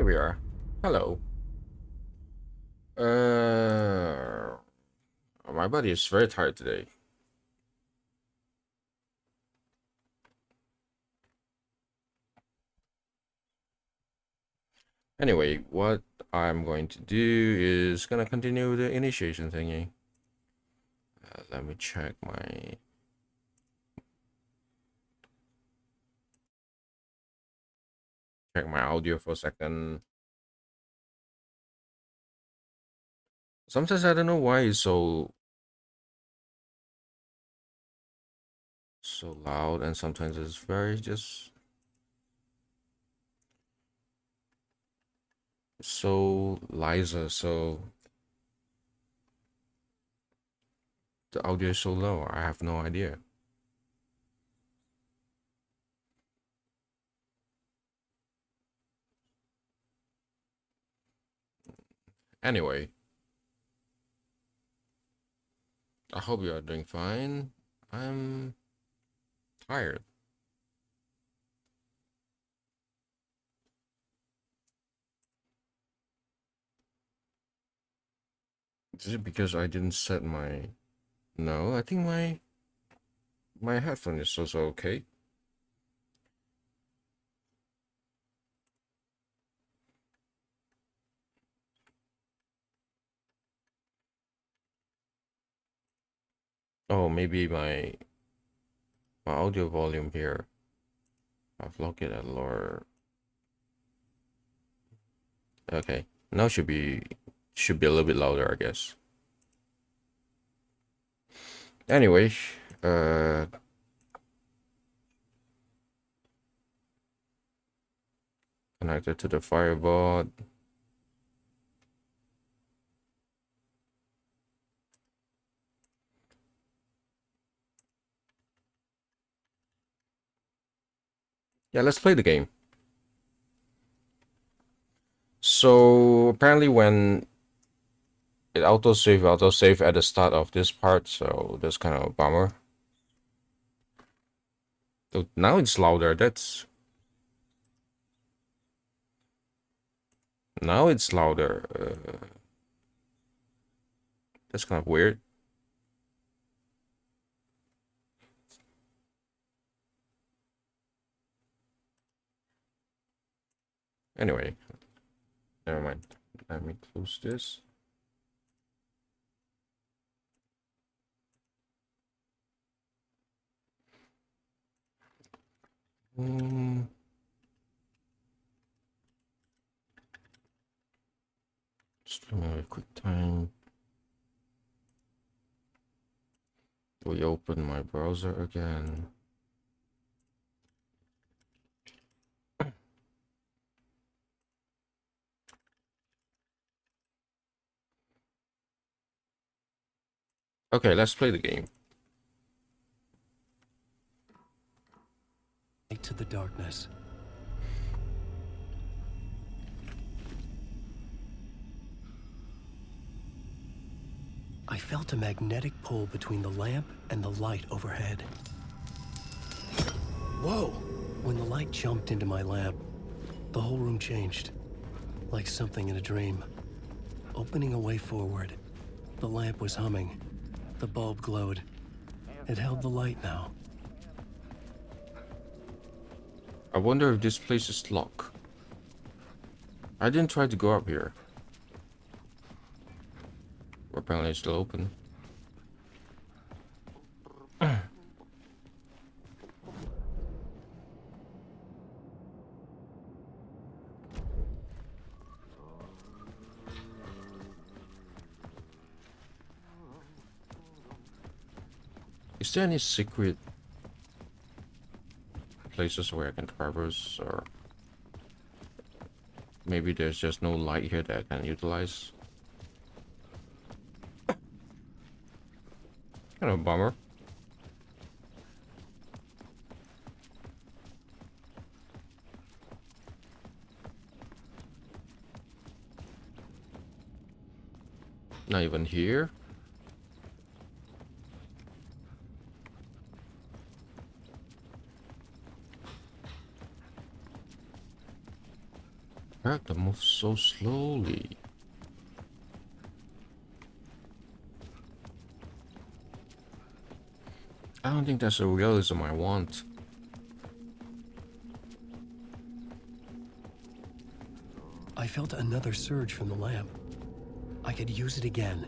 Here we are. Hello. Uh, my body is very tired today. Anyway, what I'm going to do is gonna continue the initiation thingy. Let me check my audio for a second. Sometimes I don't know why it's so loud, and sometimes it's very just so Liza. So the audio is so low. I have no idea. Anyway, I hope you are doing fine. I'm tired. Is it because I didn't set my... No, I think my headphone is also okay. Oh, maybe my audio volume here. I've locked it at lower. Okay, now should be a little bit louder, I guess. Anyway, uh, connected to the fireboard. Yeah, let's play the game. So apparently, when it autosave at the start of this part, so that's kind of a bummer. So now it's louder. Now it's louder. That's kind of weird. Anyway, never mind. Let me close this. Mm. Just give me a quick time. We open my browser again. Okay, let's play the game. To the darkness. I felt a magnetic pull between the lamp and the light overhead. Whoa! When the light jumped into my lamp, the whole room changed, like something in a dream. Opening a way forward, the lamp was humming. The bulb glowed. It held the light now. I wonder if this place is locked. I didn't try to go up here. Apparently it's still open. Is there any secret places where I can traverse, or maybe there's just no light here that I can utilize? Kind of a bummer. Not even here. Character moves so slowly. I don't think that's the realism I want. I felt another surge from the lamp. I could use it again.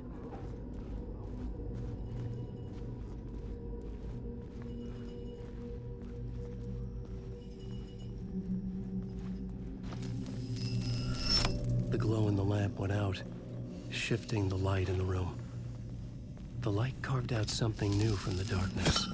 The glow in the lamp went out, shifting the light in the room. The light carved out something new from the darkness.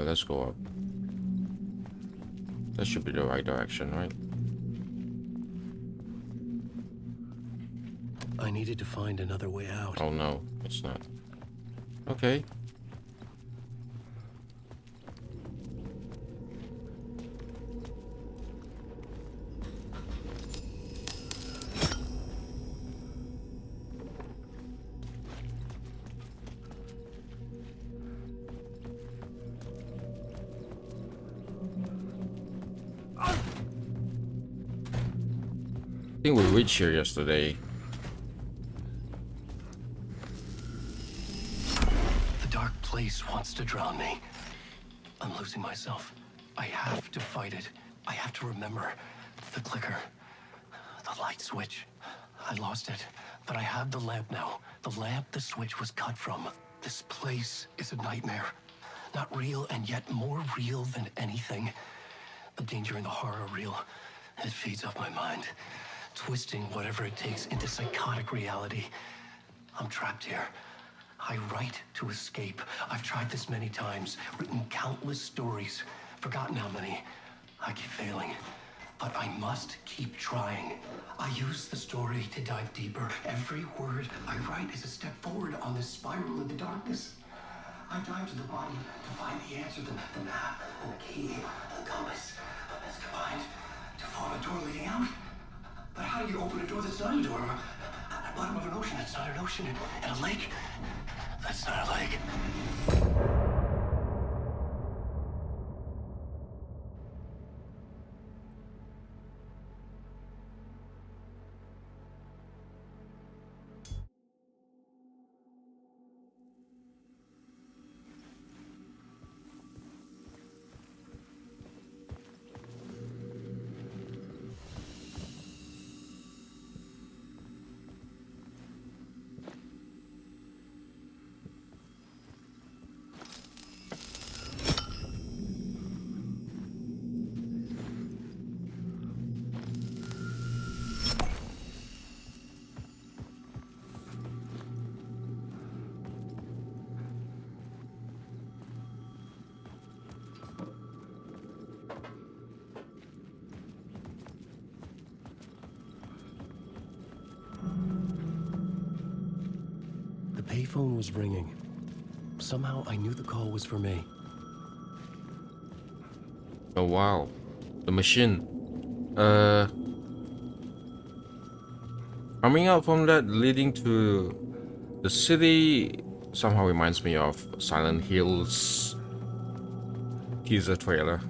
Let's go up. That should be the right direction, right? I needed to find another way out. Oh no, it's not. Okay. I think we reached here yesterday. The dark place wants to drown me. I'm losing myself. I have to fight it. I have to remember. The clicker. The light switch. I lost it. But I have the lamp now. The lamp the switch was cut from. This place is a nightmare. Not real, and yet more real than anything. The danger and the horror real. It feeds off my mind, twisting whatever it takes into psychotic reality. I'm trapped here. I write to escape. I've tried this many times, written countless stories, forgotten how many. I keep failing, but I must keep trying. I use the story to dive deeper. Every word I write is a step forward on this spiral in the darkness. I dive to the body to find the answer, the map, and the key, and the compass. It's combined to form a door leading out. But how do you open a door that's not a door? At the bottom of an ocean that's not an ocean, and a lake that's not a lake. The payphone was ringing. Somehow I knew the call was for me. Oh wow, the machine. Coming out from that leading to the city somehow reminds me of Silent Hill's teaser trailer.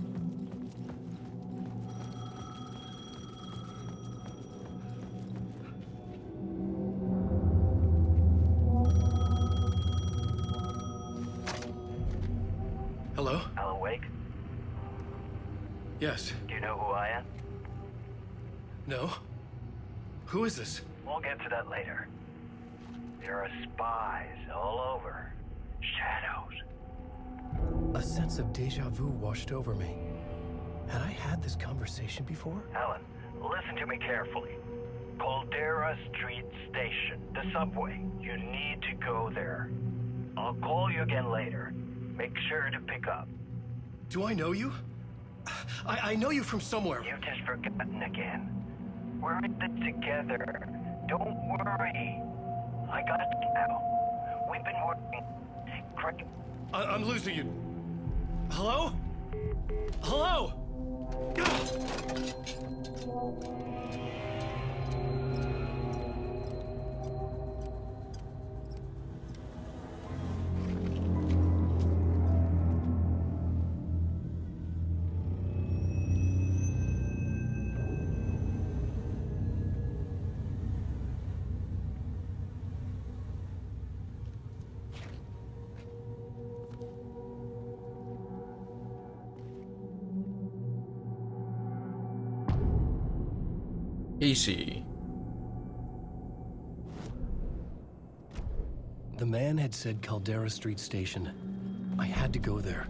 Hello? Alan Wake? Yes. Do you know who I am? No? Who is this? We'll get to that later. There are spies all over. Shadows. A sense of deja vu washed over me. Had I had this conversation before? Alan, listen to me carefully. Caldera Street Station, the subway. You need to go there. I'll call you again later. Make sure to pick up. Do I know you? I know you from somewhere. You've just forgotten again. We're in this together. Don't worry. I got you now. We've been working. Great. I'm losing you. Hello? Hello? Easy. The man had said Caldera Street Station. I had to go there.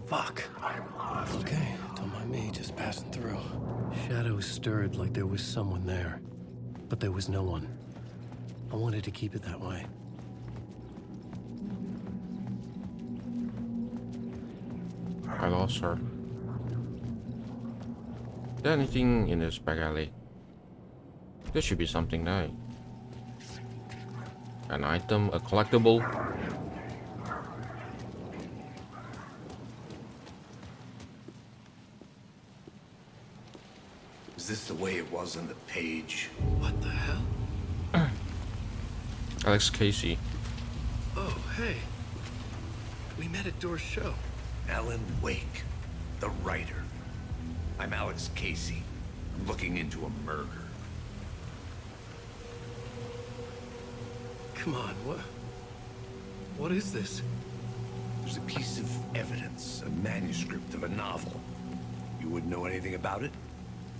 Fuck. Okay, don't mind me, just passing through. Shadows stirred like there was someone there, but there was no one. I wanted to keep it that way. I lost her. Is there anything in this back alley? There should be something there. An item, a collectible. Is this the way it was on the page? What the hell? Alex Casey. Oh, hey. We met at Door's show. Alan Wake, the writer. I'm Alex Casey. I'm looking into a murder. Come on, what is this? There's a piece of evidence, a manuscript of a novel. You wouldn't know anything about it?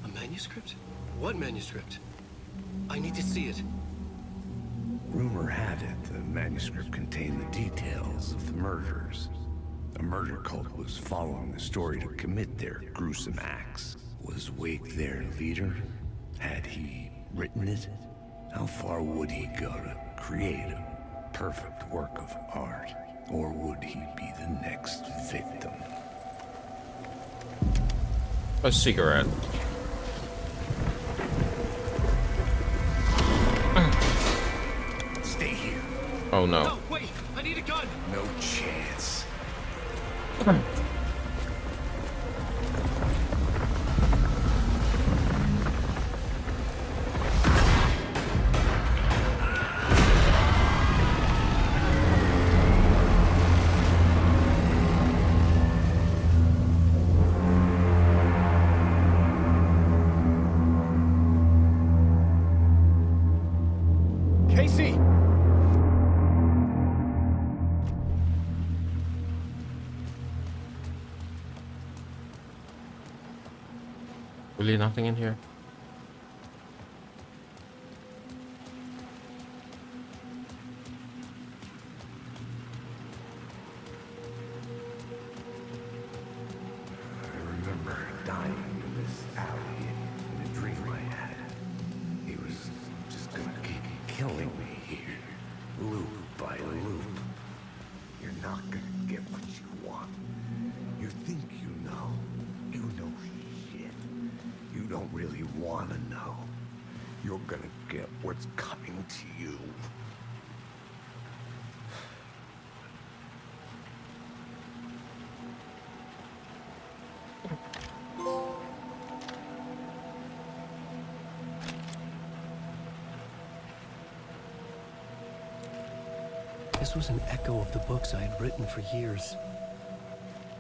A manuscript? What manuscript? I need to see it. Rumor had it the manuscript contained the details of the murders. A murder cult was following the story to commit their gruesome acts. Was Wake their leader? Had he written it? How far would he go to create a perfect work of art? Or would he be the next victim? A cigarette. Stay here. Oh no. No, wait! I need a gun! No chance. Casey! Really nothing in here? I remember dying in this alley in a dream I had. He was just gonna keep killing me here, loop by loop. You're not gonna get what you want. You think you know. You know shit. You don't really want to know. You're gonna get what's coming to you. This was an echo of the books I had written for years.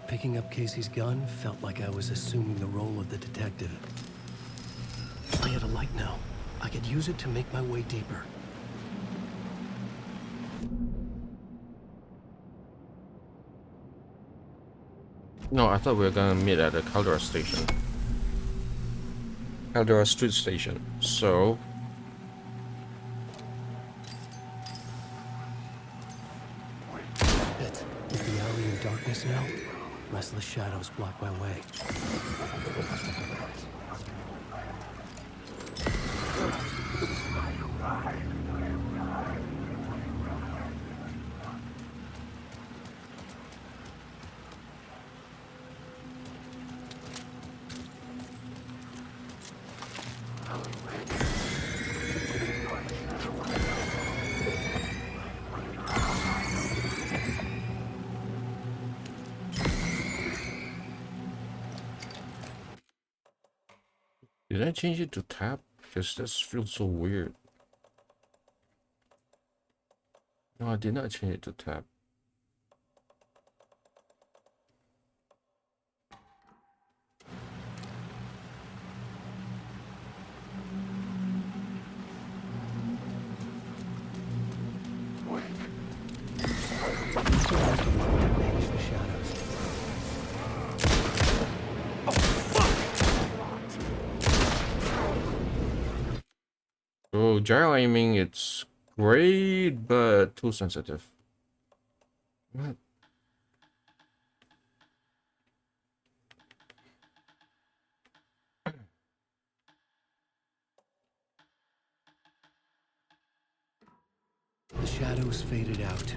Picking up Casey's gun felt like I was assuming the role of the detective. I had a light now. I could use it to make my way deeper. No, I thought we were gonna meet at the Caldera station. Caldera Street Station. So It, with the alley in darkness now, restless shadows block my way. did I change it to tab? Because this feels so weird. No, I did not change it to tab. Manage the shadows. So gyro aiming, it's great, but too sensitive. What? The shadows faded out.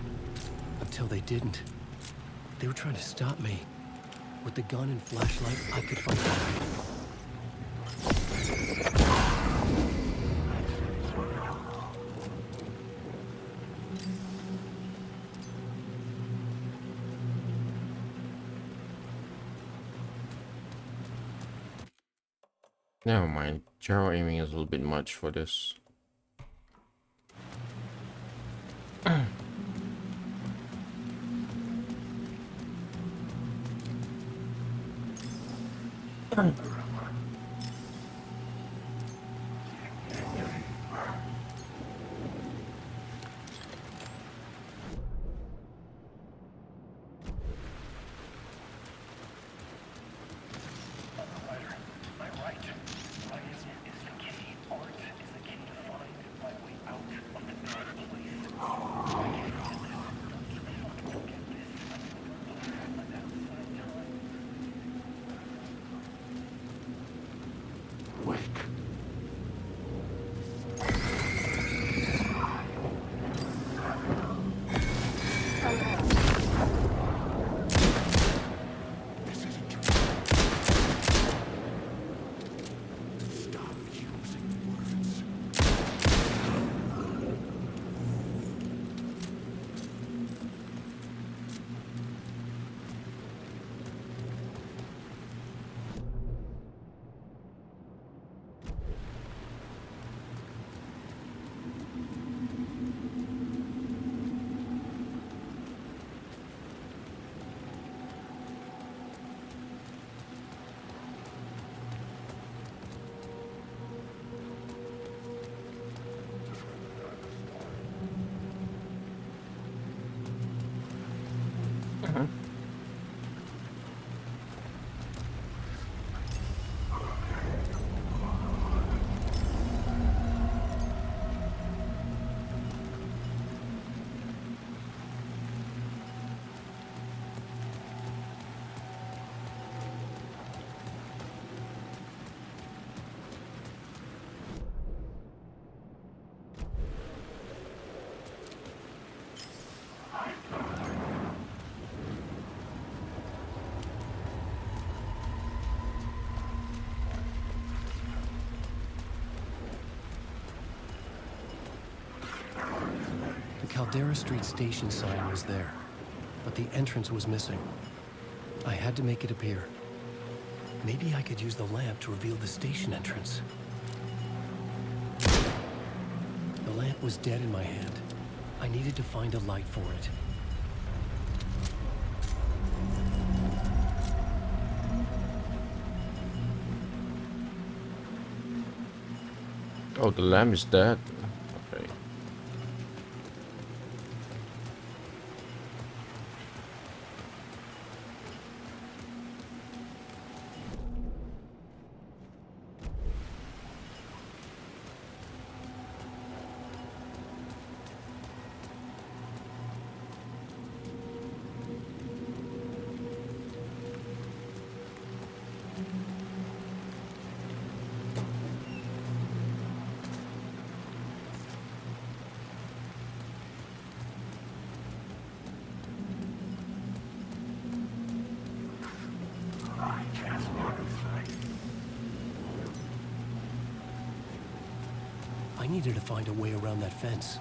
Until they didn't. They were trying to stop me. With the gun and flashlight, I could fight back. Never mind. Gyro aiming is a little bit much for this. Caldera Street station sign was there, but the entrance was missing. I had to make it appear. Maybe I could use the lamp to reveal the station entrance. The lamp was dead in my hand. I needed to find a light for it. Oh, the lamp is dead. Okay. I needed to find a way around that fence.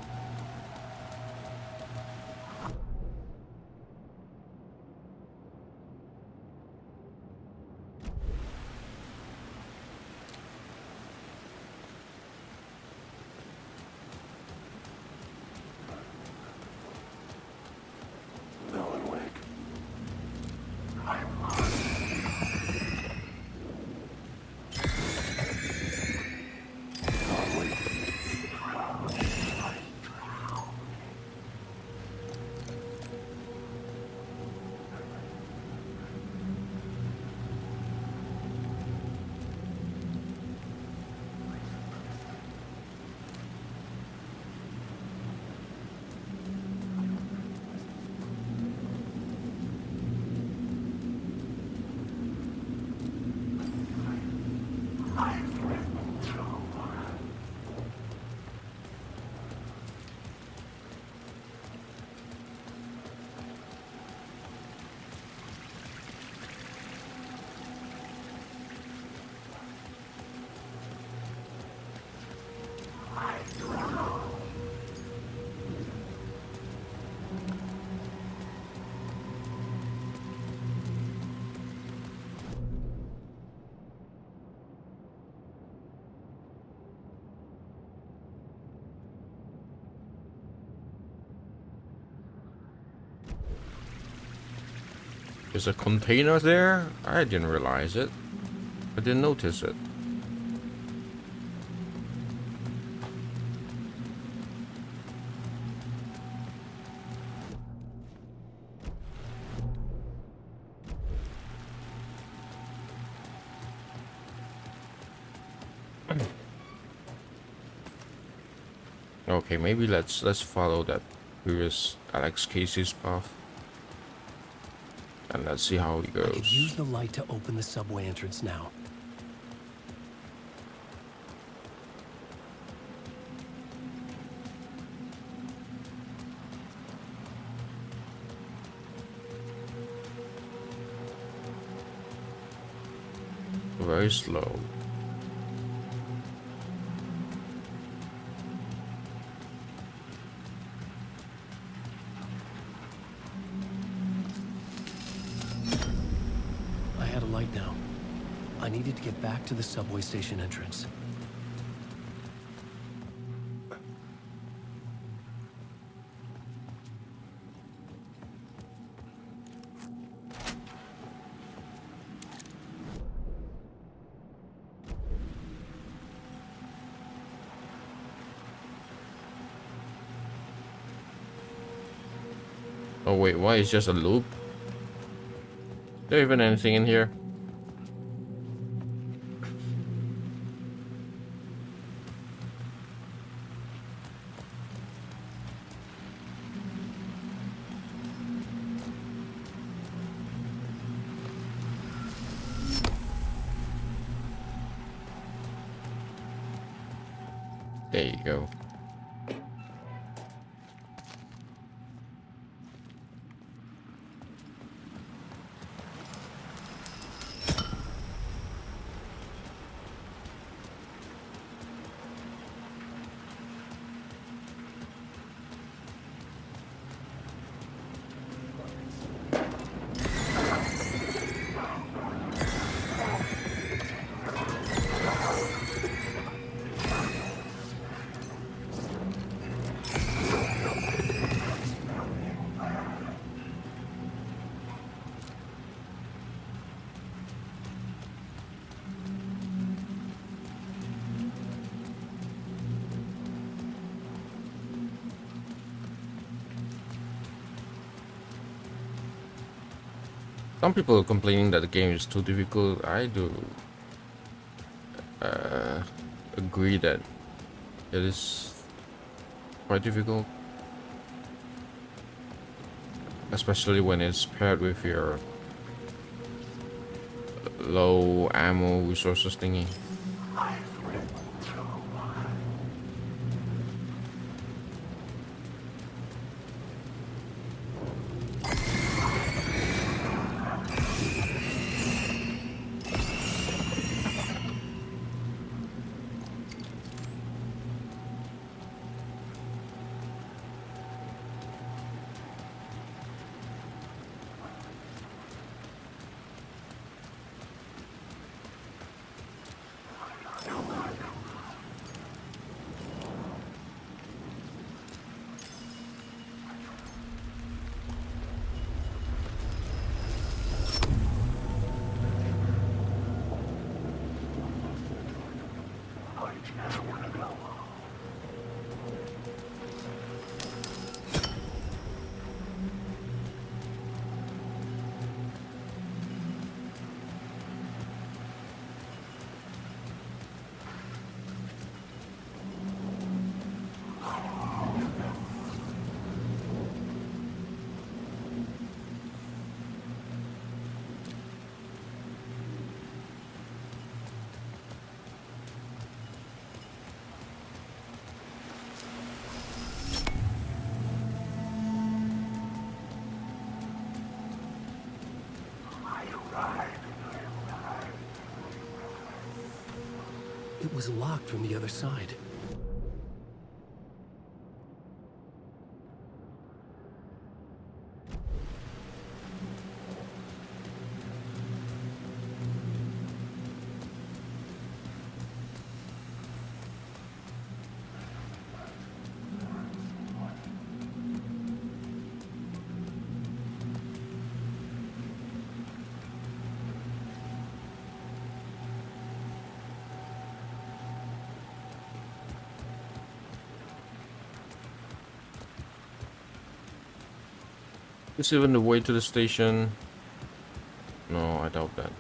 There's a container there? I didn't realize it. I didn't notice it. Okay, maybe let's follow that previous Alex Casey's path. And let's see how it I could use goes. the light to open the subway entrance now. Very slow. I had a light now. I needed to get back to the subway station entrance. Oh wait, why is just a loop? Is there even anything in here? There you go. Some people are complaining that the game is too difficult. I do agree that it is quite difficult, especially when it's paired with your low ammo resources thingy. It was locked from the other side. Is even the way to the station? No, I doubt that.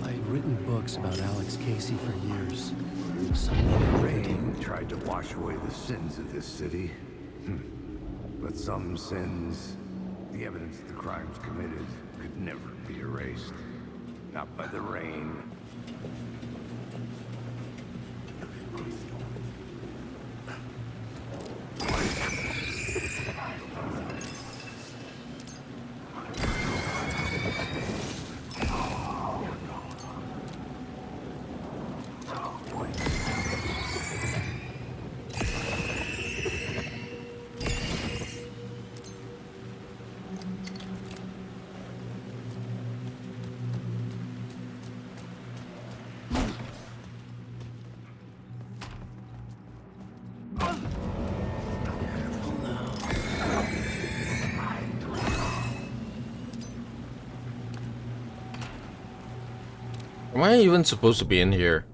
I'd written books about Alex Casey for years. Some Rain tried to wash away the sins of this city. But some sins, the evidence of the crimes committed, could never be erased. Not by the rain. Am I even supposed to be in here?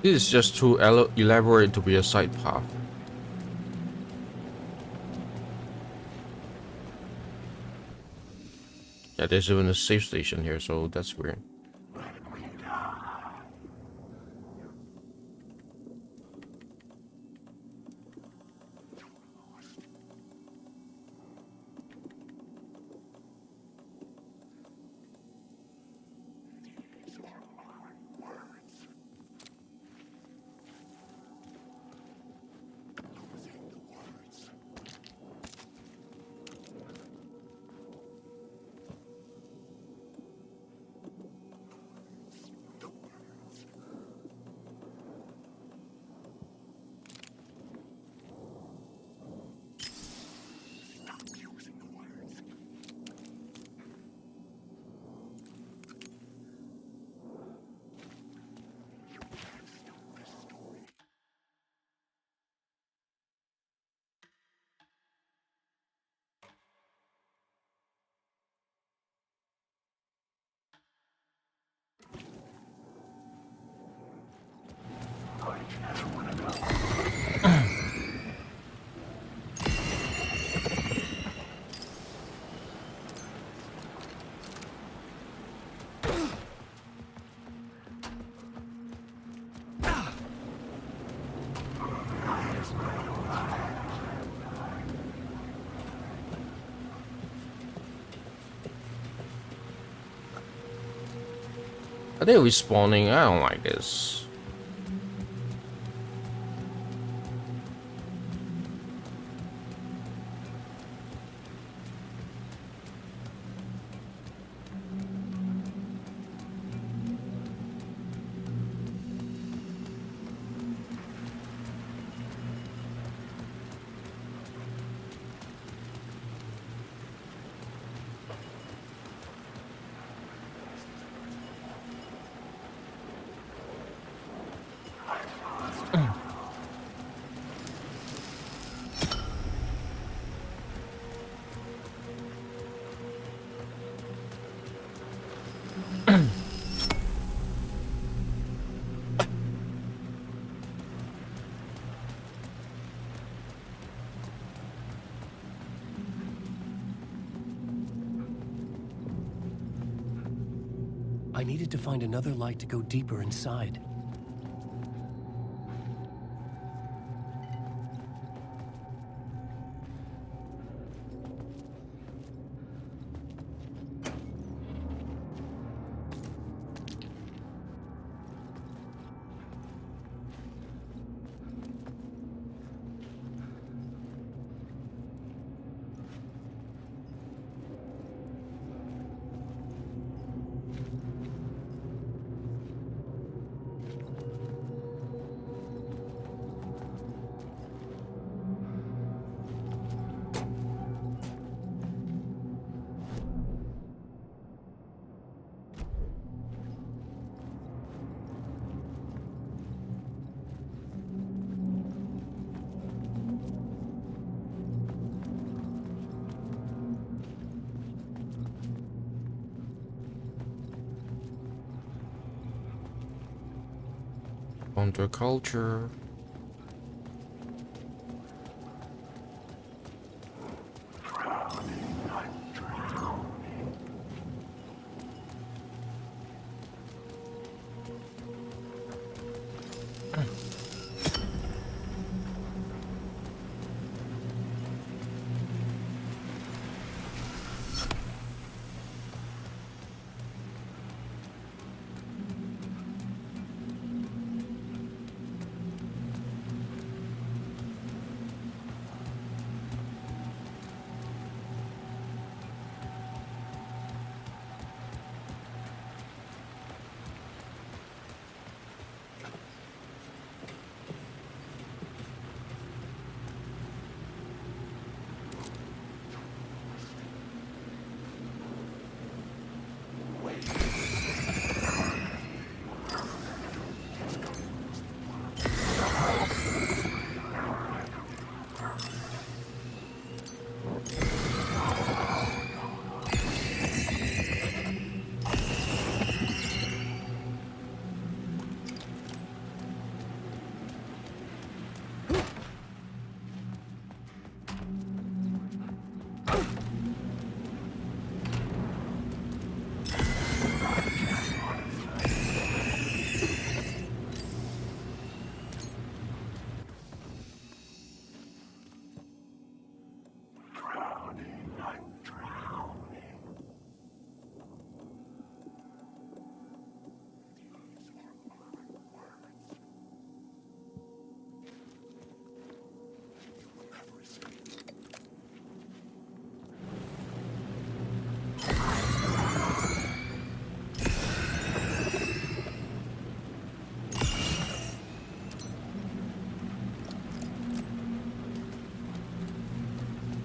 This is just too elaborate to be a side path. Yeah, there's even a safe station here, so that's weird. Are they respawning? I don't like this. I needed to find another light to go deeper inside. Counterculture.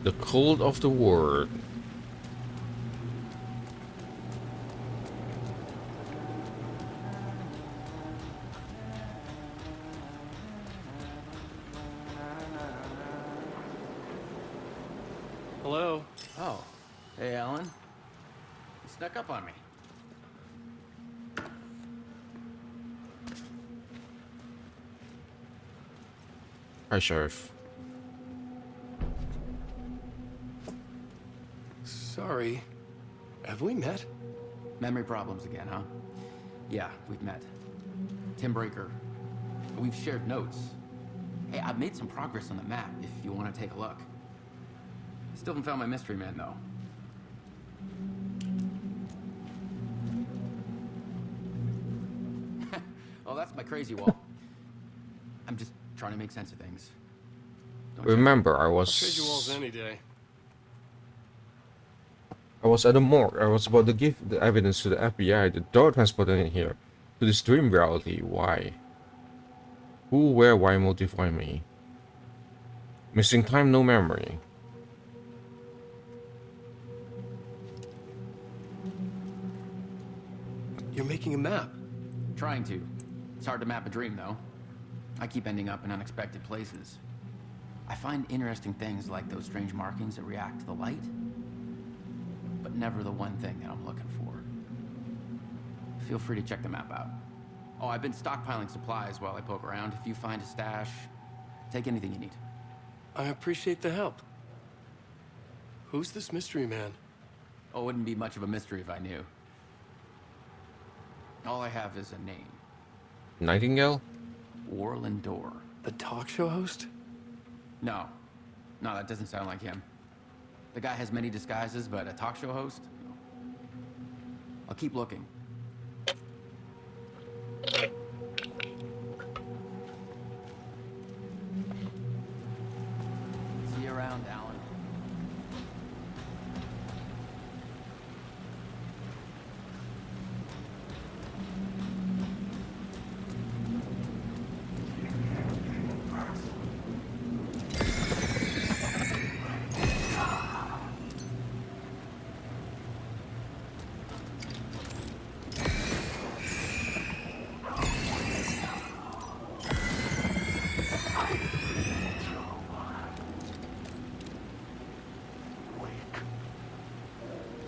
The cold of the world. Hello? Oh, hey, Alan. You snuck up on me. Hi, Sheriff. Sorry. Have we met? Memory problems again, huh? Yeah, we've met. Tim Breaker. We've shared notes. Hey, I've made some progress on the map if you want to take a look. Still haven't found my mystery man, though. Oh, that's my crazy wall. I'm just trying to make sense of things. Don't judge me. Remember, I'll trade you walls any day. I was at the morgue. I was about to give the evidence to the FBI. The door transported in here to this dream reality. Why? Who, where, why, motive, why me? Missing time, no memory. You're making a map. Trying to. It's hard to map a dream, though. I keep ending up in unexpected places. I find interesting things like those strange markings that react to the light, but never the one thing that I'm looking for. Feel free to check the map out. Oh, I've been stockpiling supplies while I poke around. If you find a stash, take anything you need. I appreciate the help. Who's this mystery man? Oh, it wouldn't be much of a mystery if I knew. All I have is a name. Nightingale? Warland Door. The talk show host? No. No, that doesn't sound like him. The guy has many disguises, but a talk show host? No. I'll keep looking. See you around, Alan.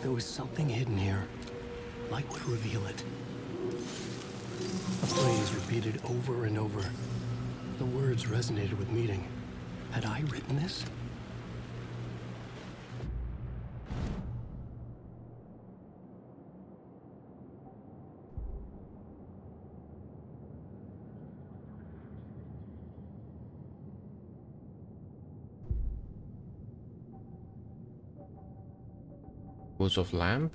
There was something hidden here. Light would reveal it. A phrase repeated over and over. The words resonated with meaning. Had I written this? Woods of Lamp?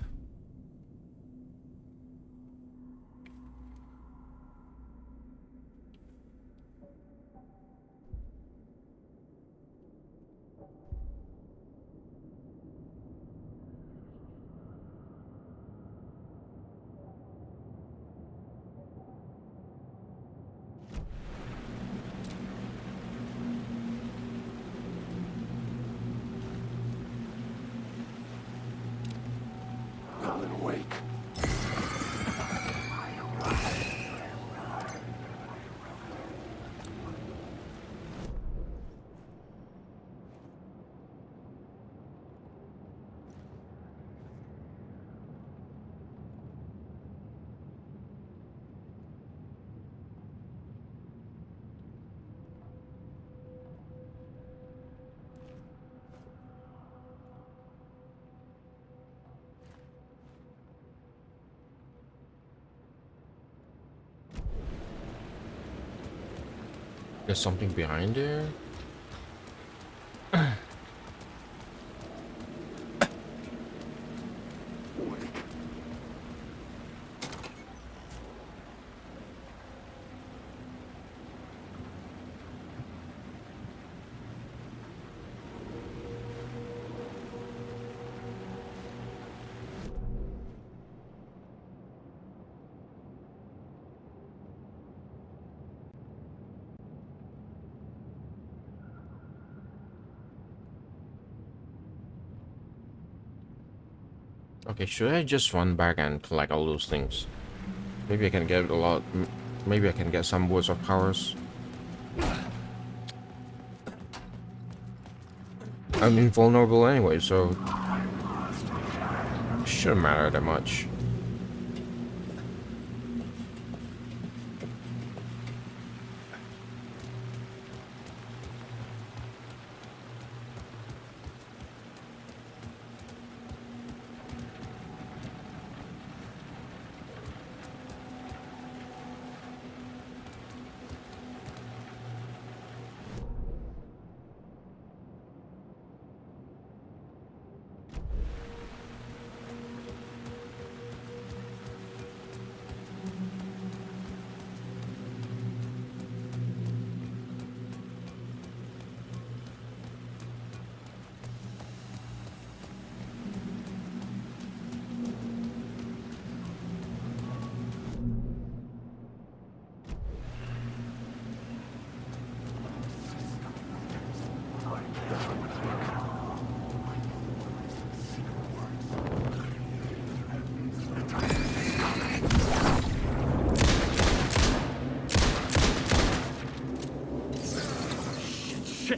Alan, awake. There's something behind there? Okay, should I just run back and collect all those things? Maybe I can get a lot. Maybe I can get some words of powers. I'm invulnerable anyway, so it shouldn't matter that much.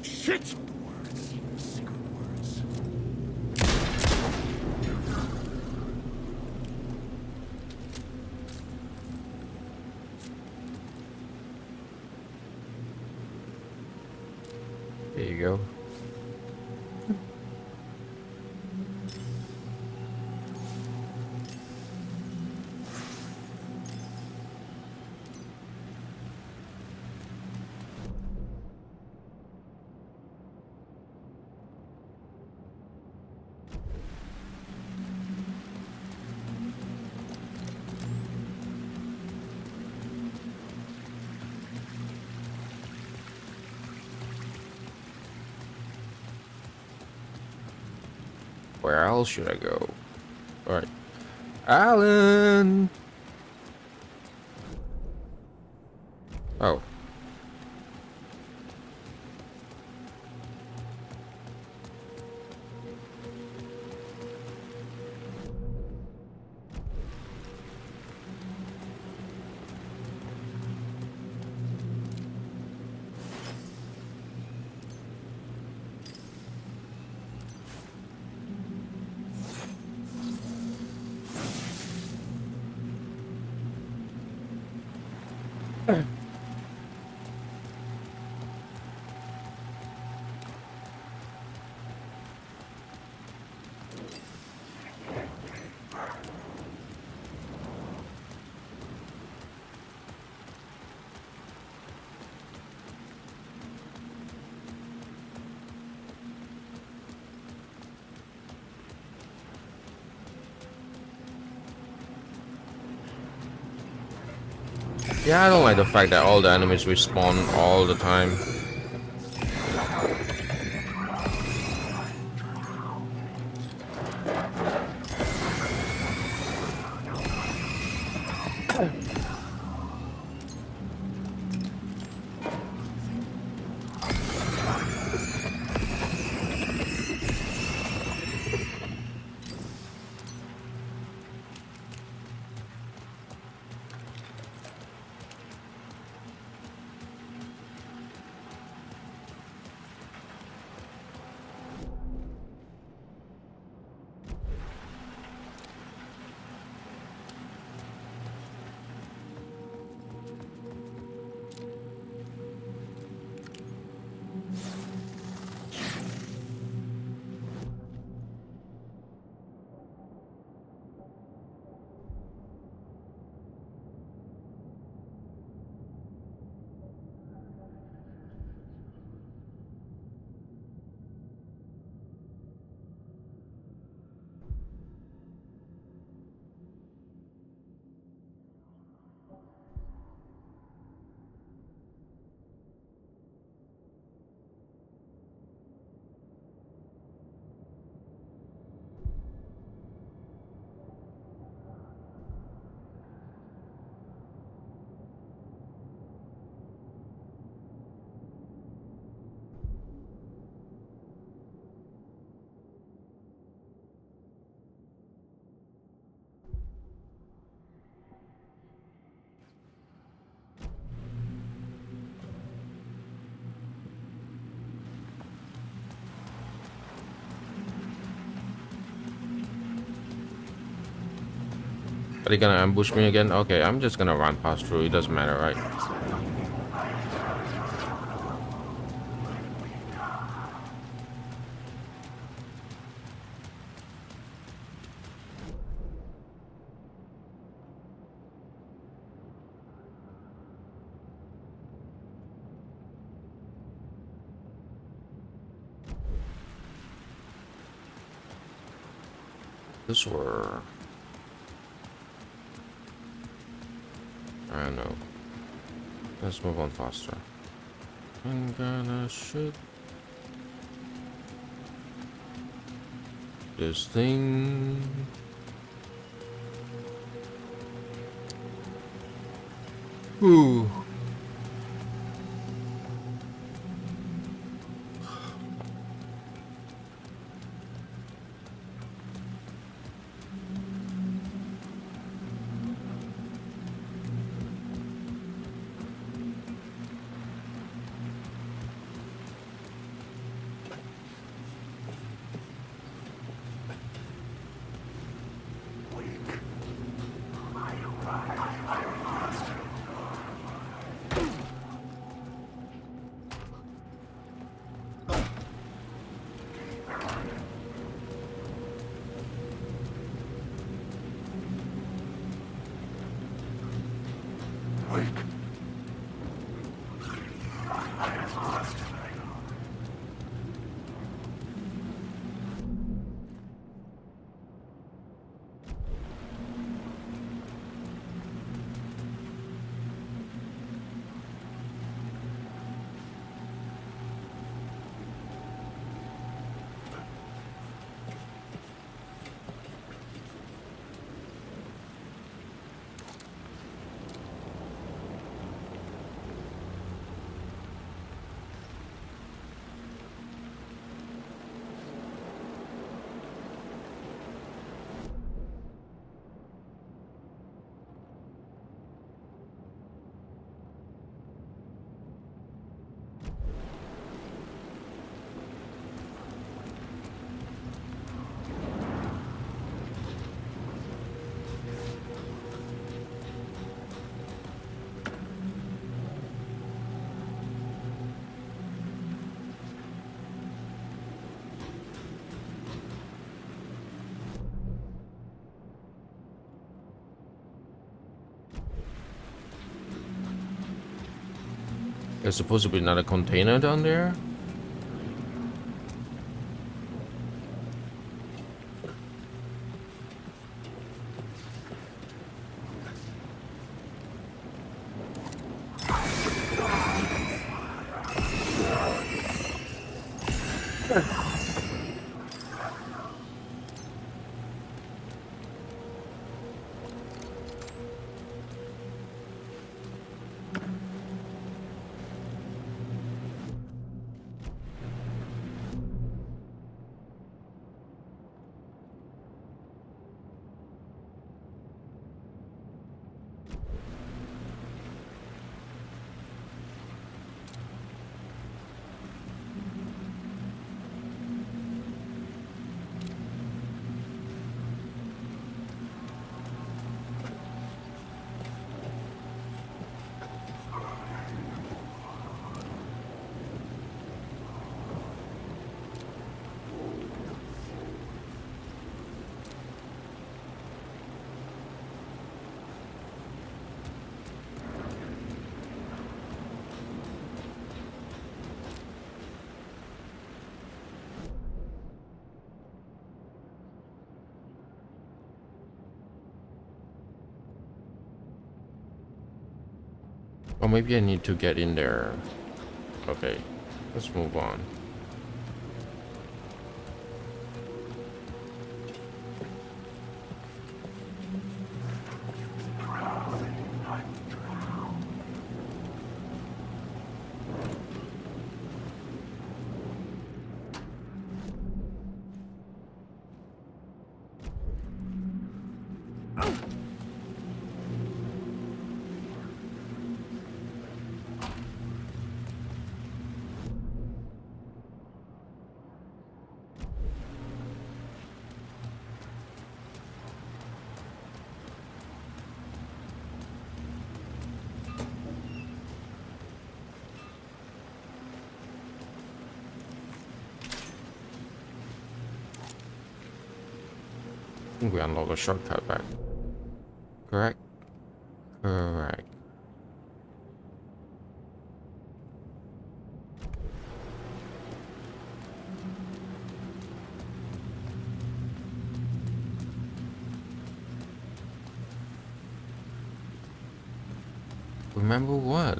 Shit! There you go. Where else should I go? Alright. Alan! Oh. Yeah, I don't like the fact that all the enemies respawn all the time. Are they gonna ambush me again? Okay, I'm just gonna run past through. It doesn't matter, right? This were... I don't know. Let's move on faster. I'm gonna shoot this thing. Ooh. There's supposed to be another container down there. Or maybe I need to get in there. Okay, let's move on. think we unlock a shortcut back. Correct? Correct. Remember what?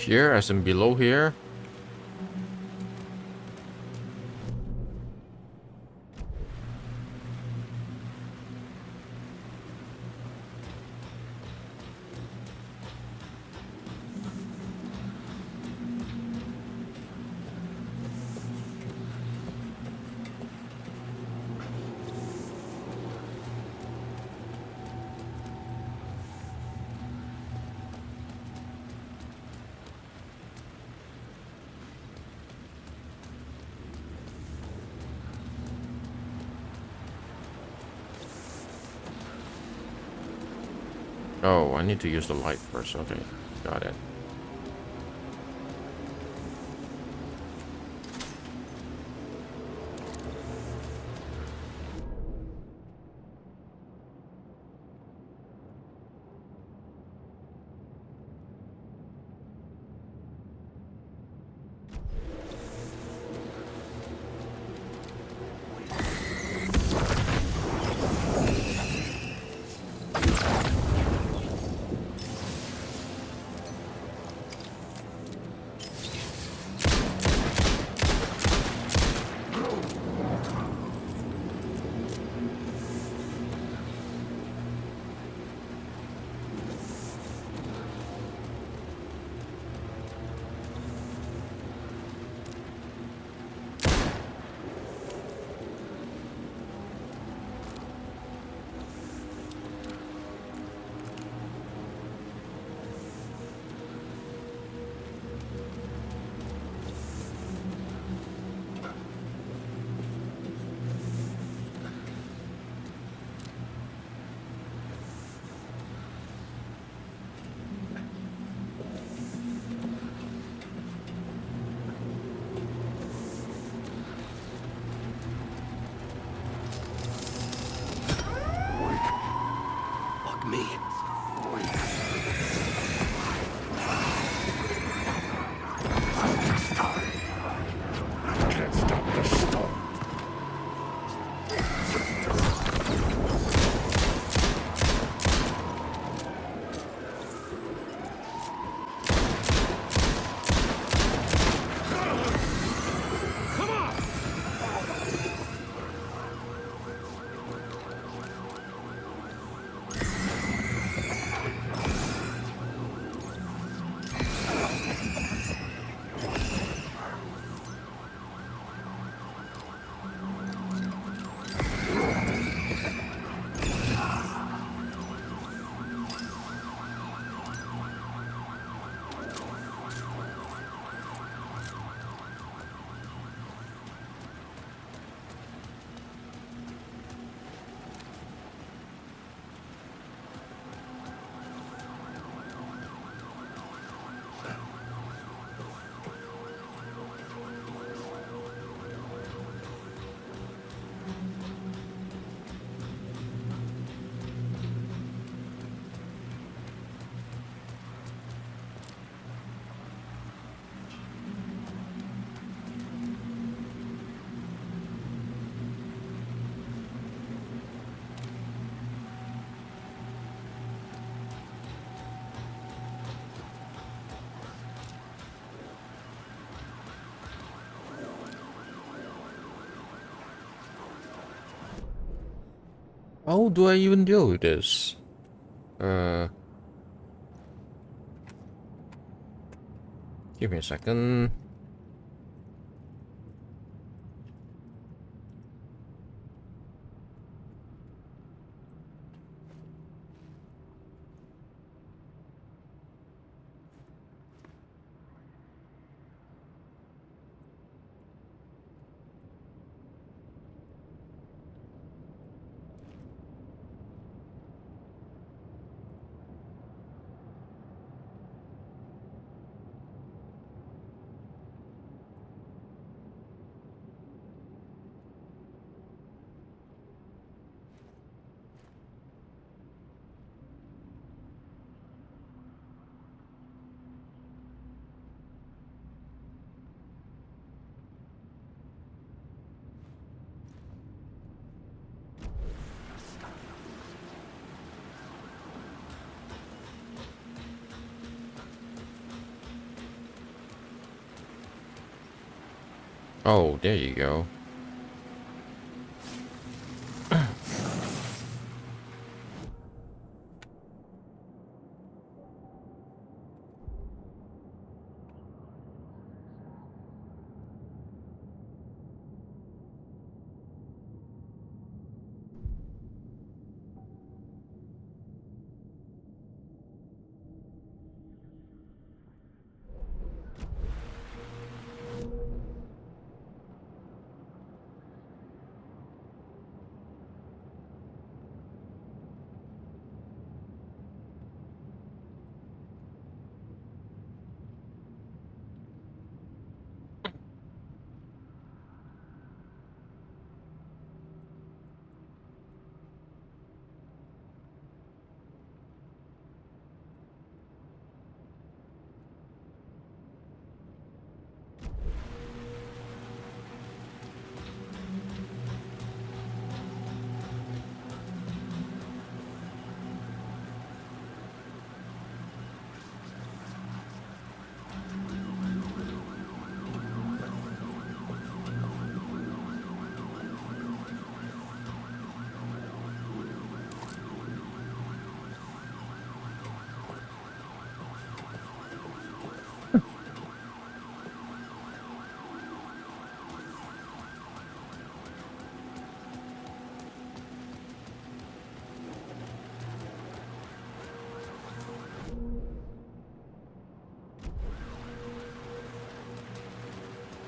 Here, as in below here. Oh, I need to use the light first. Okay, got it. How do I even deal with this? Uh, Give me a second. Oh, there you go.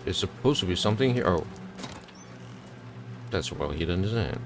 There's supposed to be something here. Oh, that's well hidden, isn't it?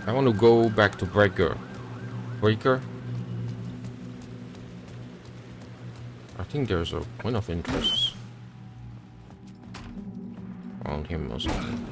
I want to go back to Breaker. Breaker? I think there's a point of interest on him or something.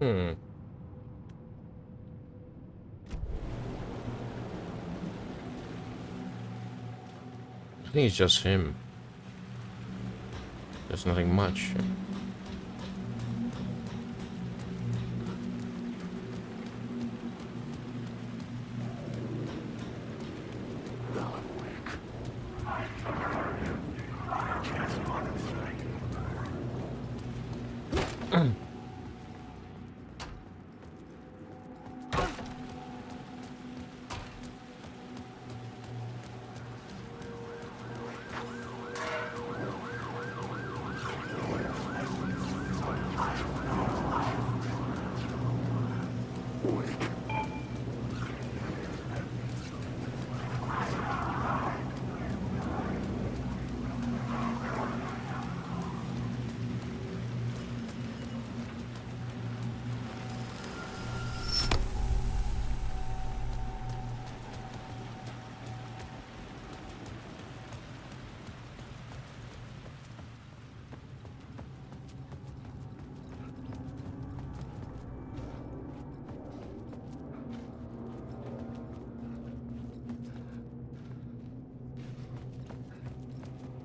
Hmm. I think it's just him. There's nothing much.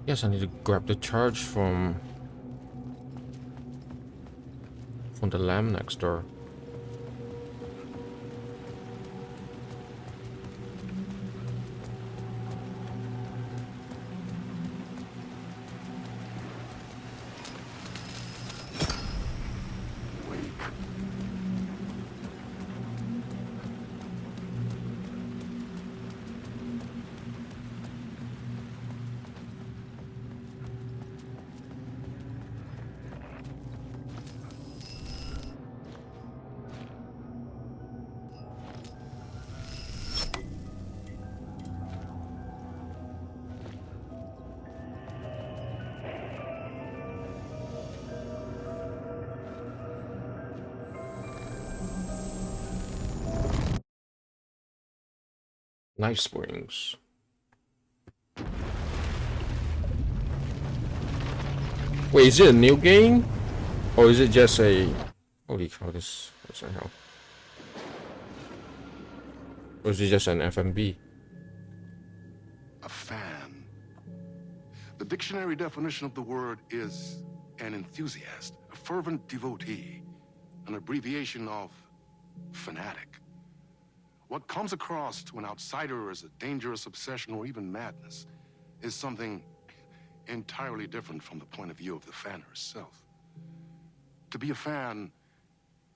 Yes, I need to grab the charge from the lamp next door. Night Springs. Wait, is it a new game? Or is it just a... Holy cow, this... What the hell? Or is it just an FMB? A fan. The dictionary definition of the word is an enthusiast, a fervent devotee, an abbreviation of fanatic. What comes across to an outsider as a dangerous obsession or even madness is something entirely different from the point of view of the fan herself. To be a fan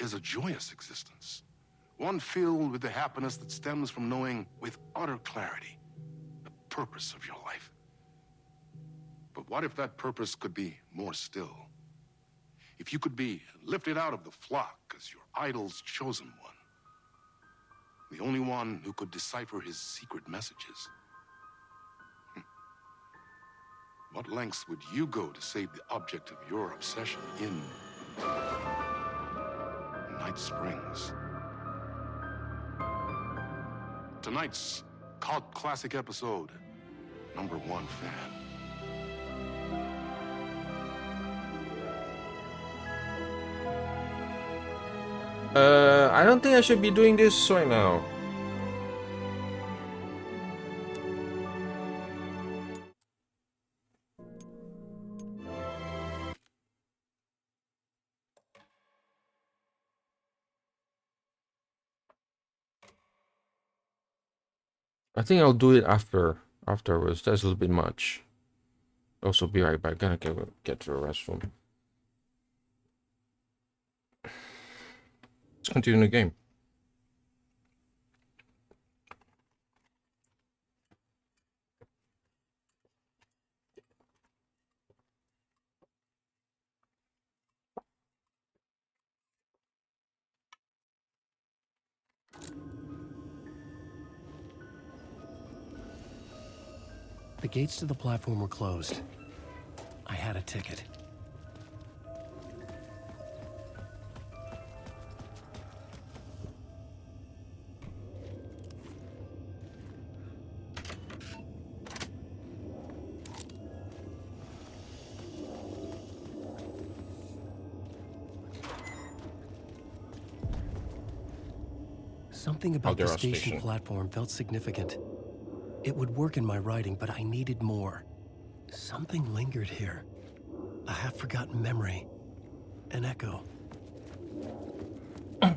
is a joyous existence, one filled with the happiness that stems from knowing with utter clarity the purpose of your life. But what if that purpose could be more still? If you could be lifted out of the flock as your idol's chosen one, the only one who could decipher his secret messages. What lengths would you go to save the object of your obsession in Night Springs? Tonight's cult classic episode, number 1 fan. I don't think I should be doing this right now. I think I'll do it afterwards. That's a little bit much. Also, be right back. Gonna get to the restroom. Let's continue the game. The gates to the platform were closed. I had a ticket. Something about the Caldera station Station. platform felt significant. It would work in my writing, but I needed more. Something lingered here. A half-forgotten memory. An echo. An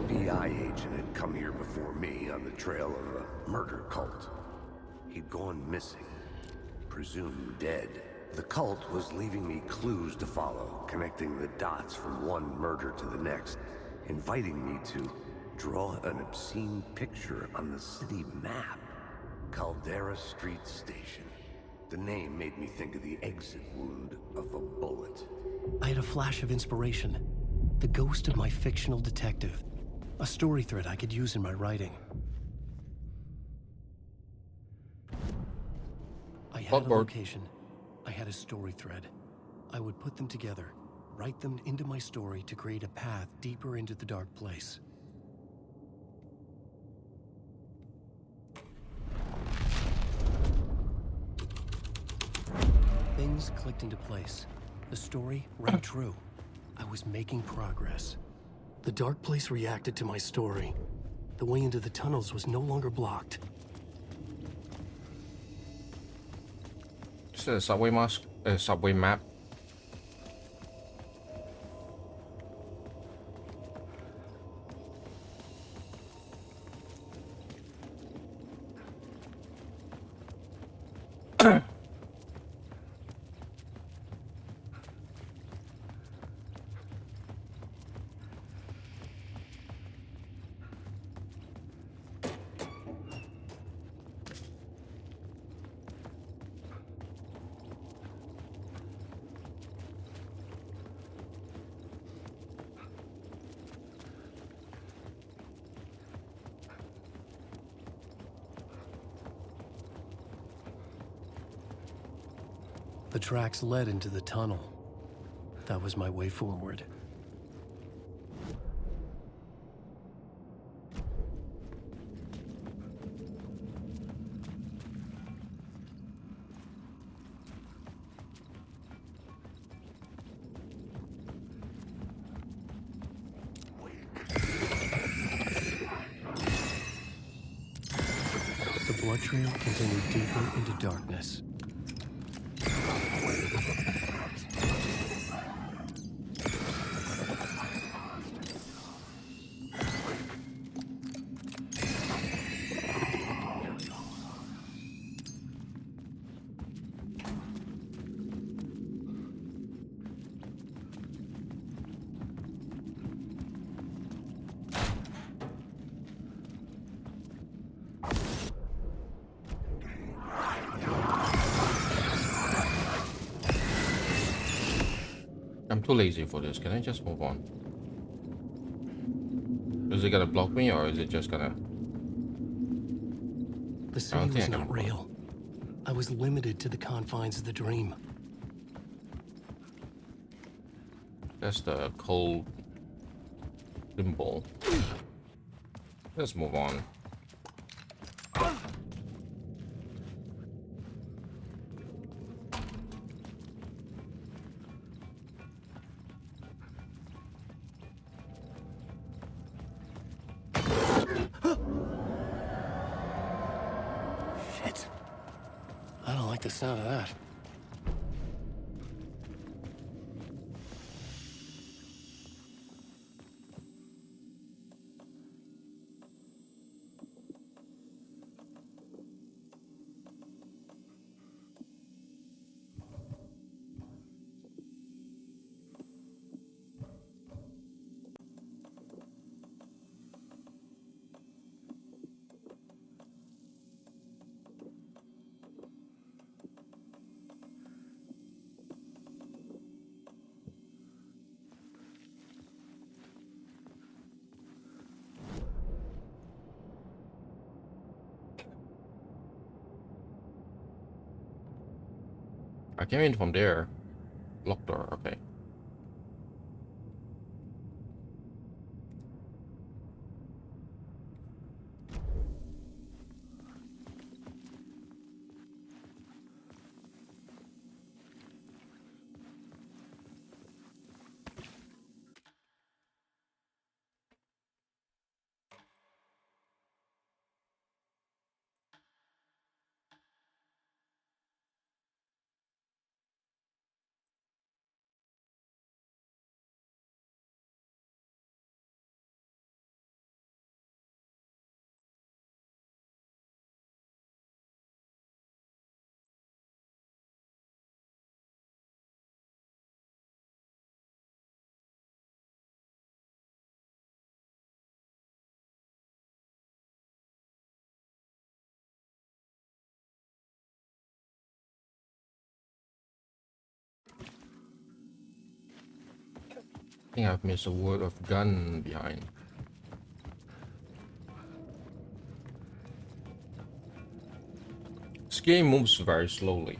FBI agent had come here before me on the trail of a murder cult. He'd gone missing, presumed dead. The cult was leaving me clues to follow, connecting the dots from one murder to the next, inviting me to draw an obscene picture on the city map. Caldera Street Station. The name made me think of the exit wound of a bullet. I had a flash of inspiration. The ghost of my fictional detective. A story thread I could use in my writing. I had a Blackboard. location. I had a story thread. I would put them together, write them into my story to create a path deeper into the dark place. Things clicked into place. The story rang true. I was making progress. The dark place reacted to my story. The way into the tunnels was no longer blocked. Is that a subway mask? A subway map? The tracks led into the tunnel. That was my way forward. The blood trail continued deeper into darkness. I'm too lazy for this. Can I just move on? Is it gonna block me or is it just gonna... The I city don't think was I can not move on. real. I was limited to the confines of the dream. That's the cold symbol. Let's move on. Shit. I don't like the sound of that. I came in from there. Locked door, okay. I think I've missed a word of gun behind. This game moves very slowly.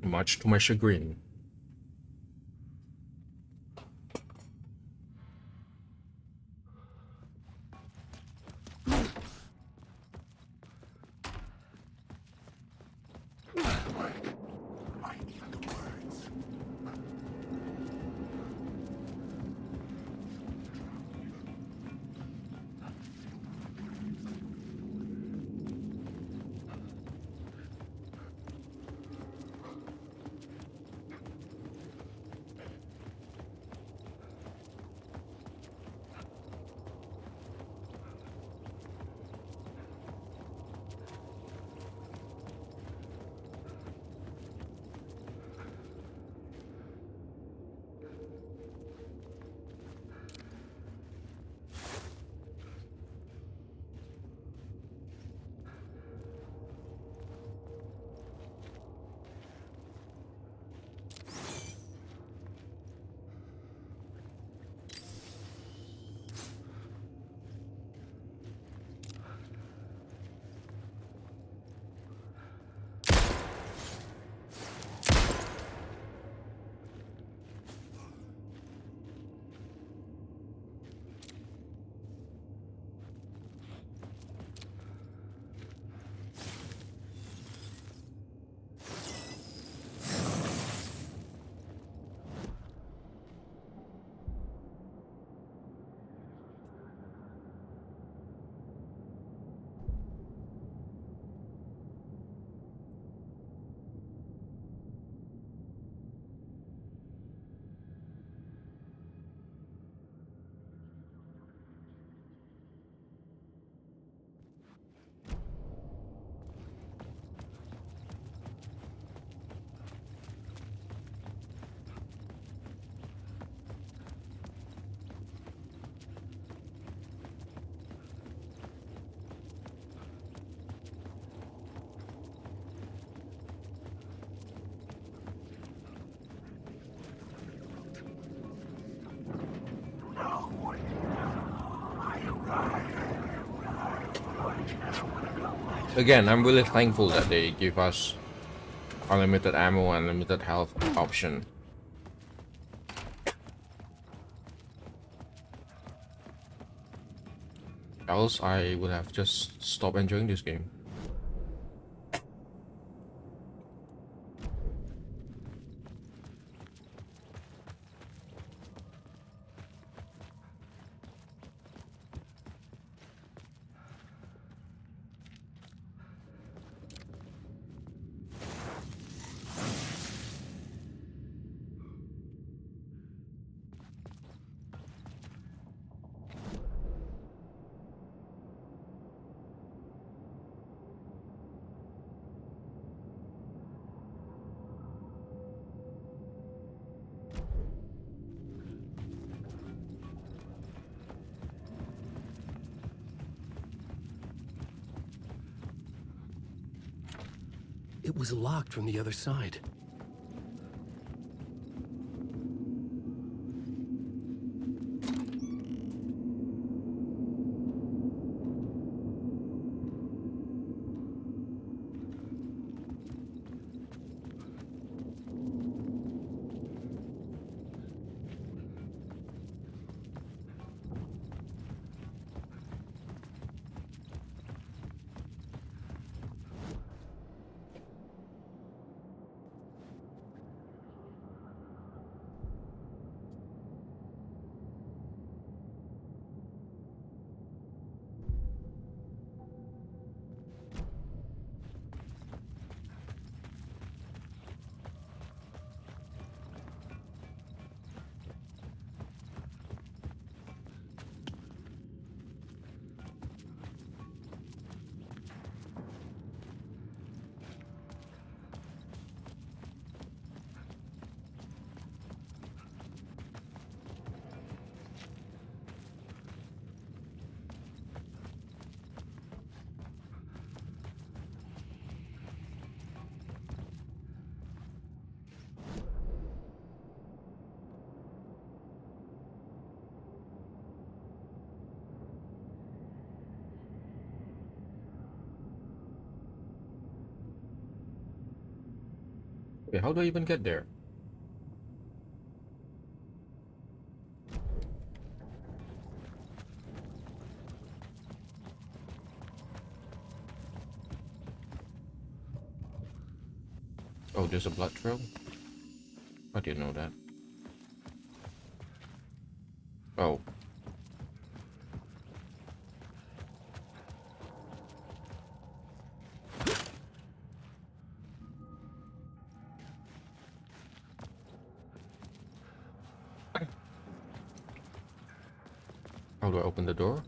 Much to my chagrin. Again, I'm really thankful that they give us unlimited ammo and unlimited health option. Else I would have just stopped enjoying this game. It was locked from the other side. Okay, how do I even get there? Oh, there's a blood trail? I didn't know that. Oh. How do I open the door?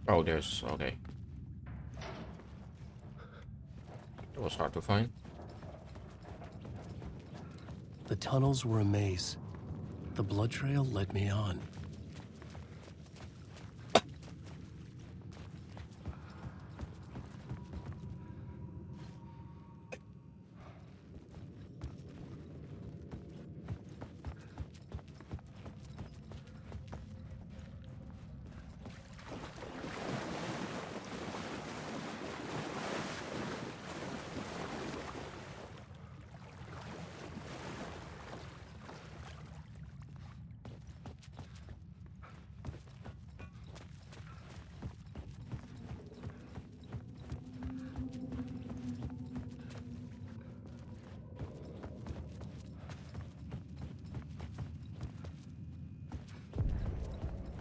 Oh, there's... okay. It was hard to find. The tunnels were a maze. The blood trail led me on.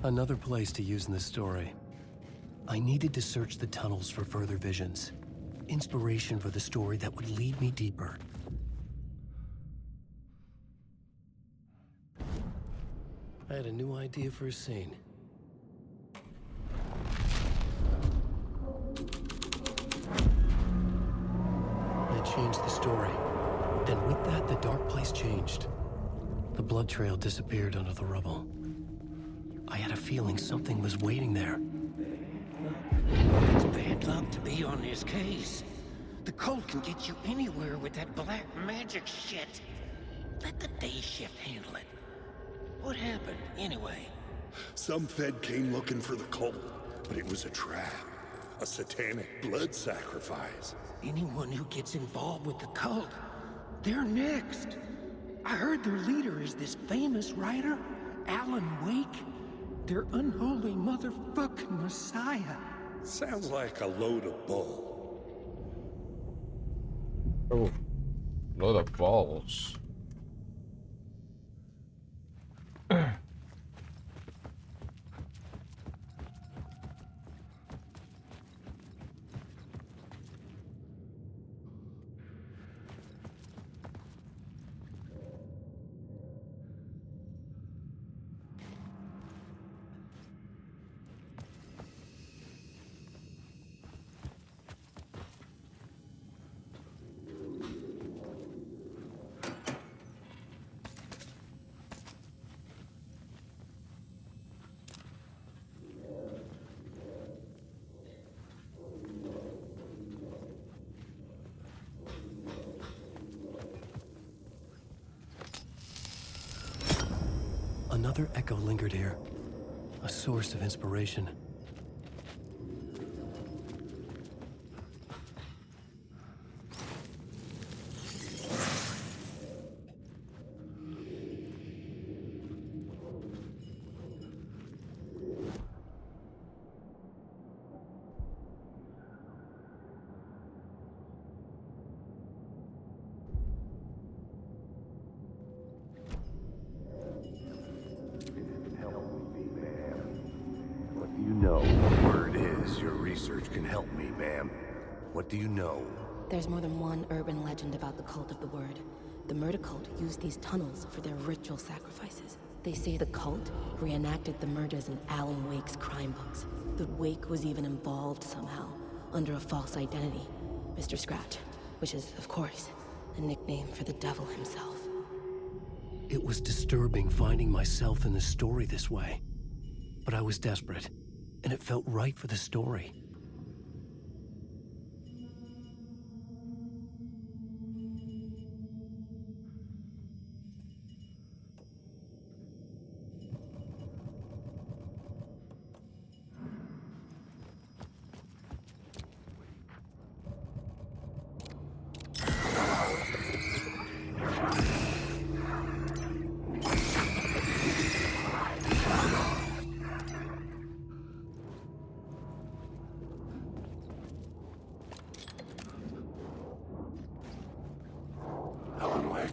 Another place to use in this story. I needed to search the tunnels for further visions. Inspiration for the story that would lead me deeper. I had a new idea for a scene. I changed the story. And with that, the dark place changed. The blood trail disappeared under the rubble. I had a feeling something was waiting there. It's bad luck to be on this case. The cult can get you anywhere with that black magic shit. Let the day shift handle it. What happened, anyway? Some Fed came looking for the cult, but it was a trap. A satanic blood sacrifice. Anyone who gets involved with the cult, they're next. I heard their leader is this famous writer, Alan Wake. Their unholy motherfucking messiah. Sounds like a load of bull. Oh, load of balls. Another echo lingered here, a source of inspiration. What do you know? Word is your research can help me, ma'am. What do you know? There's more than one urban legend about the cult of the word. The murder cult used these tunnels for their ritual sacrifices. They say the cult reenacted the murders in Alan Wake's crime books. That Wake was even involved somehow, under a false identity. Mr. Scratch, which is, of course, a nickname for the devil himself. It was disturbing finding myself in the story this way. But I was desperate, and it felt right for the story. Alan Wake.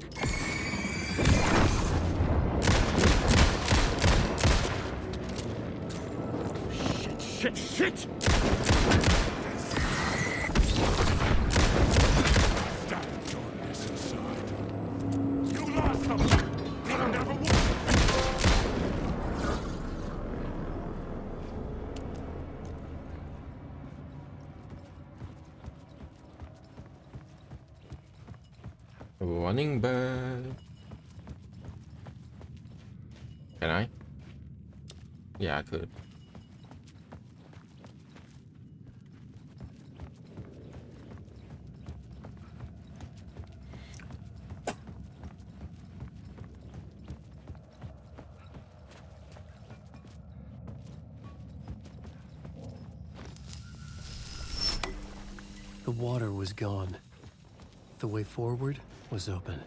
Shit! Stop doing this inside. You lost them! You never won! Running back. Can I? Yeah, I could. The water was gone. The way forward was open.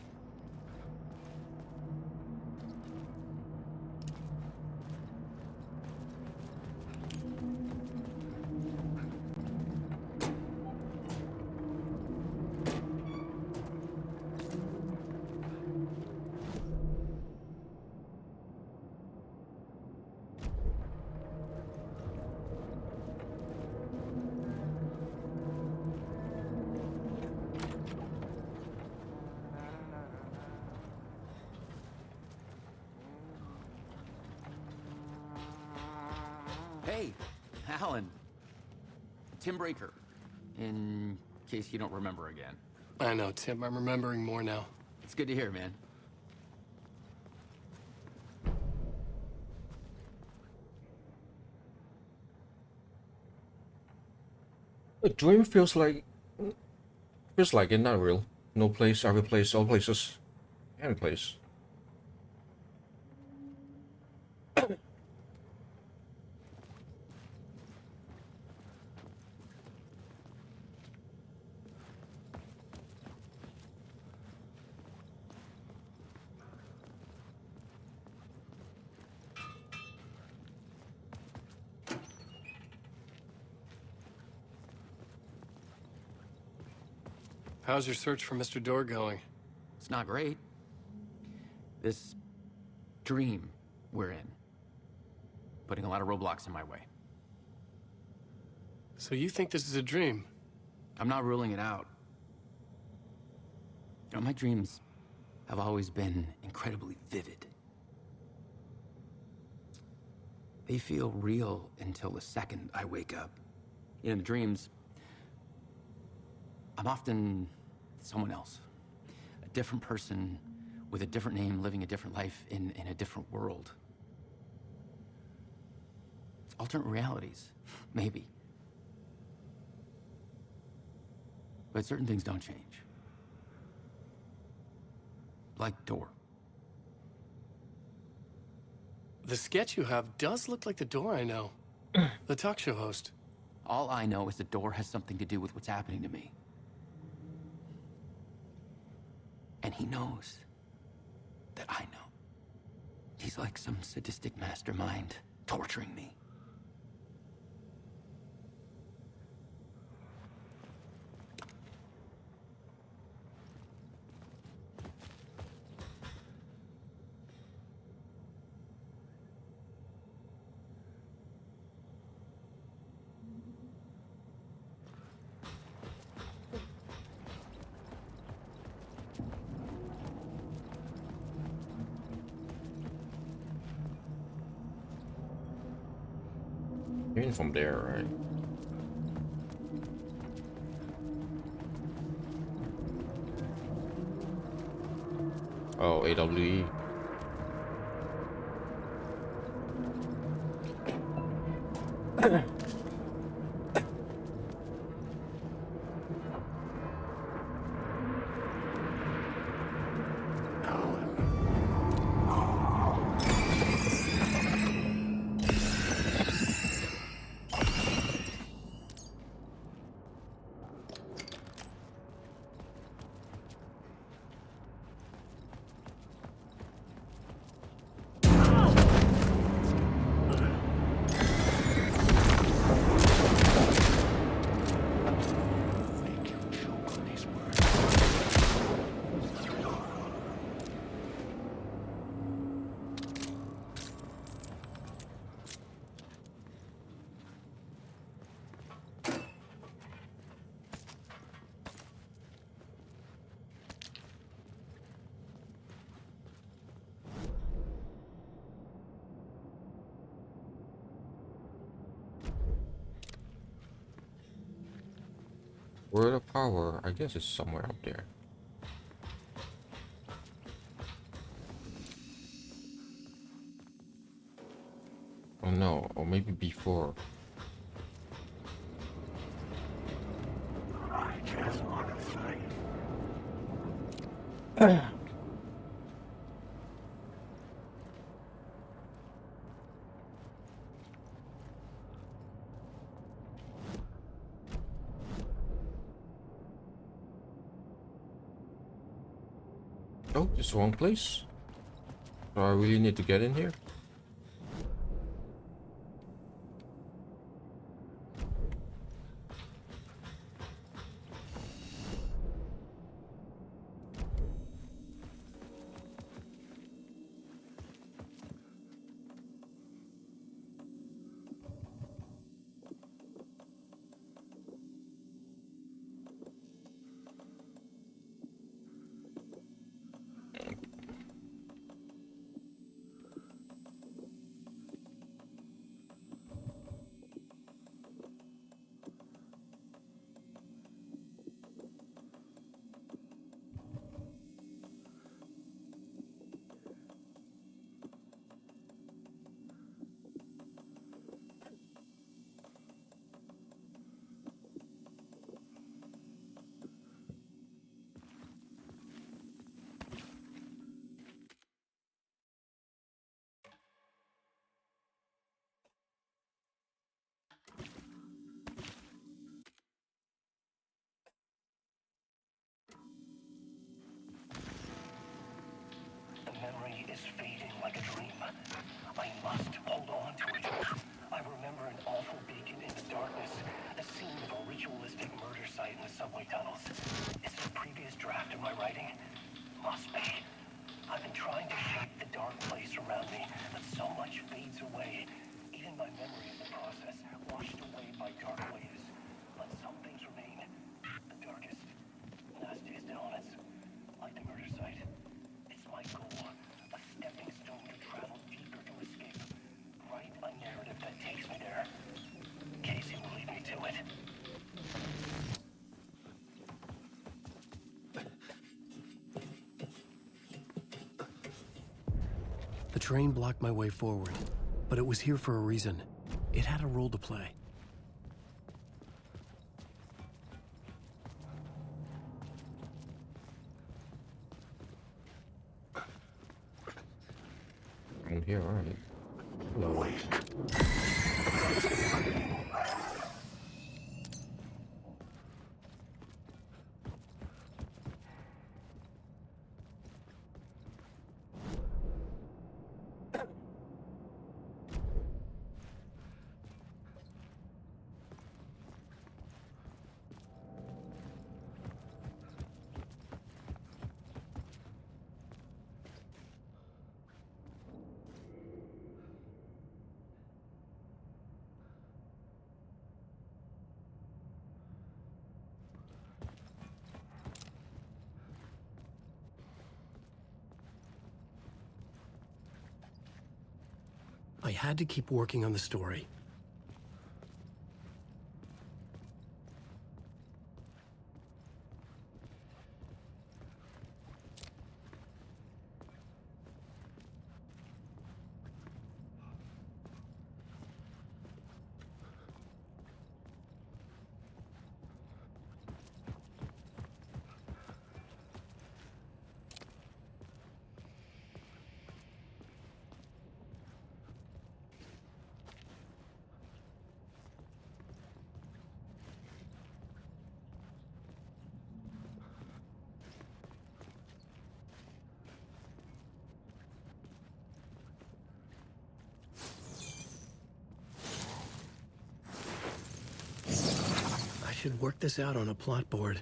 Hey, Alan. Tim Breaker, in case you don't remember again. I know, Tim. I'm remembering more now. It's good to hear, man. A dream feels like it, not real. No place, every place, all places, any place. How's your search for Mr. Door going? It's not great. This dream we're in, putting a lot of roadblocks in my way. So you think this is a dream? I'm not ruling it out. You know, my dreams have always been incredibly vivid. They feel real until the second I wake up. In the dreams, I'm often someone else. A different person with a different name, living a different life in a different world. Alternate realities, maybe. But certain things don't change. Like Door. The sketch you have does look like the Door I know. The talk show host. All I know is the Door has something to do with what's happening to me. And he knows that I know. He's like some sadistic mastermind torturing me. in from there, right? Oh, AWE. Word of power, I guess it's somewhere up there. Oh no, or maybe before. I just want to fight. Oh, it's the wrong place. So I really need to get in here? The memory is fading like a dream. I must hold on to it. I remember an awful beacon in the darkness, a scene of a ritualistic murder site in the subway tunnels. Is it a previous draft of my writing? Must be. I've been trying to shape the dark place around me, but so much fades away. Even my memory of the process washed away by dark waves. But some things remain. The darkest, nastiest elements, like the murder site. It's my goal, a stepping stone to travel deeper to escape. Write a narrative that takes me there. Casey will lead me to it. The train blocked my way forward, but it was here for a reason. It had a role to play. I'm here, alright. Hello. I had to keep working on the story. should work this out on a plot board.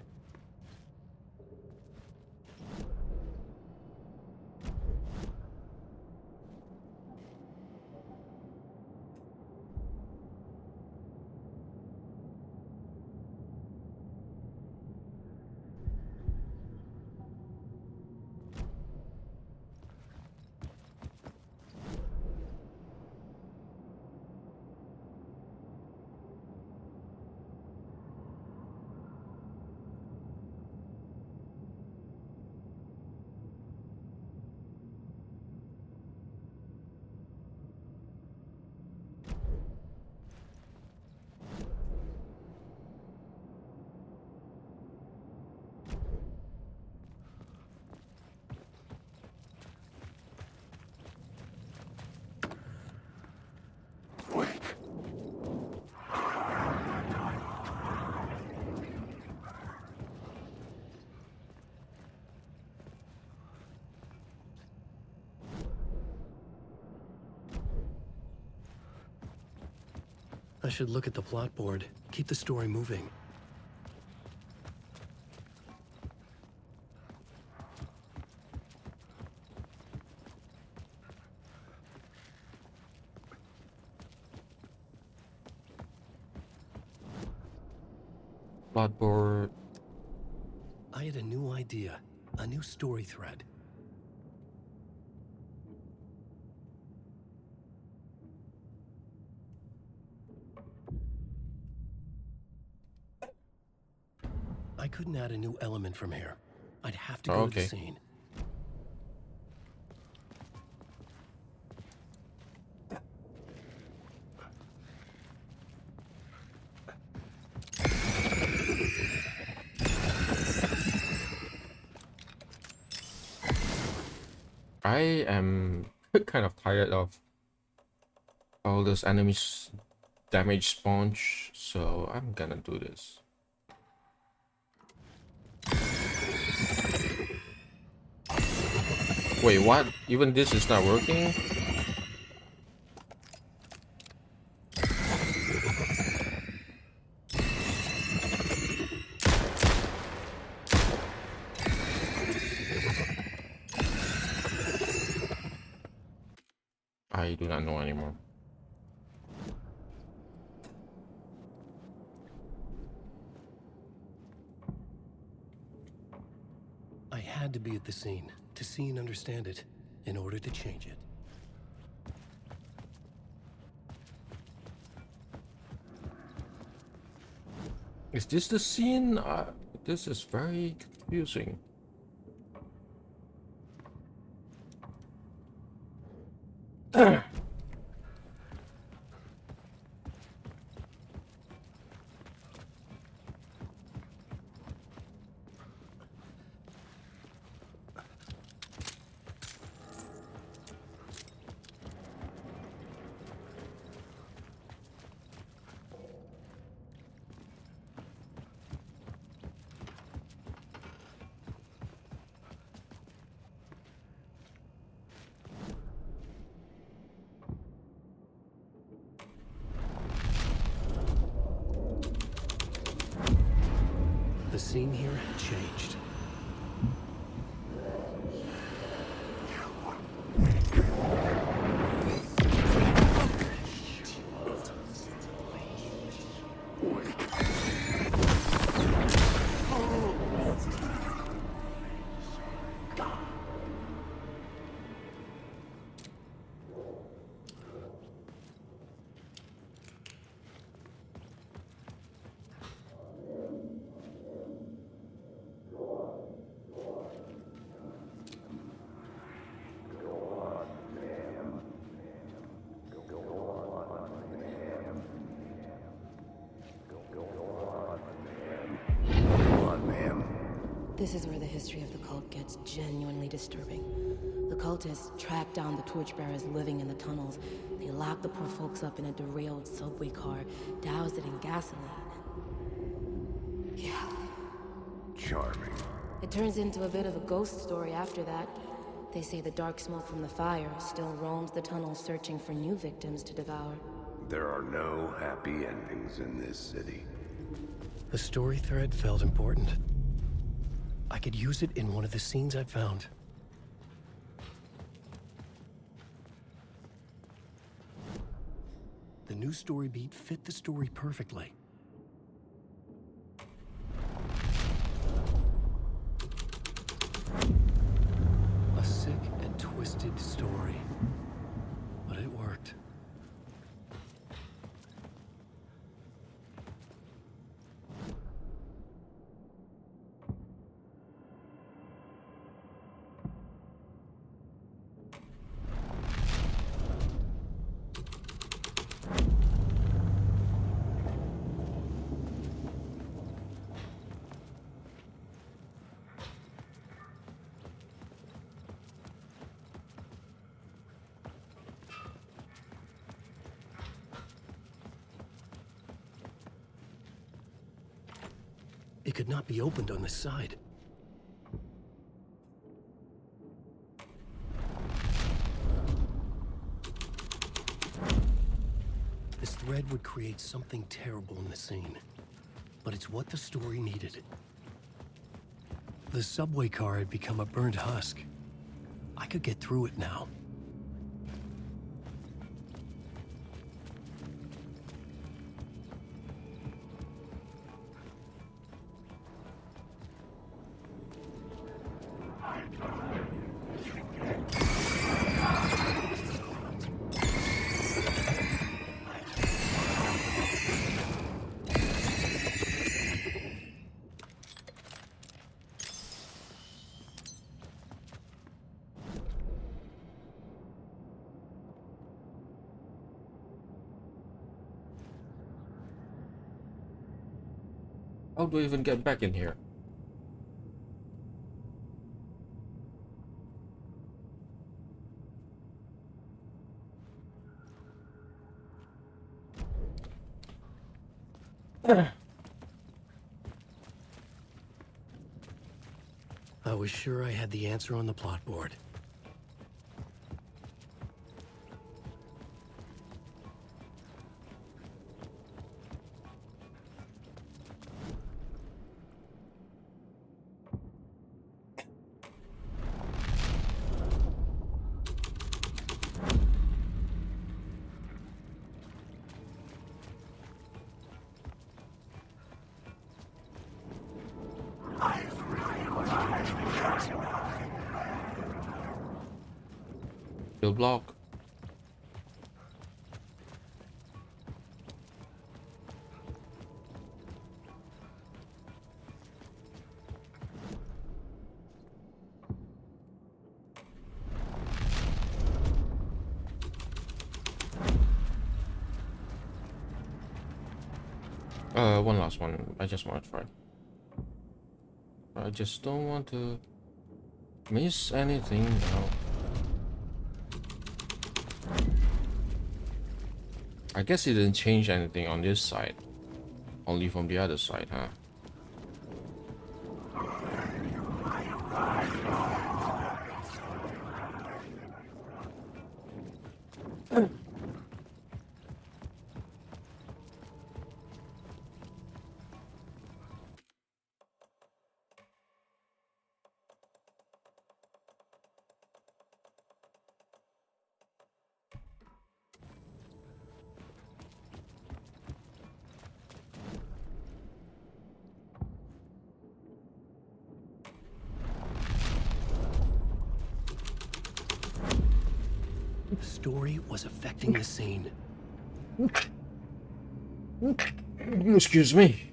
I should look at the plot board, keep the story moving. Bloodboard. I had a new idea, a new story thread. I couldn't add a new element from here. I'd have to go to the Okay. scene. I am kind of tired of all those enemies damage sponge, so I'm gonna do this. Wait, what? Even this is not working? I do not know anymore. I had to be at the scene, to see and understand it, in order to change it. Is this the scene? This is very confusing. The scene here had changed. This is where the history of the cult gets genuinely disturbing. The cultists tracked down the torchbearers living in the tunnels. They locked the poor folks up in a derailed subway car, doused it in gasoline. Yeah. Charming. It turns into a bit of a ghost story after that. They say the dark smoke from the fire still roams the tunnels searching for new victims to devour. There are no happy endings in this city. The story thread felt important. I could use it in one of the scenes I'd found. The new story beat fit the story perfectly. A sick and twisted story, but it worked. It could not be opened on this side. This thread would create something terrible in the scene, but it's what the story needed. The subway car had become a burnt husk. I could get through it now. How do I even get back in here? I was sure I had the answer on the plot board. Still block. One last one. I just want to try. I just don't want to miss anything now. I guess it didn't change anything on this side. Only from the other side, huh? The story was affecting the scene. Excuse me.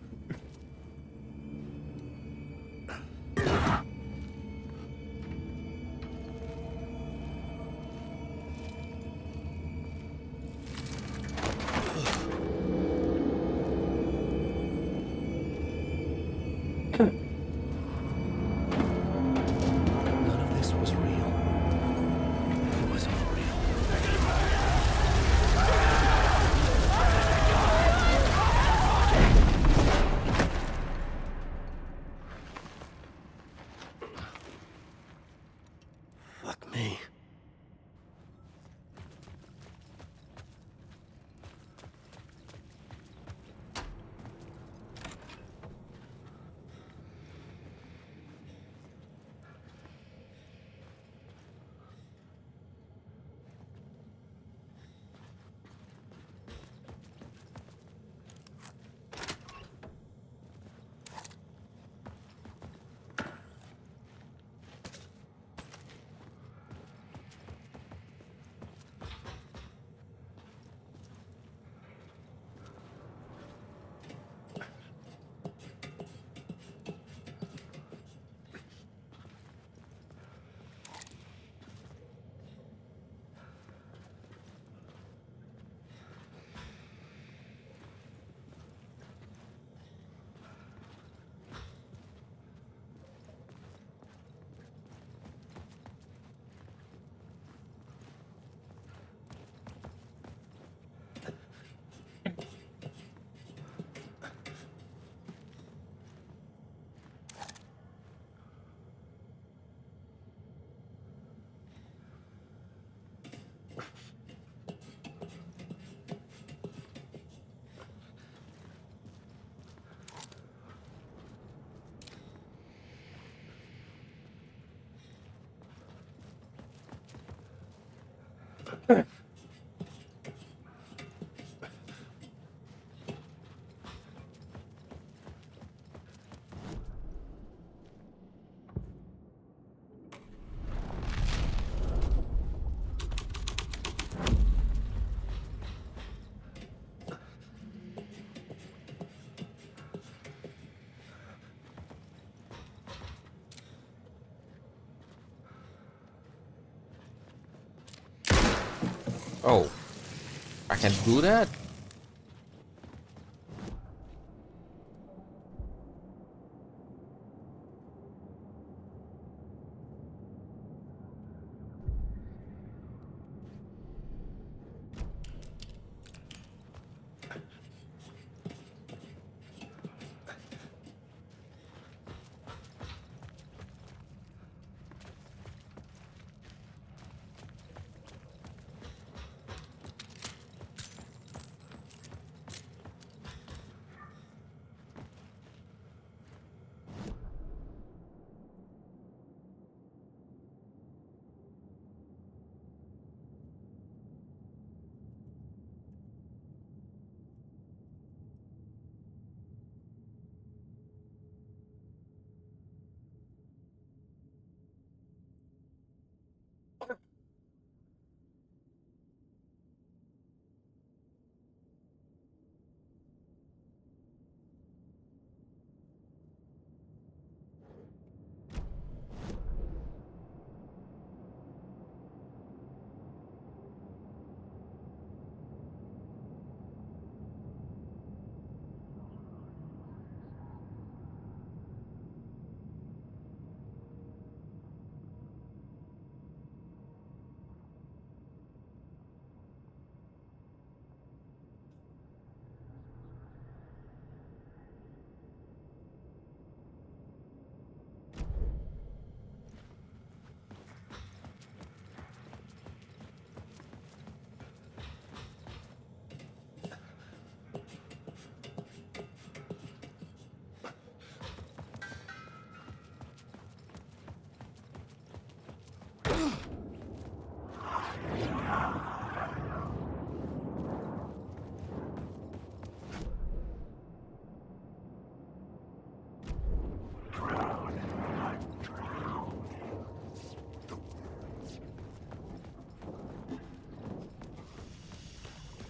None of this was real. It was all real. Fuck me. Oh, I can do that?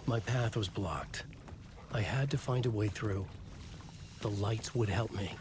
My path was blocked. I had to find a way through. The lights would help me.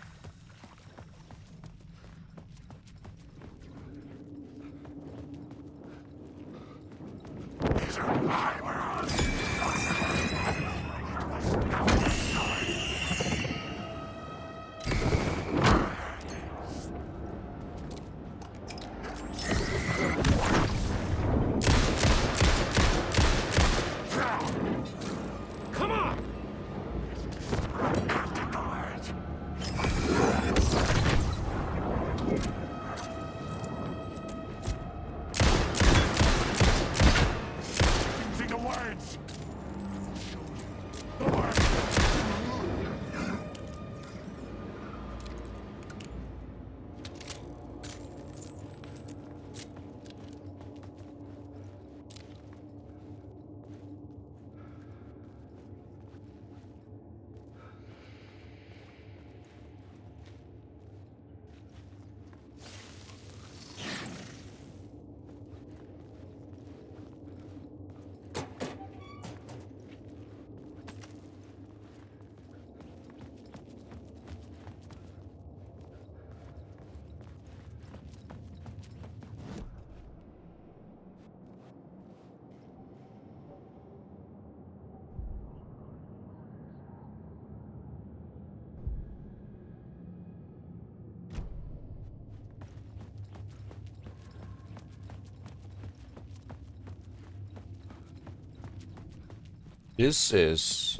This is,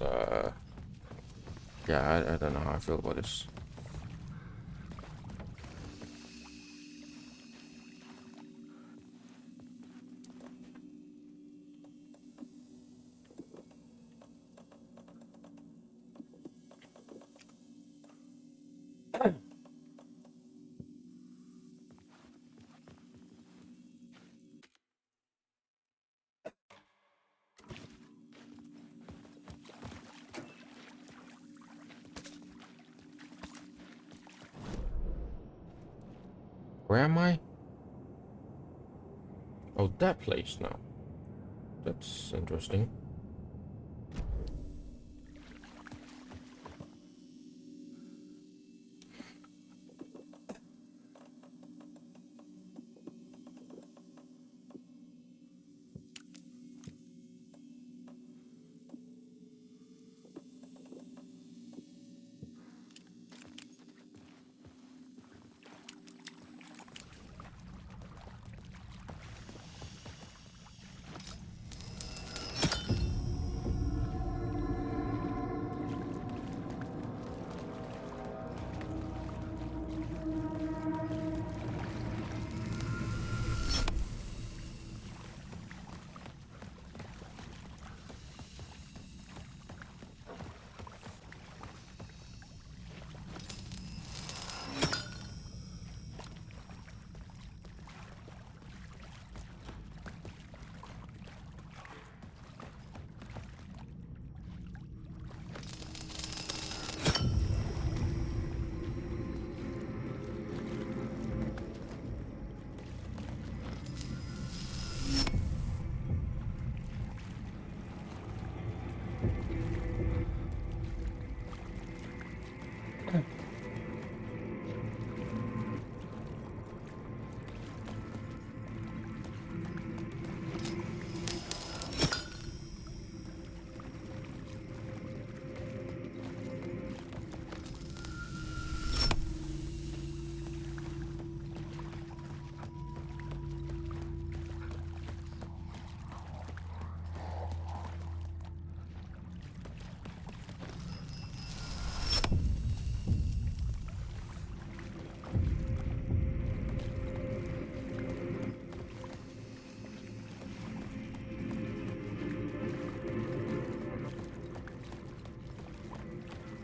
yeah, I don't know how I feel about this. Where am I? Oh, that place now. That's interesting.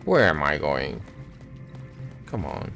Where am I going? Come on.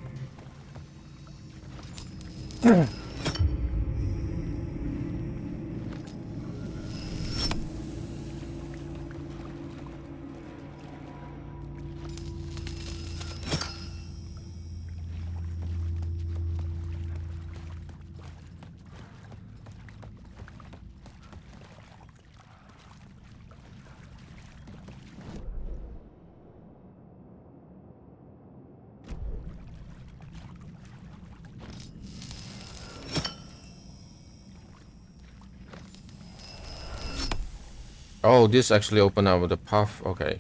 Oh, this actually opened up the path. Okay.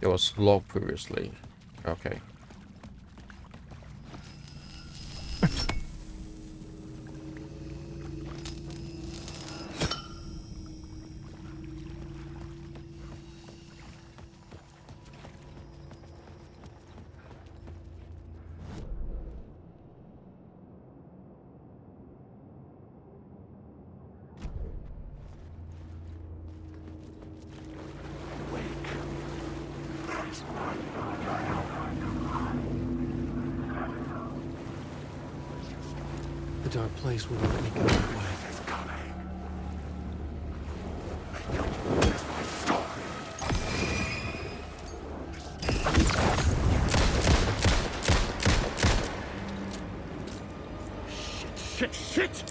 It was blocked previously. Okay. The dark place wouldn't let me go that way. Shit, shit!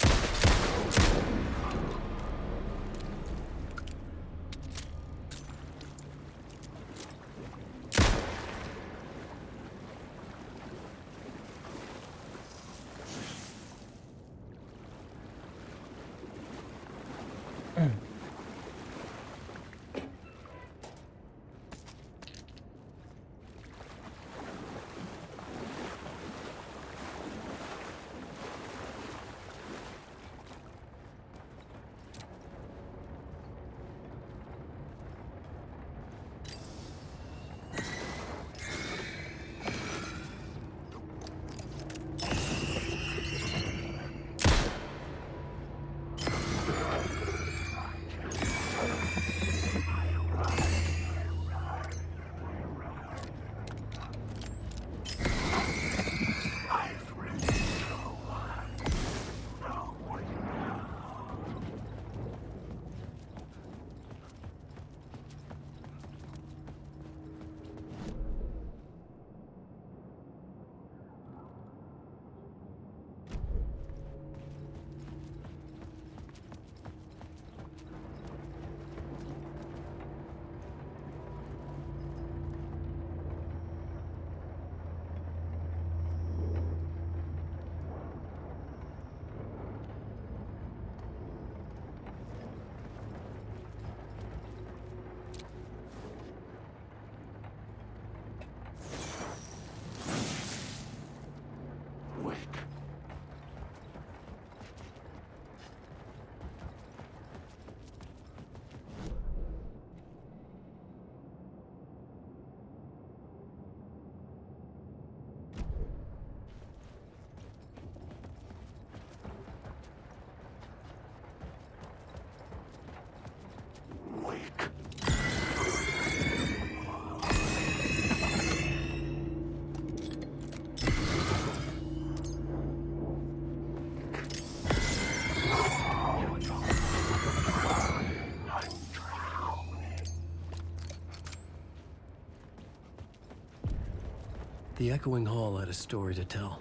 The echoing hall had a story to tell.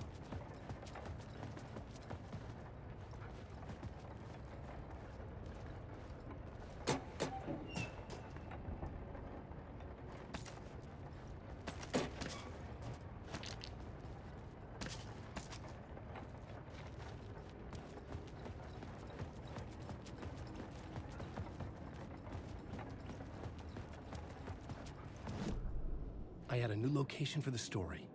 I had a new location for the story.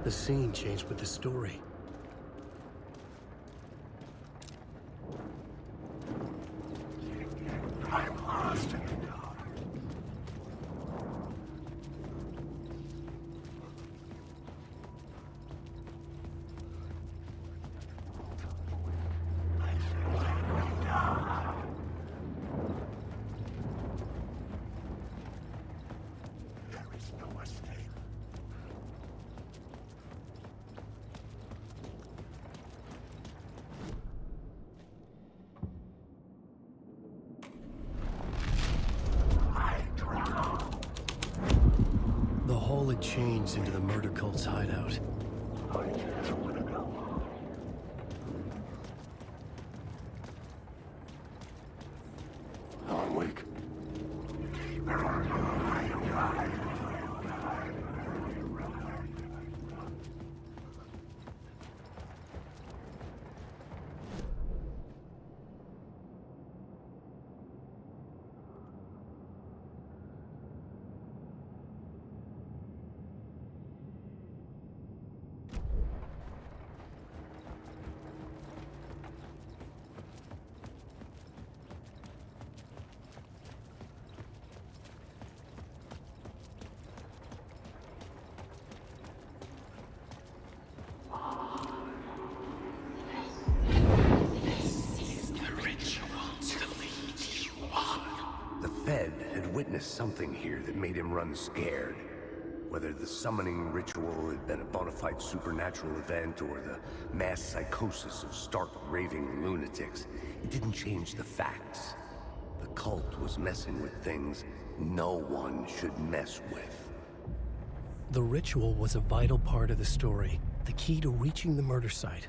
The scene changed with the story. I'm lost in the dark. There is no escape. The hall had changed into the murder cult's hideout. Alan Wake. The Fed had witnessed something here that made him run scared. Whether the summoning ritual had been a bona fide supernatural event or the mass psychosis of stark raving lunatics, it didn't change the facts. The cult was messing with things no one should mess with. The ritual was a vital part of the story, the key to reaching the murder site.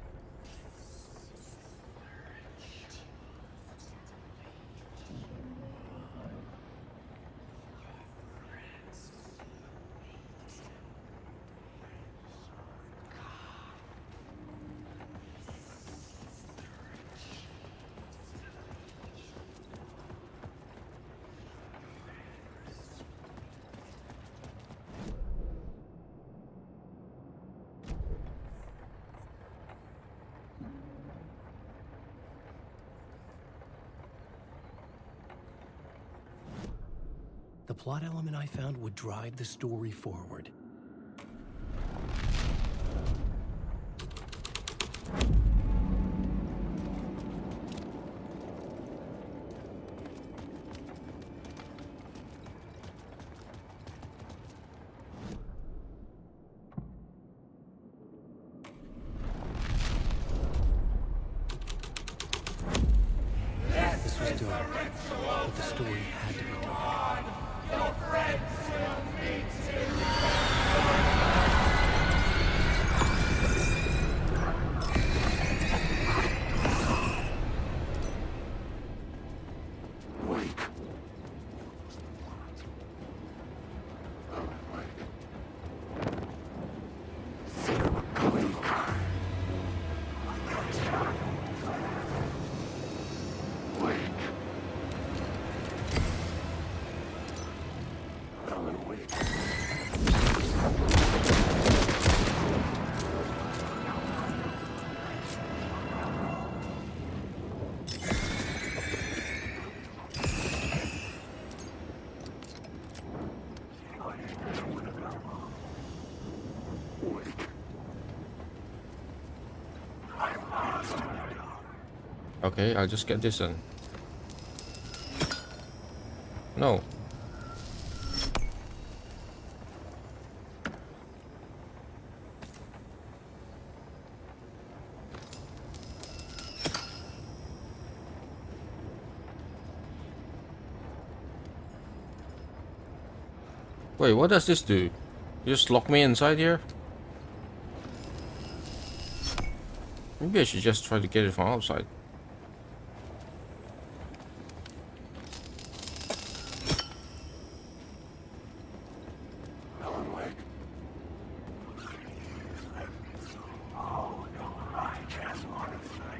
The plot element I found would drive the story forward. This was dark, but the story had to be dark. Wake. Alan Wake. Okay, I'll just get this then. No. Wait, what does this do? You just lock me inside here? Maybe I should just try to get it from outside. Alan Wake. Oh, no, I just want to say.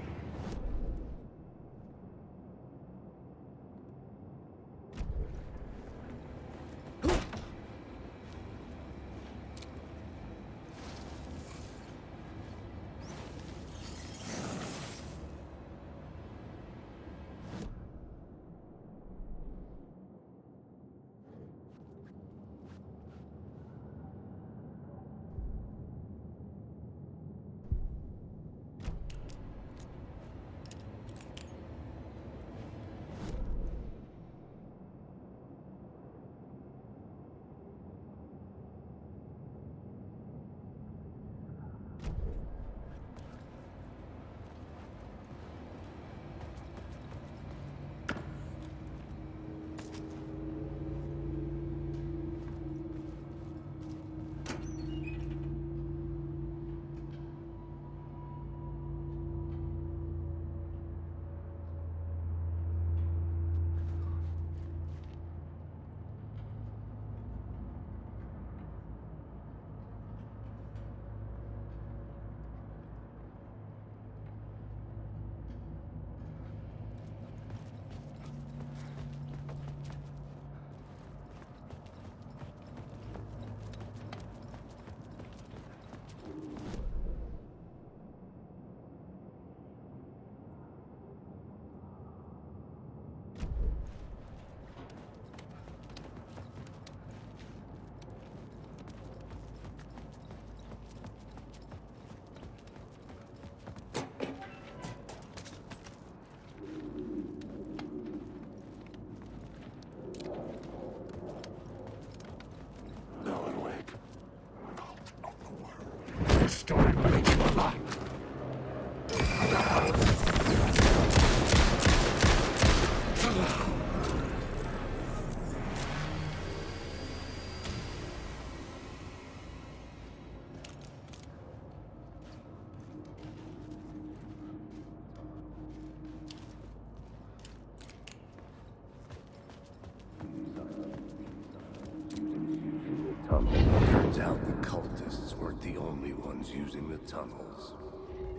Alan Wake. Cult of the world. This story will make you alive. Turns out the cultists weren't the only ones using the tunnels.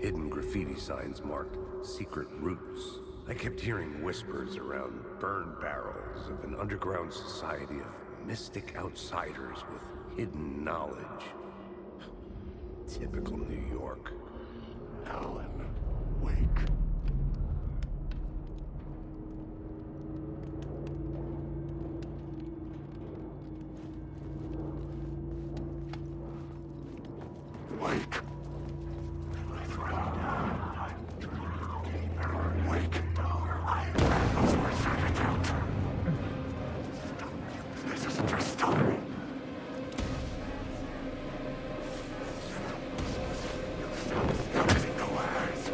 Hidden graffiti signs marked secret routes. I kept hearing whispers around burn barrels of an underground society of mystic outsiders with hidden knowledge. Typical New York. Alan Wake. Wake. Wake. Those words are the truth. This isn't your story. Stop using the words.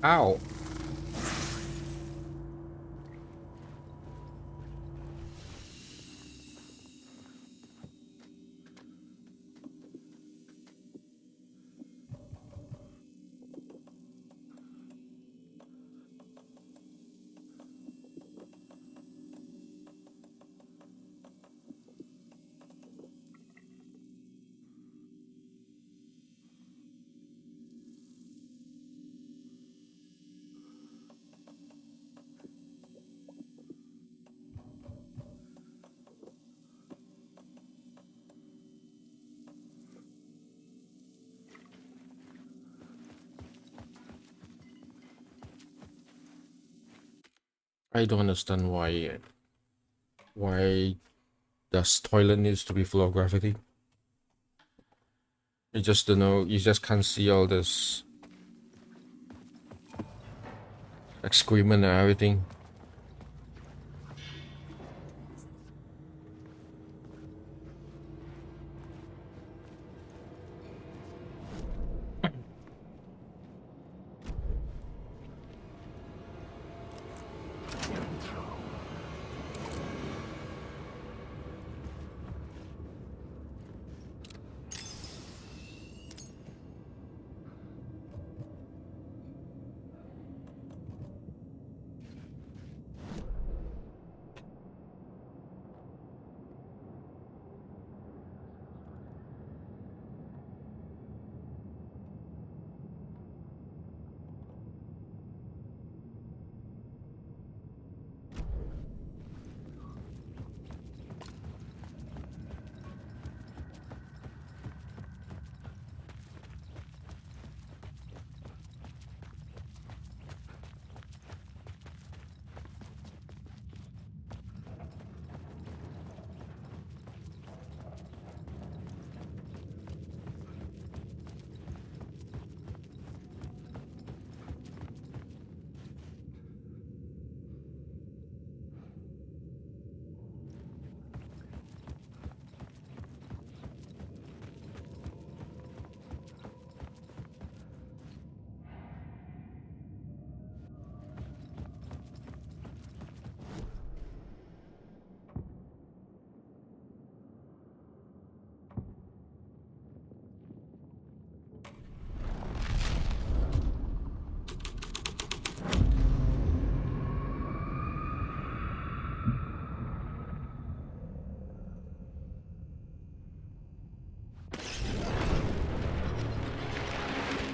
Ow. I don't understand why does toilet needs to be full of gravity. You just don't know, you just can't see all this excrement and everything.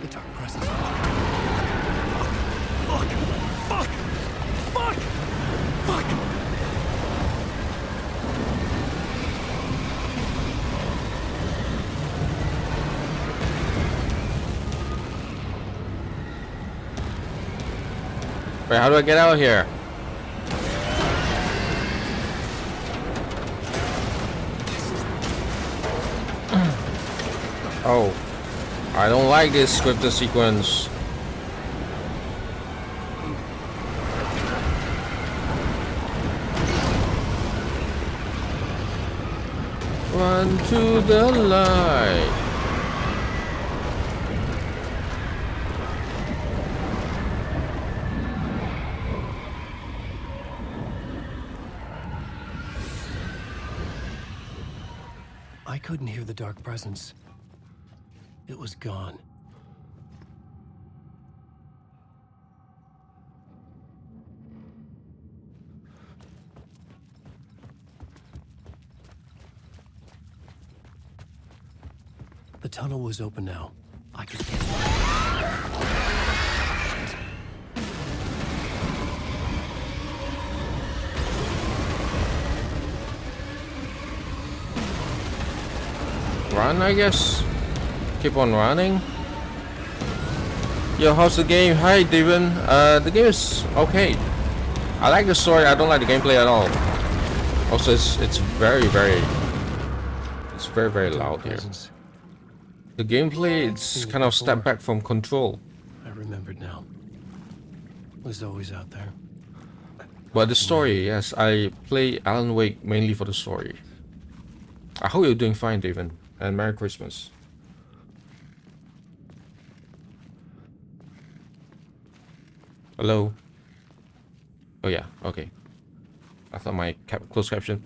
The dark presence. Fuck! Fuck! Fuck! Fuck! Wait, how do I get out of here? Oh, I don't like this scripted sequence. Run to the light. I couldn't hear the dark presence. It was gone. The tunnel was open now. I could get Run, I guess. Keep on running. Yo, how's the game? Hi, Devin. The game is okay. I like the story. I don't like the gameplay at all. Also, it's very loud here. The gameplay, it's kind of step back from Control. I remembered now. Was always out there. But the story, yes, I play Alan Wake mainly for the story. I hope you're doing fine, Devin, and Merry Christmas. Hello? Oh yeah, okay. I thought my closed caption.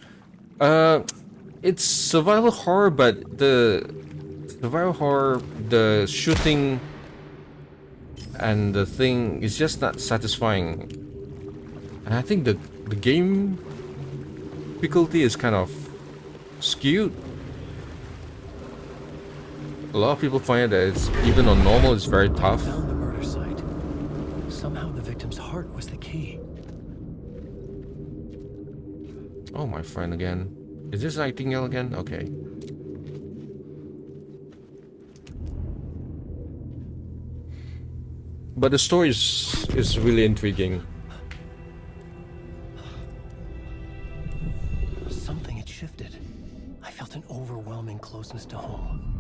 Uh, it's survival horror, but the survival horror, the shooting and the thing is just not satisfying. And I think the game difficulty is kind of skewed. A lot of people find that it's even on normal, it's very I tough. found the murder site. Somehow the victim's heart was the key. Oh, my friend again. Is this Nightingale again? Okay. But the story is really intriguing. Something had shifted. I felt an overwhelming closeness to home.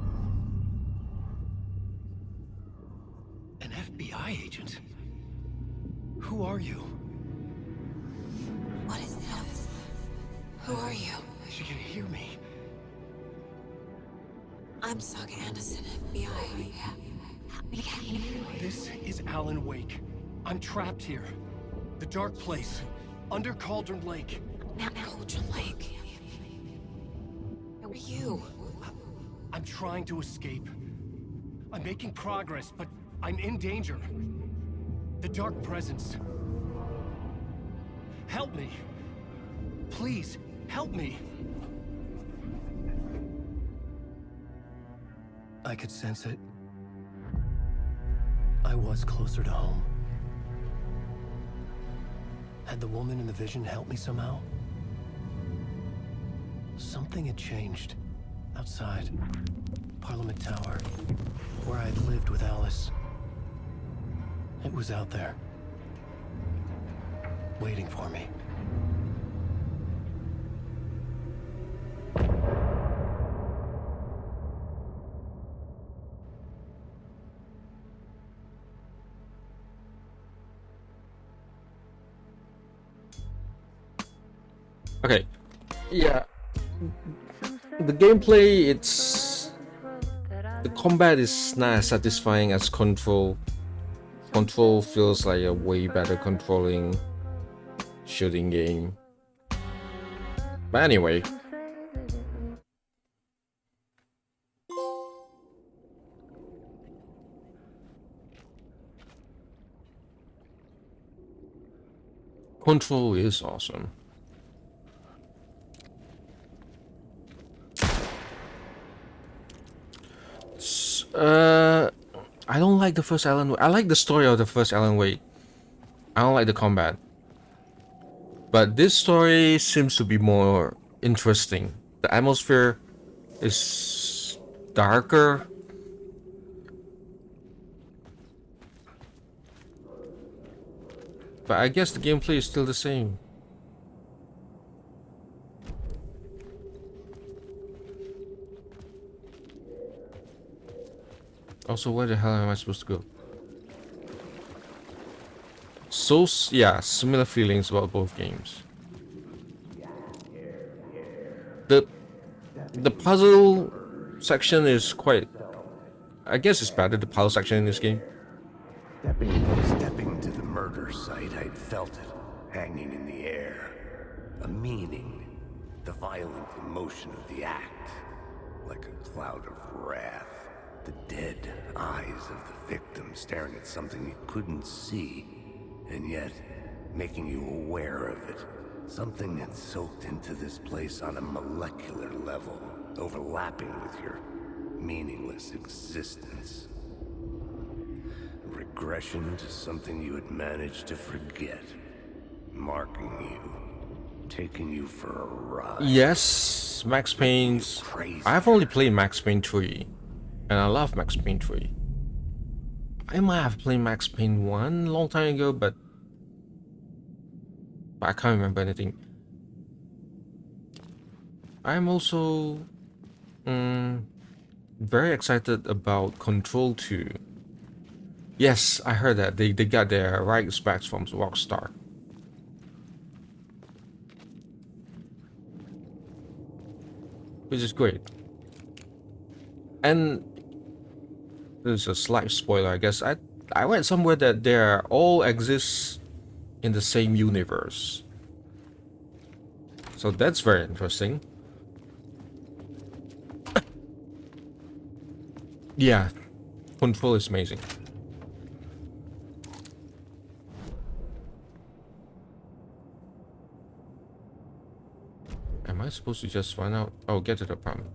An FBI agent? Who are you? What is this? Who are you? She can hear me. I'm Saga Anderson, FBI. This is Alan Wake. I'm trapped here. The dark place. Under Cauldron Lake. Cauldron Lake. Who are you? I'm trying to escape. I'm making progress, but I'm in danger. The dark presence. Help me. Please, help me. I could sense it. I was closer to home. Had the woman in the vision helped me somehow? Something had changed. Outside. Parliament Tower. Where I'd lived with Alice. It was out there. Waiting for me. Okay. Yeah. The gameplay, it's... The combat is not as satisfying as Control. Control feels like a way better controlling shooting game. But anyway. Control is awesome. I don't like the first Alan Wake. I like the story of the first Alan Wake. I don't like the combat. But this story seems to be more interesting. The atmosphere is darker. But I guess the gameplay is still the same. Also, where the hell am I supposed to go? So, yeah, similar feelings about both games. The puzzle section is quite... I guess it's better, the puzzle section in this game. Stepping to the murder site, I'd felt it, hanging in the air. A meaning. The violent emotion of the act. Like a cloud of wrath. The dead eyes of the victim staring at something you couldn't see, and yet making you aware of it. Something that soaked into this place on a molecular level, overlapping with your meaningless existence. Regression to something you had managed to forget. Marking you. Taking you for a ride. Yes, Max Payne's... I've only played Max Payne 3. And I love Max Payne 3. I might have played Max Payne 1 a long time ago, but I can't remember anything. I'm also very excited about Control 2. Yes, I heard that. They got their rights back from Rockstar. Which is great. And... This is a slight spoiler, I guess. I I read somewhere that they all exist in the same universe. So that's very interesting. Yeah, control is amazing. Am I supposed to just run out? Oh, get to the apartment.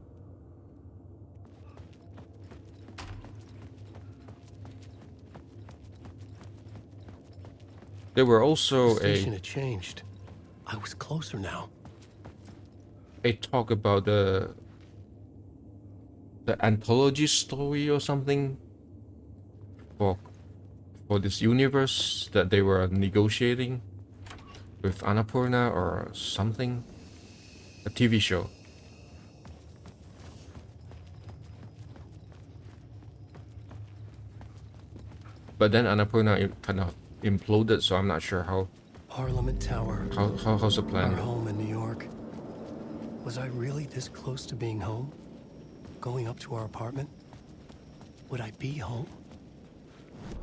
There were also The station had changed. I was closer now. a talk about the anthology story or something for this universe that they were negotiating with Annapurna or something. A TV show. But then Annapurna kind of imploded, so I'm not sure how. Parliament Tower. How's the plan? Our home in New York. Was I really this close to being home? Going up to our apartment? Would I be home?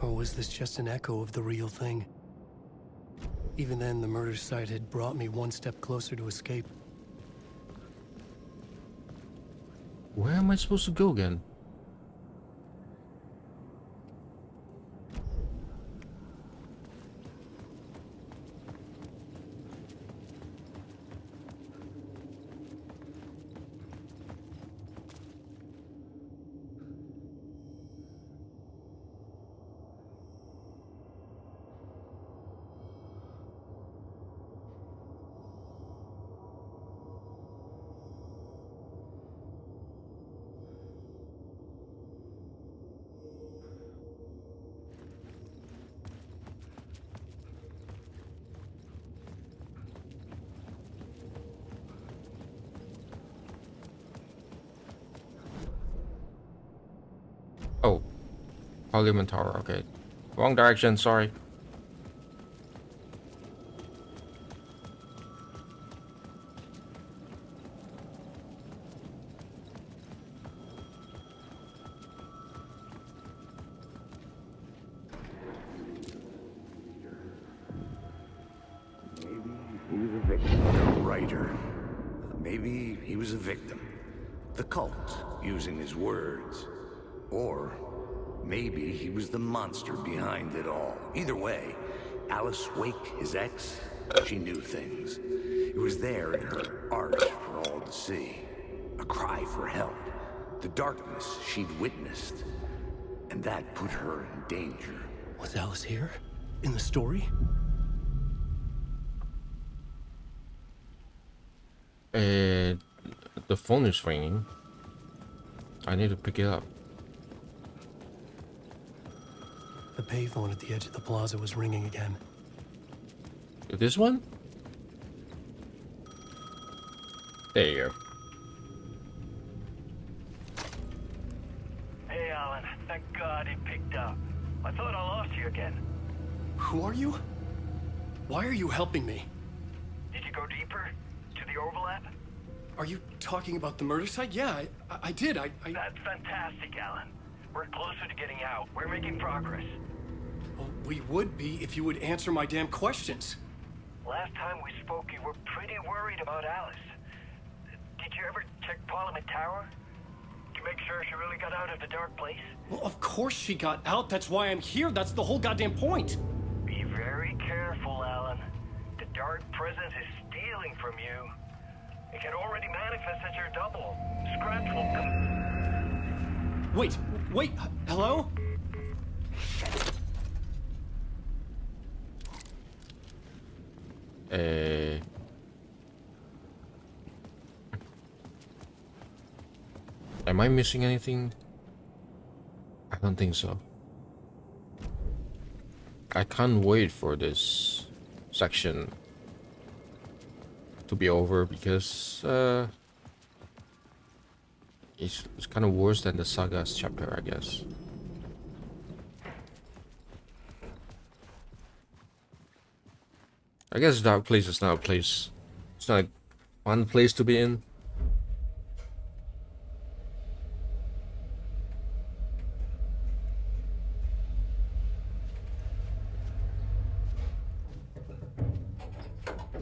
Or was this just an echo of the real thing? Even then, the murder site had brought me one step closer to escape. Where am I supposed to go again? Oh, Parliament Tower, okay. Wrong direction, sorry. He was a victim. The writer. Maybe he was a victim. The cult, using his words. Or maybe he was the monster behind it all. Either way, Alice Wake, his ex, she knew things. It was there in her art for all to see. A cry for help. The darkness she'd witnessed. And that put her in danger. Was Alice here? In the story? The phone is ringing. I need to pick it up. The payphone at the edge of the plaza was ringing again. This one? There you go. Hey, Alan. Thank God it picked up. I thought I lost you again. Who are you? Why are you helping me? Did you go deeper? To the overlap? Are you talking about the murder site? Yeah, I did. I... That's fantastic, Alan. We're closer to getting out. We're making progress. Well, we would be if you would answer my damn questions. Last time we spoke, you were pretty worried about Alice. Did you ever check Parliament Tower? To make sure she really got out of the dark place? Well, of course she got out. That's why I'm here. That's the whole goddamn point. Be very careful, Alan. The dark presence is stealing from you. It can already manifest as your double. Scratch will come... Wait, hello? Am I missing anything? I don't think so. I can't wait for this section to be over because it's kind of worse than the Saga's chapter, I guess. I guess Dark Place is not a place. It's not a fun place to be in.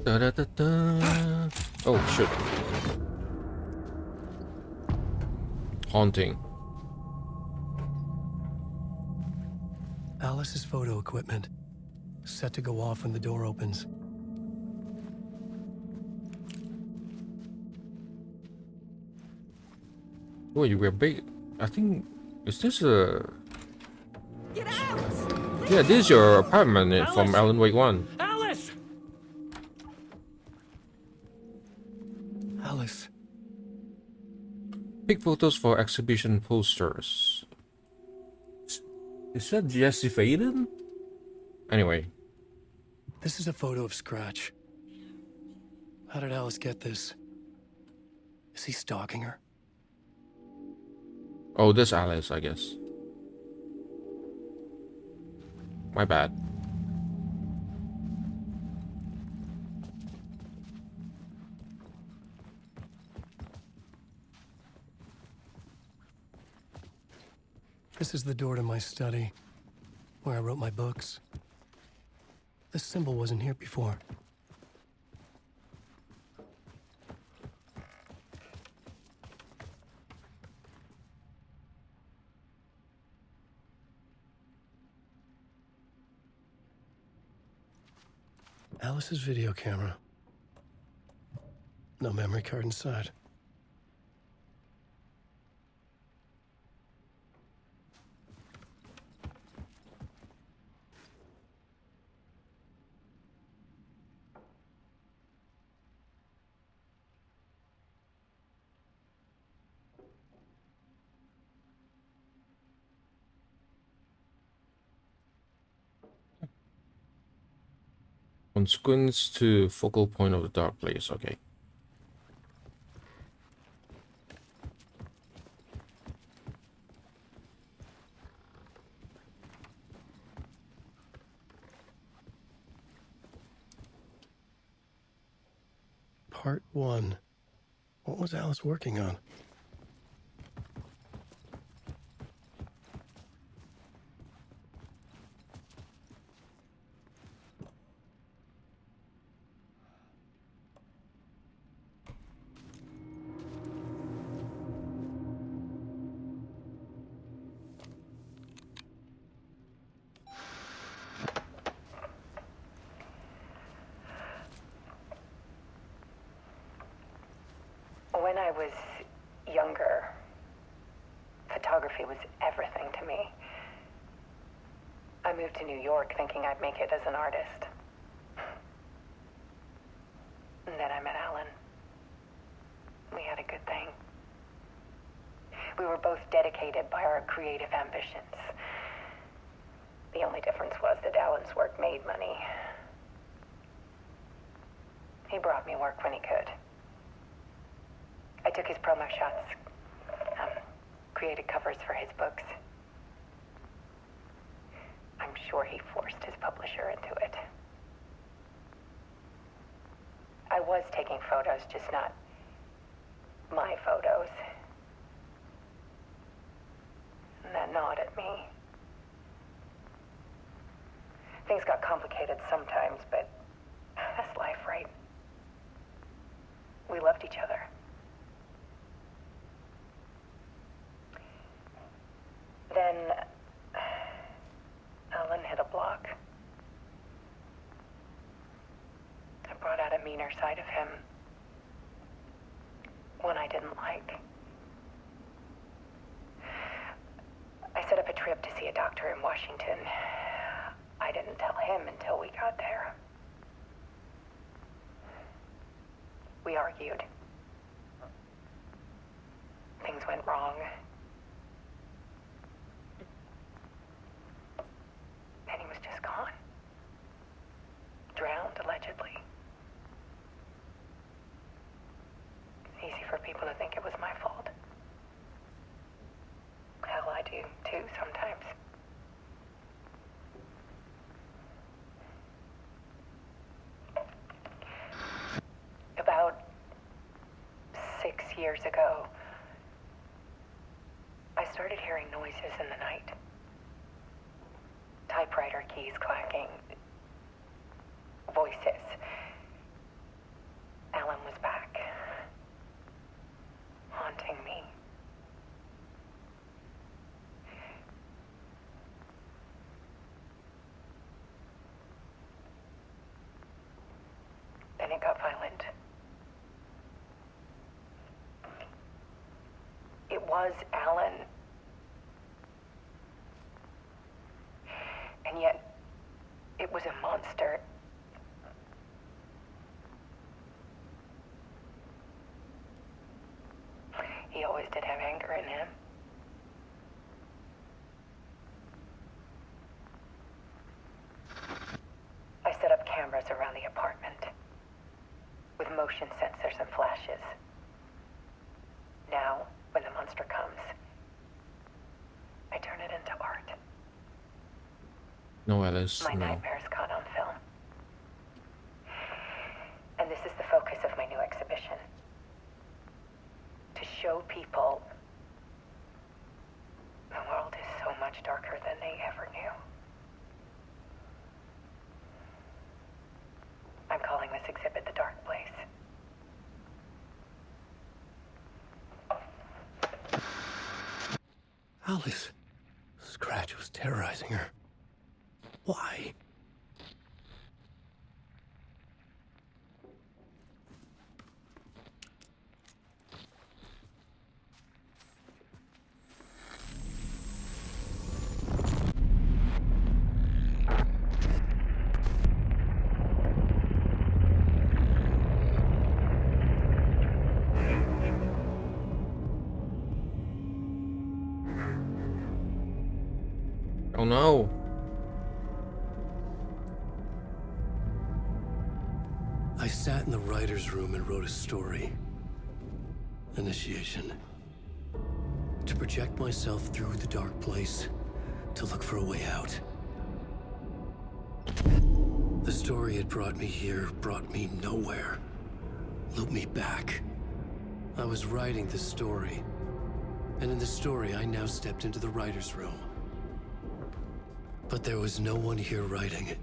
Da, da, da, da. Oh, shit. Haunting. Alice's photo equipment, set to go off when the door opens. Oh, you were big. I think. Is this a. Get out! Yeah, this is your apartment from Alan Wake 1. Alice! Alice. Pick photos for exhibition posters. Is that Jesse Faden? Anyway. This is a photo of Scratch. How did Alice get this? Is he stalking her? Oh, this Alice, I guess. My bad. This is the door to my study, where I wrote my books. This symbol wasn't here before. Alice's video camera. No memory card inside. On squints to focal point of the dark place. Okay. Part 1. What was Alice working on? When I was younger, photography was everything to me. I moved to New York thinking I'd make it as an artist. And then I met Alan. We had a good thing. We were both dedicated by our creative ambitions. The only difference was that Alan's work made money. He brought me work when he could. I took his promo shots, created covers for his books. I'm sure he forced his publisher into it. I was taking photos, just not my photos. And that gnawed at me. Things got complicated sometimes, but that's life, right? We loved each other. Then Alan hit a block. I brought out a meaner side of him. One I didn't like. I set up a trip to see a doctor in Washington. I didn't tell him until we got there. We argued. Things went wrong. And he was just gone. Drowned, allegedly. Easy for people to think it was my fault. Hell, I do, too, sometimes. About 6 years ago, I started hearing noises in the night. Typewriter keys clacking. Voices. Handcuff Island. It was Alan. And yet, it was a monster. He always did have anger in him. I set up cameras around the apartment with motion sensors and flashes. Now, when the monster comes, I turn it into art. No, Alice, My no. nightmares caught on film. And this is the focus of my new exhibition. To show people the world is so much darker than they ever knew. I'm calling this exhibit The Dark Place. Alice. Scratch was terrorizing her. Why? Oh no. I sat in the writer's room and wrote a story. Initiation. To project myself through the dark place, to look for a way out. The story had brought me here, brought me nowhere. Looped me back. I was writing the story. And in the story, I now stepped into the writer's room. But there was no one here writing.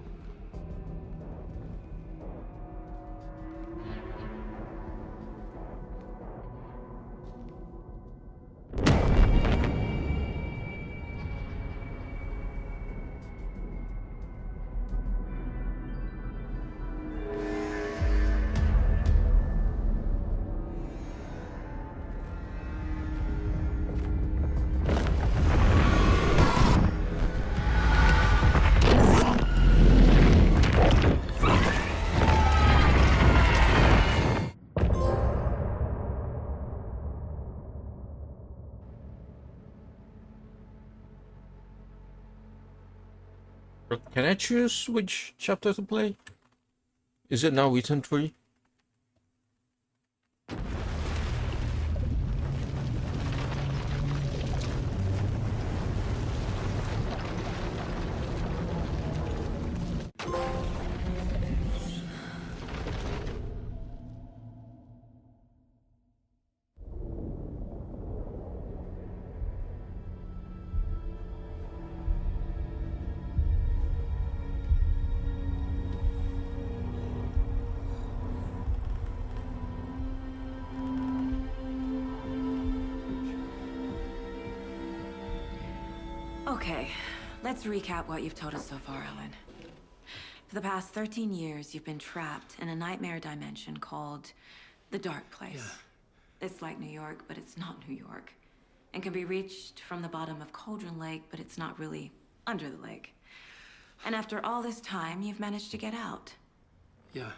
But can I choose which chapter to play? Is it now written 3? Okay, let's recap what you've told us so far, Ellen. For the past 13 years, you've been trapped in a nightmare dimension called the Dark Place. Yeah. It's like New York, but it's not New York. And can be reached from the bottom of Cauldron Lake, but it's not really under the lake. And after all this time, you've managed to get out. Yeah.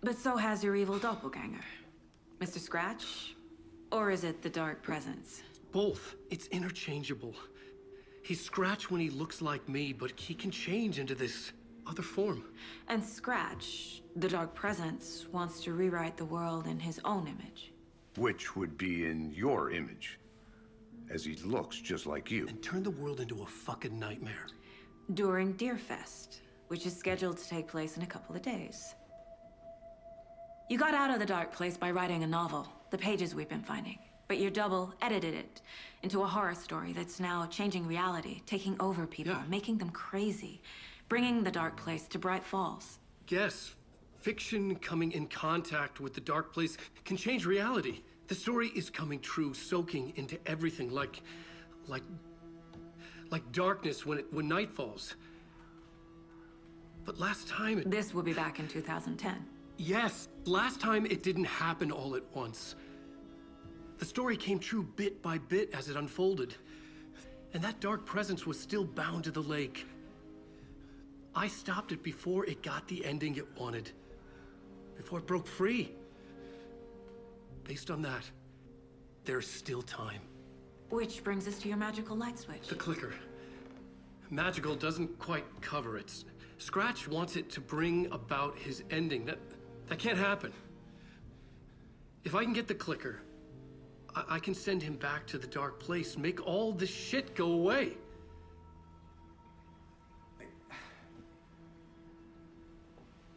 But so has your evil doppelganger. Mr. Scratch? Or is it the Dark Presence? Both. It's interchangeable. He's Scratch when he looks like me, but he can change into this other form. And Scratch, the Dark Presence, wants to rewrite the world in his own image. Which would be in your image, as he looks just like you. And turn the world into a fucking nightmare. During Deerfest, which is scheduled to take place in a couple of days. You got out of the Dark Place by writing a novel, the pages we've been finding. But your double edited it into a horror story that's now changing reality, taking over people, making them crazy, bringing the Dark Place to Bright Falls. Yes, fiction coming in contact with the Dark Place can change reality. The story is coming true, soaking into everything like darkness when night falls. But last time This will be back in 2010. Yes, last time it didn't happen all at once. The story came true bit by bit as it unfolded. And that dark presence was still bound to the lake. I stopped it before it got the ending it wanted. Before it broke free. Based on that, there's still time. Which brings us to your magical light switch. The clicker. Magical doesn't quite cover it. Scratch wants it to bring about his ending. That can't happen. If I can get the clicker, I can send him back to the dark place, make all this shit go away.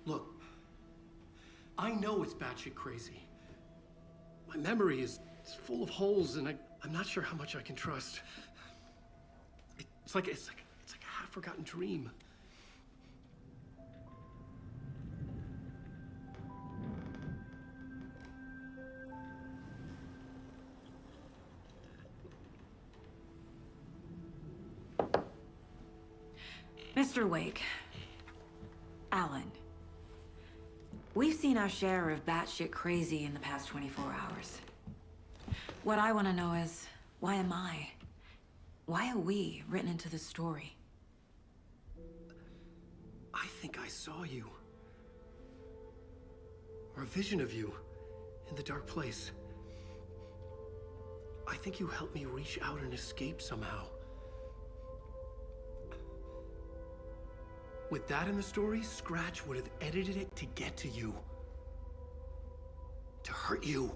Look, I know it's batshit crazy. My memory is full of holes, and I'm not sure how much I can trust. It's like a half-forgotten dream. Mr. Wake. Alan. We've seen our share of batshit crazy in the past 24 hours. What I want to know is, why am I? Why are we written into the story? I think I saw you. Or a vision of you in the dark place. I think you helped me reach out and escape somehow. With that in the story, Scratch would have edited it to get to you. To hurt you.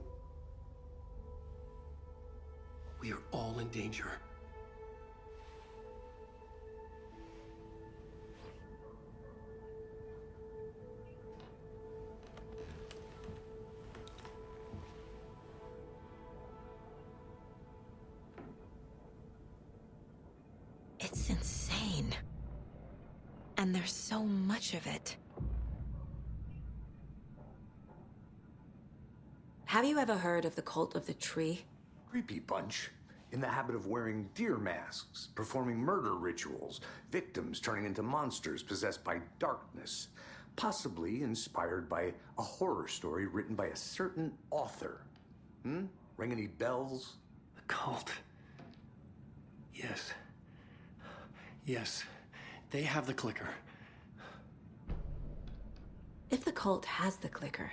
We are all in danger. It's insane. And there's so much of it. Have you ever heard of the Cult of the Tree? Creepy bunch. In the habit of wearing deer masks, performing murder rituals, victims turning into monsters possessed by darkness, possibly inspired by a horror story written by a certain author. Ring any bells? The cult. Yes. Yes. They have the clicker. If the cult has the clicker,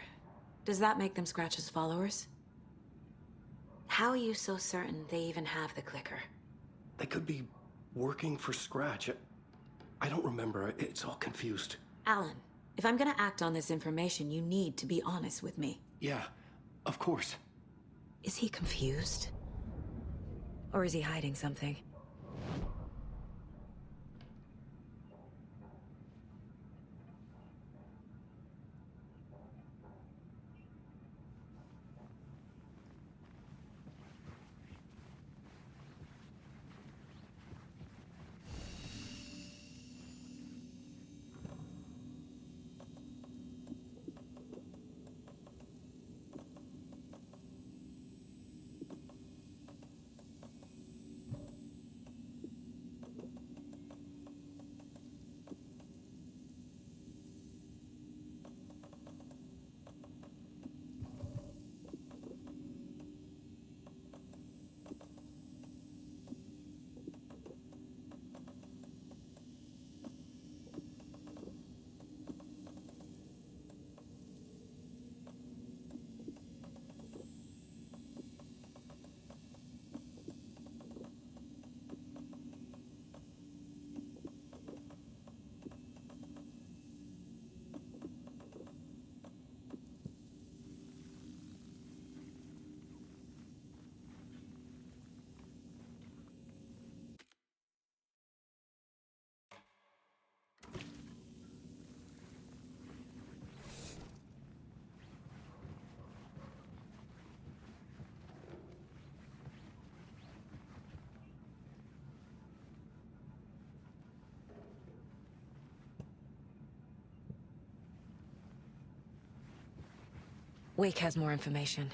does that make them Scratch's followers? How are you so certain they even have the clicker? They could be working for Scratch. I don't remember. It's all confused. Alan, if I'm gonna act on this information, you need to be honest with me. Yeah, of course. Is he confused? Or is he hiding something? Wake has more information.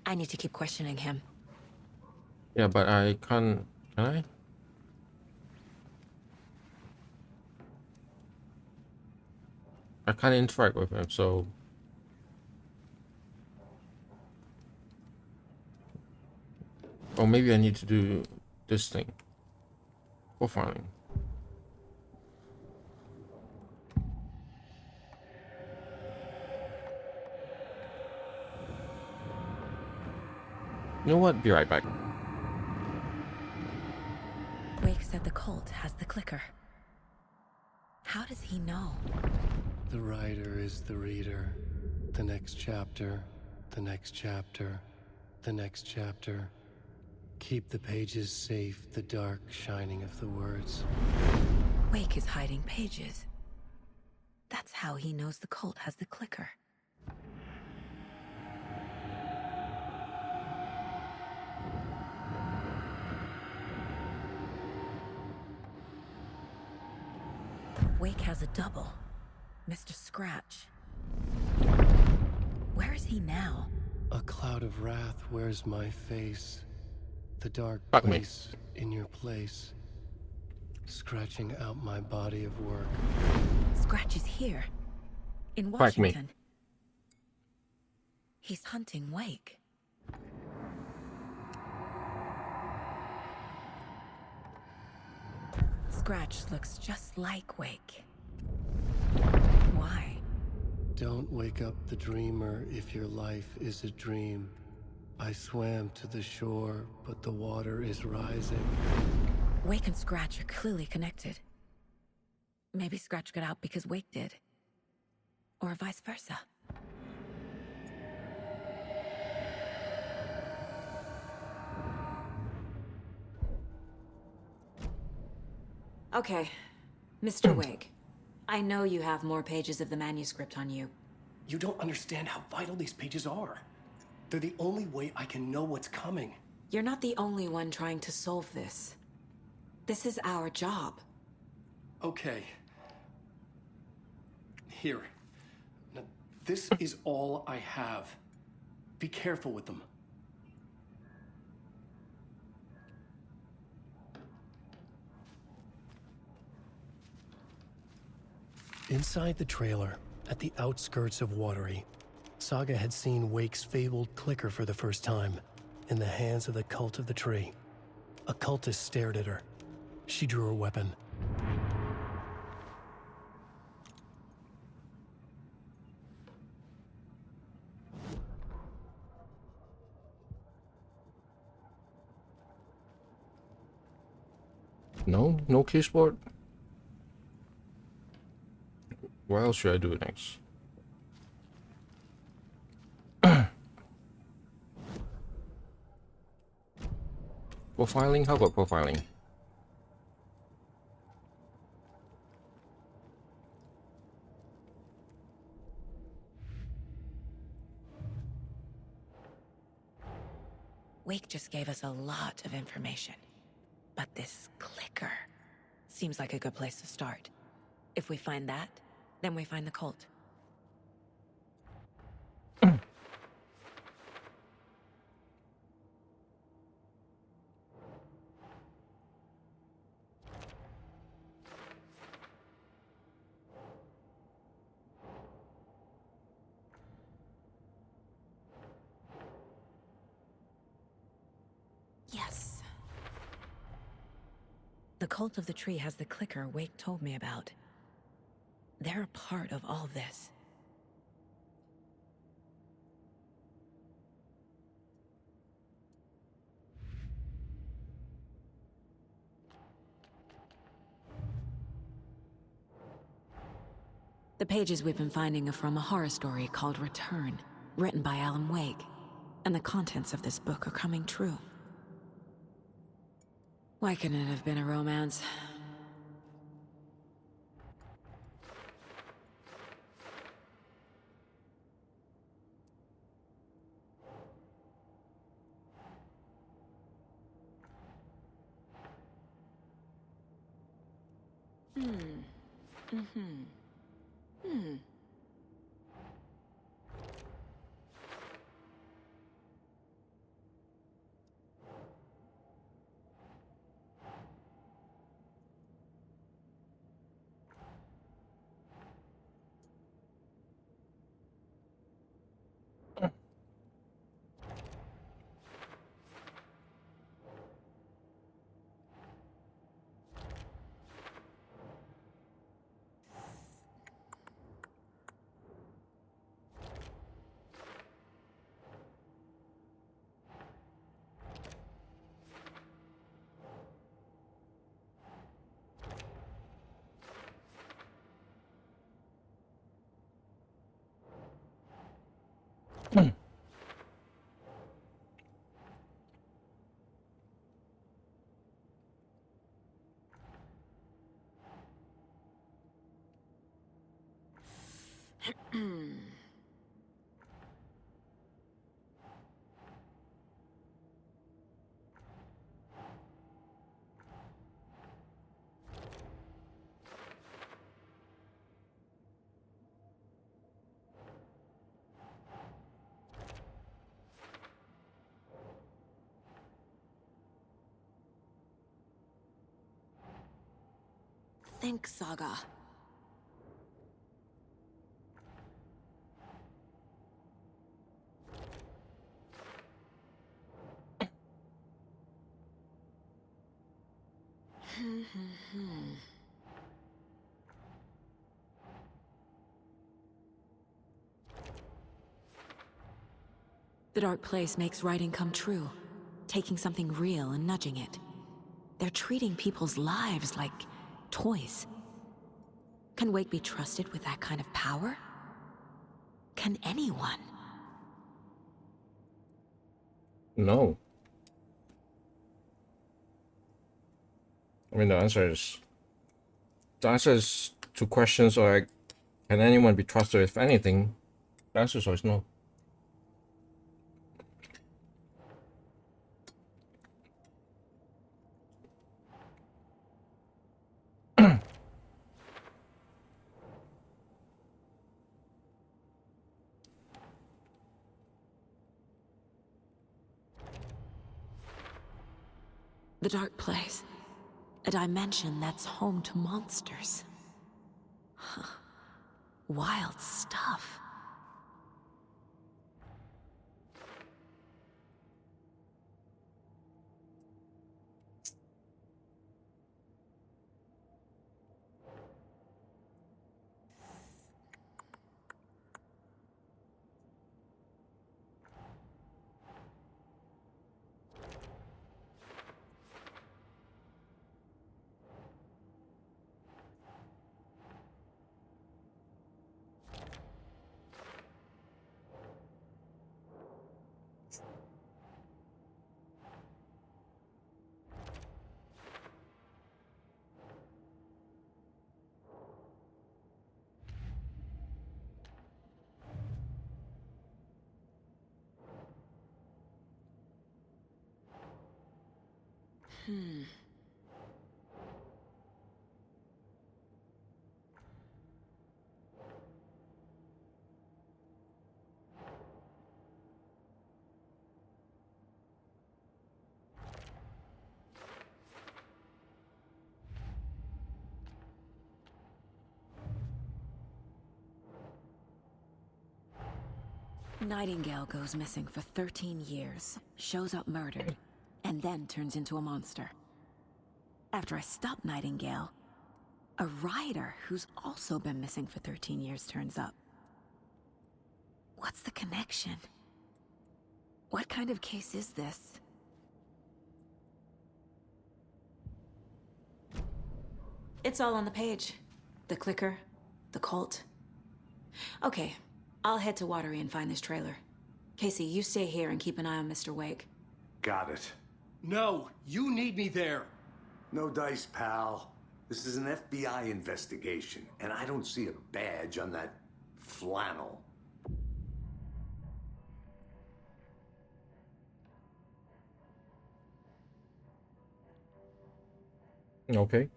I need to keep questioning him. Yeah, but I can't. Can I? I can't interact with him, so Or maybe I need to do this thing. Profiling. You know what? Be right back. Wake said the cult has the clicker. How does he know? The writer is the reader. The next chapter, the next chapter, the next chapter. Keep the pages safe, the dark shining of the words. Wake is hiding pages. That's how he knows the cult has the clicker. Wake has a double. Mr. Scratch. Where is he now? A cloud of wrath wears my face. The dark Fuck me. place in your place. Scratching out my body of work. Scratch is here. In Fuck me. Washington. He's hunting Wake. Scratch looks just like Wake. Why? Don't wake up the dreamer if your life is a dream. I swam to the shore, but the water is rising. Wake and Scratch are clearly connected. Maybe Scratch got out because Wake did. Or vice versa. Okay, Mr. Wake. I know you have more pages of the manuscript on you. You don't understand how vital these pages are. They're the only way I can know what's coming. You're not the only one trying to solve this. This is our job. Okay. Here. Now, this is all I have. Be careful with them. Inside the trailer, at the outskirts of Watery, Saga had seen Wake's fabled clicker for the first time, in the hands of the Cult of the Tree. A cultist stared at her. She drew her weapon. No keyboard. What else should I do next? Profiling? How about profiling? Wake just gave us a lot of information. But this clicker seems like a good place to start. If we find that, then we find the cult. Yes. The Cult of the Tree has the clicker Wake told me about. They're a part of all this. The pages we've been finding are from a horror story called Return, written by Alan Wake. And the contents of this book are coming true. Why couldn't it have been a romance? think, Saga. The dark place makes writing come true, taking something real and nudging it. They're treating people's lives like toys. Can Wake be trusted with that kind of power? Can anyone? No. I mean, the answer is to questions like, can anyone be trusted with anything? The answer is always no. The dark place. A dimension that's home to monsters. Huh. Wild stuff. Hmm. Nightingale goes missing for 13 years, shows up murdered, and then turns into a monster. After I stop Nightingale, a rider who's also been missing for 13 years turns up. What's the connection? What kind of case is this? It's all on the page. The clicker, the cult. Okay, I'll head to Watery and find this trailer. Casey, you stay here and keep an eye on Mr. Wake. Got it. No, you need me there. No dice, pal. This is an FBI investigation, and I don't see a badge on that flannel. Okay.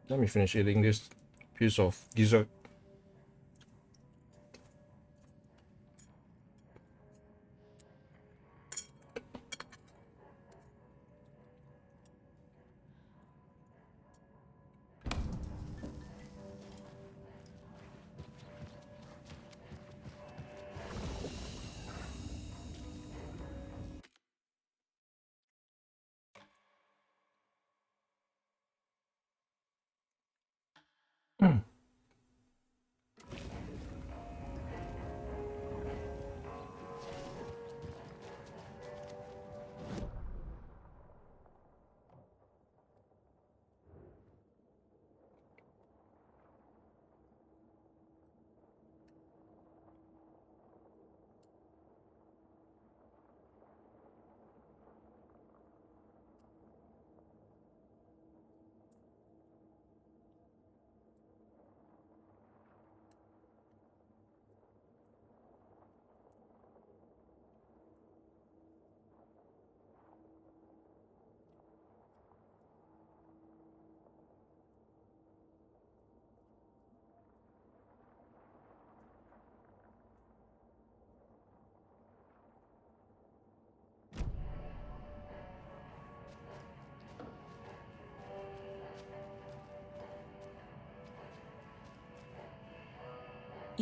Let me finish eating this piece of dessert.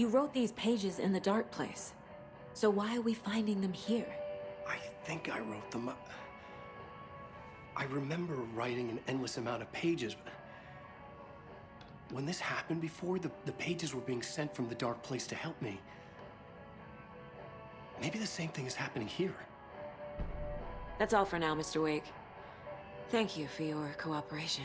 You wrote these pages in the dark place. So why are we finding them here? I think I wrote them. I remember writing an endless amount of pages. When this happened before, the pages were being sent from the dark place to help me. Maybe the same thing is happening here. That's all for now, Mr. Wake. Thank you for your cooperation.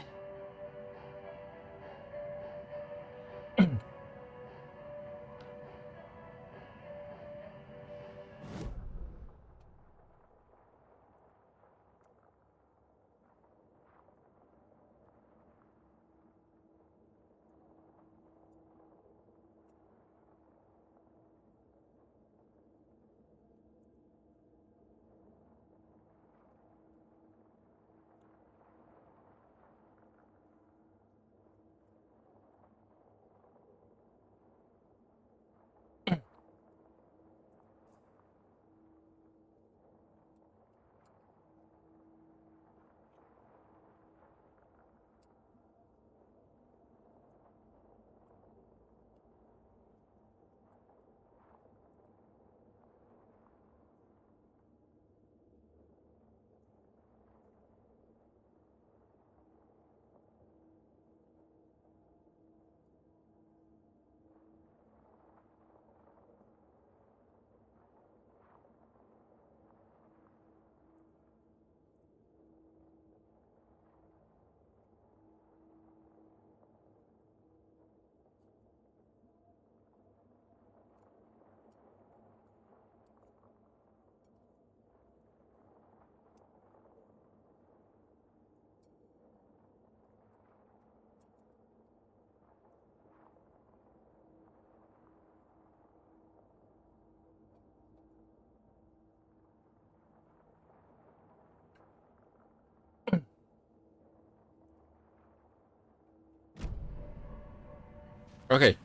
Okay.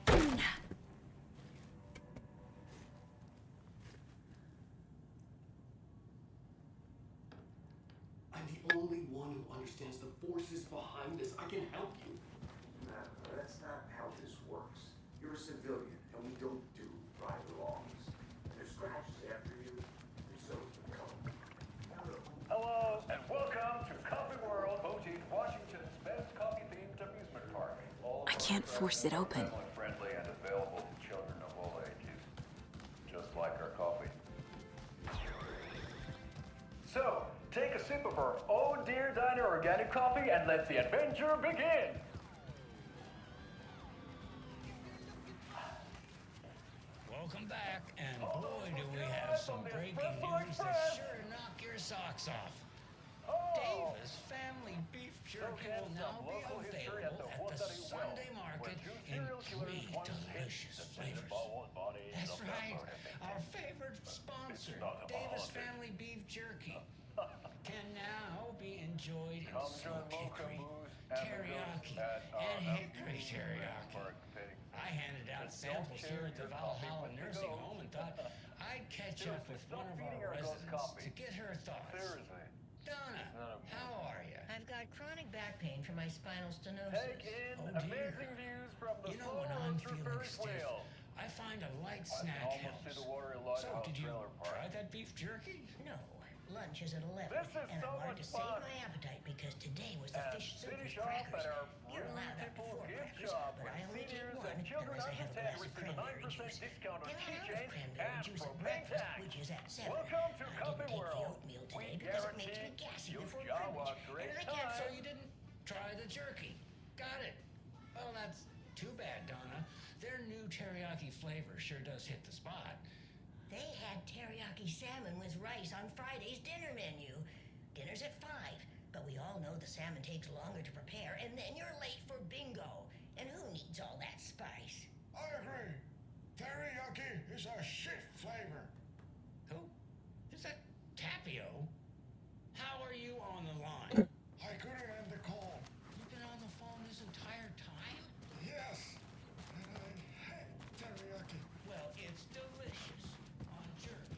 I'm the only one who understands the forces behind this. I can help you. No, that's not how this works. You're a civilian, and we don't do ride-alongs. There's scratches after you, and so is the code. Hello, and welcome to Coffee World, Boutique, Washington's best coffee-themed amusement park. I can't force it open. Family-friendly and available to children of all ages, just like our coffee. So, take a sip of our Oh Dear Diner organic coffee and let the adventure begin. Welcome back, and boy, do we have some breaking news that sure knock your socks off. Davis Family Beef Jerky will now be available at the Sunday market in 3 delicious flavors. That's right, our favorite sponsor, Davis Family Beef Jerky, can now be enjoyed in smoked hickory, teriyaki, and hickory teriyaki. I handed out samples here at the Valhalla Nursing Home and thought I'd catch up with one of our residents to get her thoughts. Donna, how are you? I've got chronic back pain from my spinal stenosis. Take in Oh, dear. amazing views from the You know, slow when I'm roaster feeling Ferris stiff, wheel. I find a light I snack can almost see helps. the water So, did you try that beef jerky? No, lunch is at 11. This is and so I wanted much to save fun. my appetite because today was the And fish soup with finish off crackers. at our You're really allowed up to simple 4 gift crackers, shop but where I only take seniors one and children unless I under have a 10 glass of receive a cranberry 9% juice. discount on Then I'll have keychains cranberry and juice at propane breakfast, tanks. which is at 7. Welcome to I Coffee didn't take the World. oatmeal We today because it makes me guarantee gassy you before Jawa cribbage. great And I can't So time. you didn't try the jerky. Got it. Well, that's too bad, Donna. Their new teriyaki flavor sure does hit the spot. They had teriyaki salmon with rice on Friday's dinner menu. Dinner's at 5, but we all know the salmon takes longer to prepare, and then you're late for bingo. And who needs all that spice? I agree. Teriyaki is a shit flavor. Who? Is that Tapio? How are you on the line? I couldn't end the call. You've been on the phone this entire time? Yes, and I hate teriyaki. Well, it's delicious on jerky.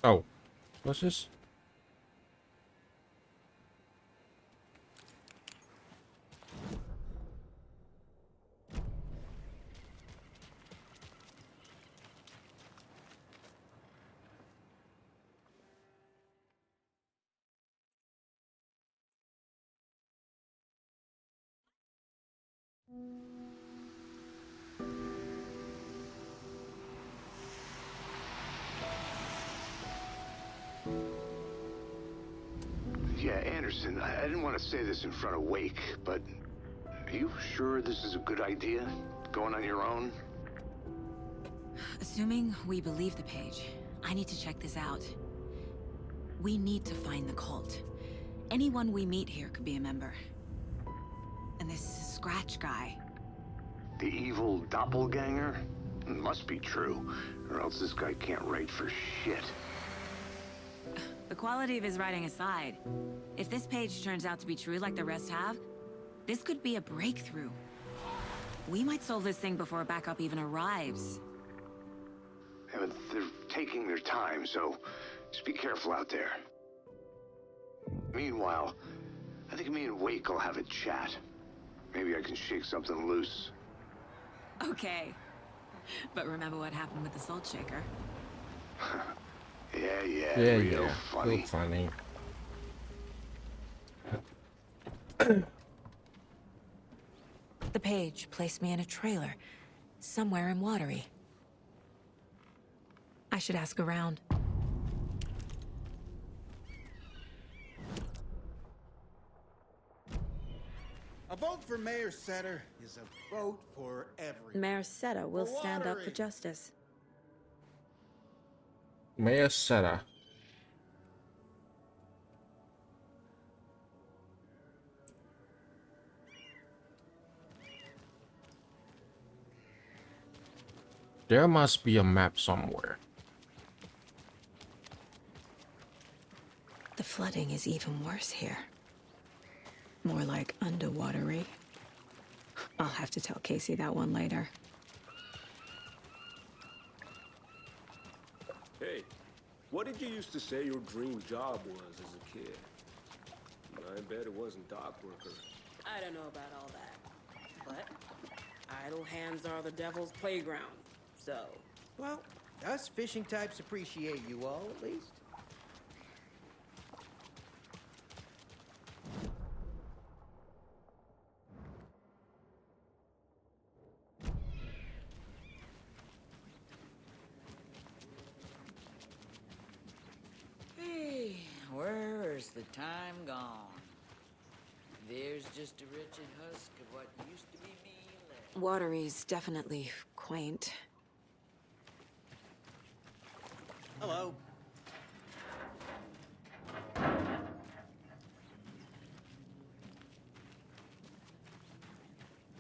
Oh, what's this? Yeah, Anderson, I didn't want to say this in front of Wake, but are you sure this is a good idea? Going on your own? Assuming we believe the page, I need to check this out. We need to find the cult. Anyone we meet here could be a member. And this Scratch guy. The evil doppelganger? Must be true, or else this guy can't write for shit. The quality of his writing aside, if this page turns out to be true like the rest have, this could be a breakthrough. We might solve this thing before backup even arrives. Yeah, but they're taking their time, so just be careful out there. Meanwhile, I think me and Wake will have a chat. Maybe I can shake something loose. Okay. But remember what happened with the Salt Shaker? Yeah, Yeah, real yeah. funny. Real funny. The page placed me in a trailer, somewhere in Watery. I should ask around. A vote for Mayor Setter is a vote for everyone. Mayor Seta will For stand up for Watery. justice. Mayor Seta. There must be a map somewhere. The flooding is even worse here. More like underwatery. I'll have to tell Casey that one later. Hey, what did you used to say your dream job was as a kid? I bet it wasn't dock worker. I don't know about all that, but idle hands are the devil's playground, so... Well, us fishing types appreciate you all, at least. Hey, where's the time gone? There's just a wretched husk of what used to be me left. Watery's definitely quaint. Hello.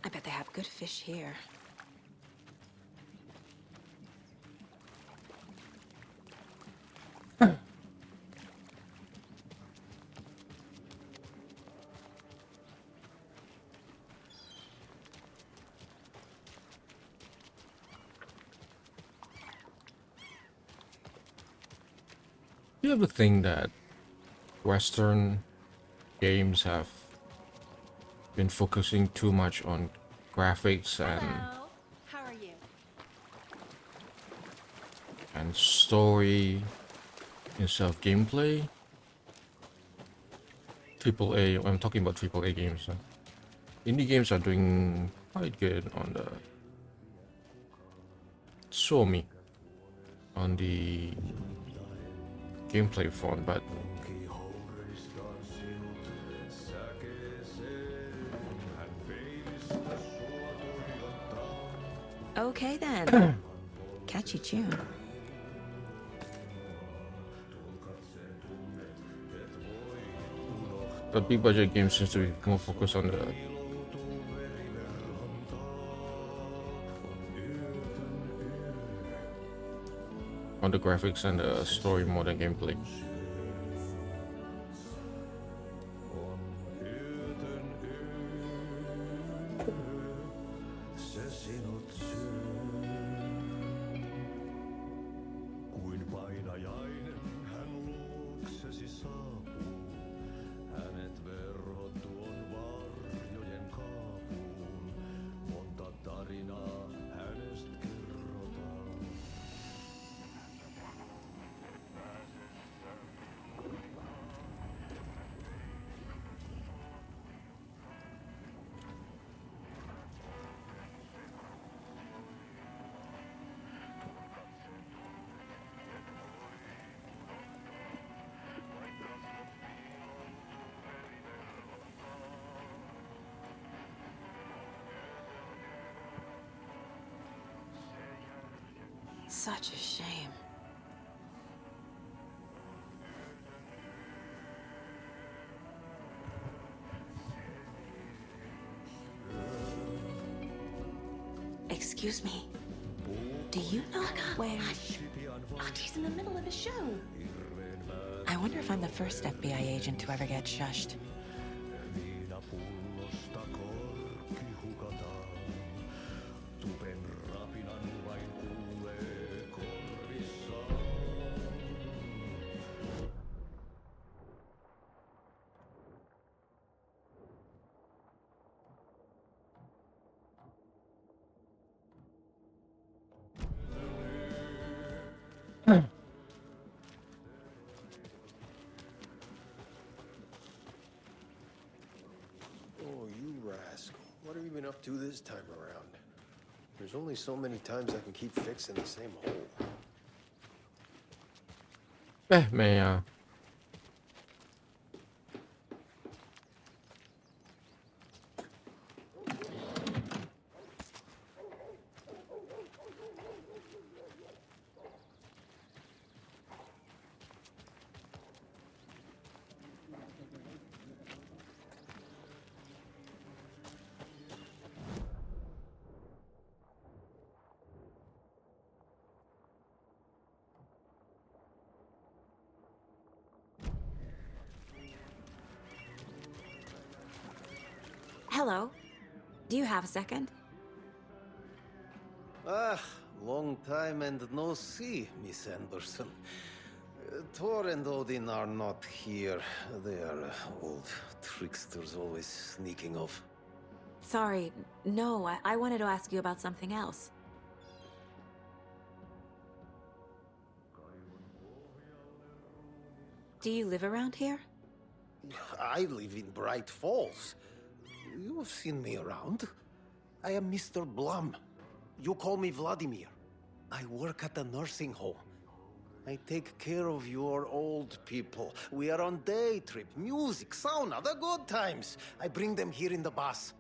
I bet they have good fish here. You ever think that Western games have been focusing too much on graphics Hello. How are you? and story instead of gameplay? AAA, I'm talking about AAA games. Indie games are doing quite good on the Suomi on the gameplay front, but Okay then. Catchy tune. the big budget games seems to be more focused on the graphics and the story more than gameplay. saapuu. Hänet verhottu on varjojen kaapuun. Monta tarinaa hänestä kerrotaan. Such a shame. Excuse me. Do you know where... Archie's in the middle of a show. I wonder if I'm the first FBI agent to ever get shushed. Viinapullosta korkki hukataan. Tupen rapinan vain kuulee korvissaan. Oh, you rascal. What have you been up to this time around? There's only so many times I can keep fixing the same hole. 未啊？Hello. Do you have a second? Ah, long time and no see, Miss Anderson. Thor and Odin are not here. They are old tricksters always sneaking off. Sorry. No, I wanted to ask you about something else. Do you live around here? I live in Bright Falls. You have seen me around. I am Mr. Blum. You call me Vladimir. I work at a nursing home. I take care of your old people. We are on day trip, music, sauna, the good times. I bring them here in the bus.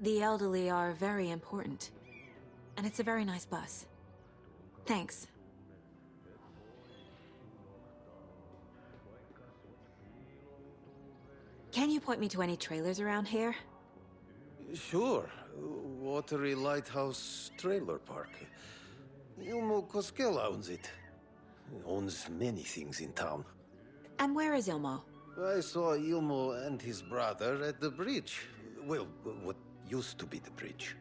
The elderly are very important. And it's a very nice bus. Thanks. Can you point me to any trailers around here? Sure. Watery Lighthouse Trailer Park. Ilmo Koskela owns it. He owns many things in town. And where is Ilmo? I saw Ilmo and his brother at the bridge. Well, what used to be the bridge.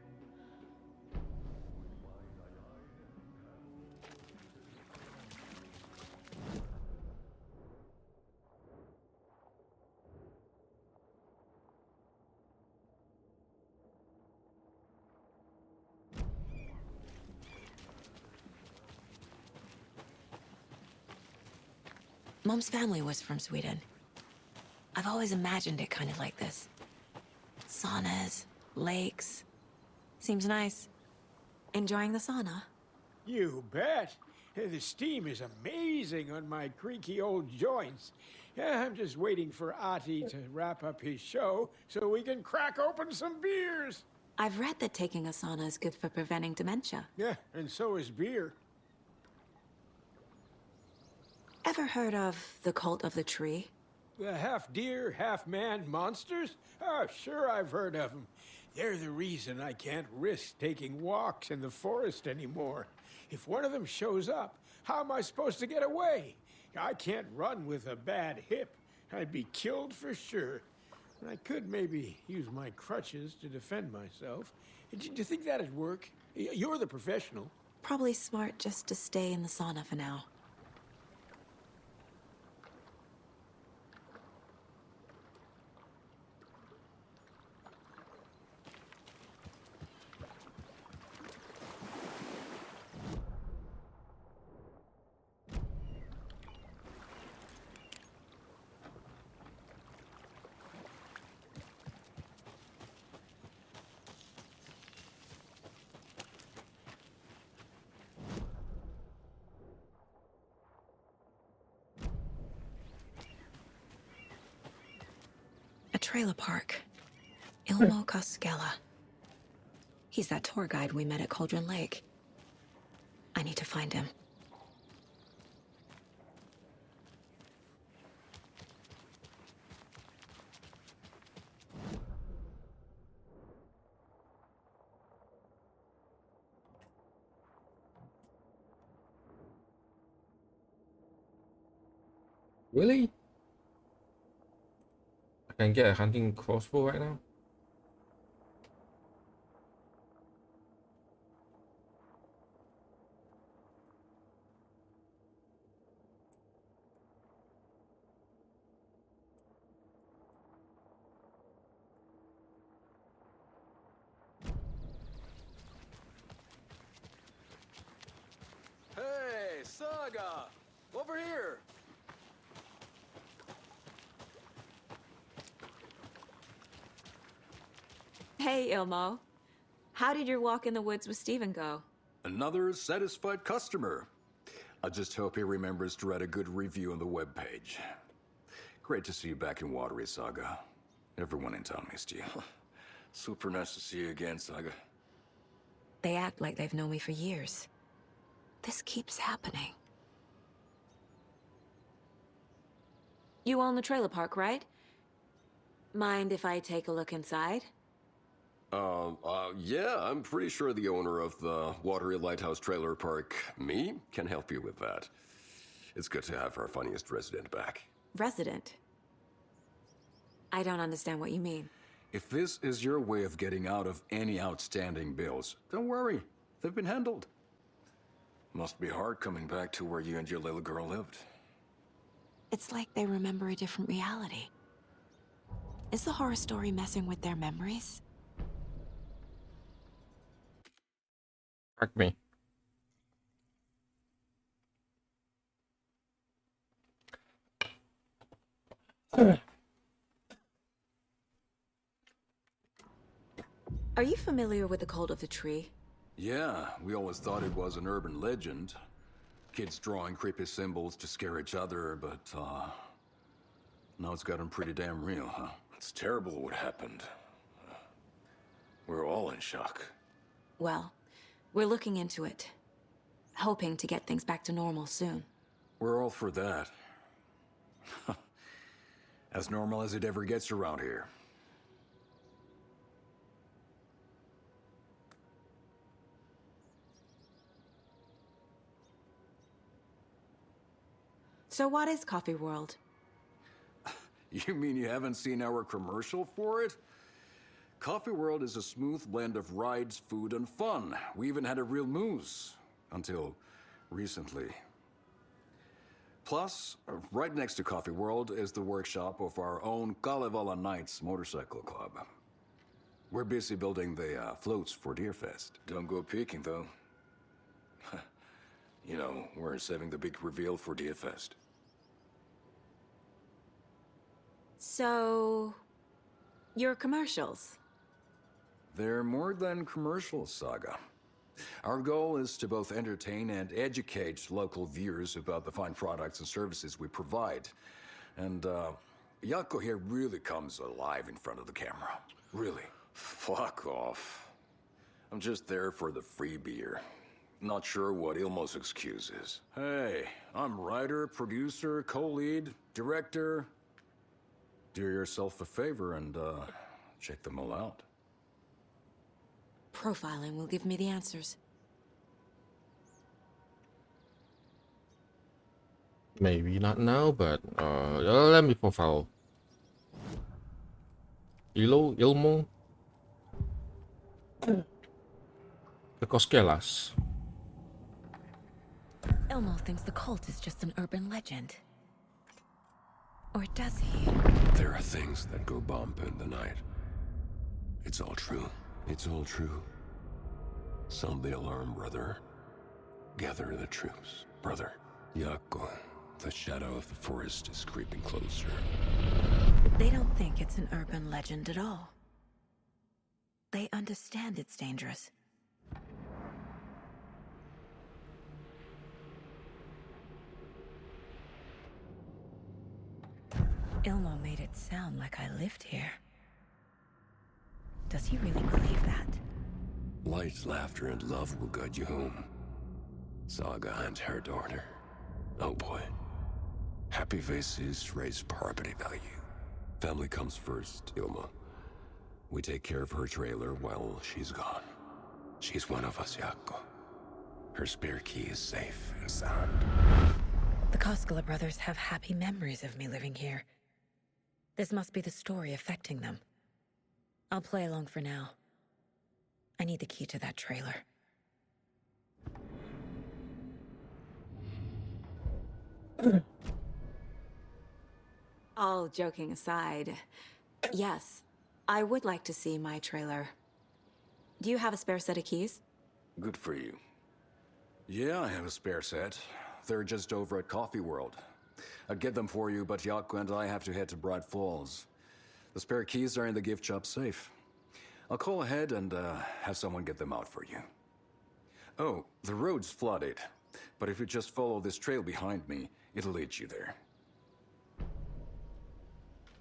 Mom's family was from Sweden. I've always imagined it kind of like this. Saunas, lakes. Seems nice. Enjoying the sauna? You bet. The steam is amazing on my creaky old joints. Yeah, I'm just waiting for Ati to wrap up his show so we can crack open some beers. I've read that taking a sauna is good for preventing dementia. Yeah, and so is beer. Ever heard of the cult of the tree? The half-deer, half-man monsters? Oh, sure I've heard of them. They're the reason I can't risk taking walks in the forest anymore. If one of them shows up, how am I supposed to get away? I can't run with a bad hip. I'd be killed for sure. I could maybe use my crutches to defend myself. Do you think that'd work? You're the professional. Probably smart just to stay in the sauna for now. trailer park. Ilmo Koskela. He's that tour guide we met at Cauldron Lake. I need to find him. Really? I can get a hunting crossbow right now? Hey, Saga! Over here! Hey, Ilmo. How did your walk in the woods with Steven go? Another satisfied customer. I just hope he remembers to write a good review on the webpage. Great to see you back in Watery, Saga. Everyone in town missed you. Super nice to see you again, Saga. They act like they've known me for years. This keeps happening. You own the trailer park, right? Mind if I take a look inside? Yeah, I'm pretty sure the owner of the Watery Lighthouse Trailer Park, me, can help you with that. It's good to have our funniest resident back. Resident? I don't understand what you mean. If this is your way of getting out of any outstanding bills, don't worry. They've been handled. Must be hard coming back to where you and your little girl lived. It's like they remember a different reality. Is the horror story messing with their memories? Fuck me. Are you familiar with the cult of the tree? Yeah, we always thought it was an urban legend. Kids drawing creepy symbols to scare each other, but, now it's gotten pretty damn real, huh? It's terrible what happened. We're all in shock. Well, we're looking into it. Hoping to get things back to normal soon. We're all for that. As normal as it ever gets around here. So what is Coffee World? You mean you haven't seen our commercial for it? Coffee World is a smooth blend of rides, food, and fun. We even had a real moose. Until recently. Plus, right next to Coffee World is the workshop of our own Kalevala Knights Motorcycle Club. We're busy building the floats for Deerfest. Don't go peeking, though. You know, we're saving the big reveal for Deerfest. So... your commercials? They're more than commercials, Saga. Our goal is to both entertain and educate local viewers about the fine products and services we provide. And, Yako here really comes alive in front of the camera. Really. Fuck off. I'm just there for the free beer. Not sure what Ilmo's excuse is. Hey, I'm writer, producer, co-lead, director. Do yourself a favor and, check them all out. Profiling will give me the answers. Maybe not now, but let me profile. Ilmo. The Koskelas. Elmo thinks the cult is just an urban legend. Or does he? There are things that go bump in the night. It's all true. It's all true. Sound the alarm, brother. Gather the troops, brother. Yako, the shadow of the forest is creeping closer. They don't think it's an urban legend at all. They understand it's dangerous. Ilmo made it sound like I lived here. Does he really believe that? Light, laughter, and love will guide you home. Saga and her daughter. Oh boy. Happy faces raise property value. Family comes first, Ilma. We take care of her trailer while she's gone. She's one of us, Yakko. Her spare key is safe and sound. The Koskela brothers have happy memories of me living here. This must be the story affecting them. I'll play along for now. I need the key to that trailer. All joking aside, yes, I would like to see my trailer. Do you have a spare set of keys? Good for you. Yeah, I have a spare set. They're just over at Coffee World. I'd get them for you, but Yaku and I have to head to Bright Falls. The spare keys are in the gift shop safe. I'll call ahead and have someone get them out for you. Oh, the road's flooded, but if you just follow this trail behind me, it'll lead you there.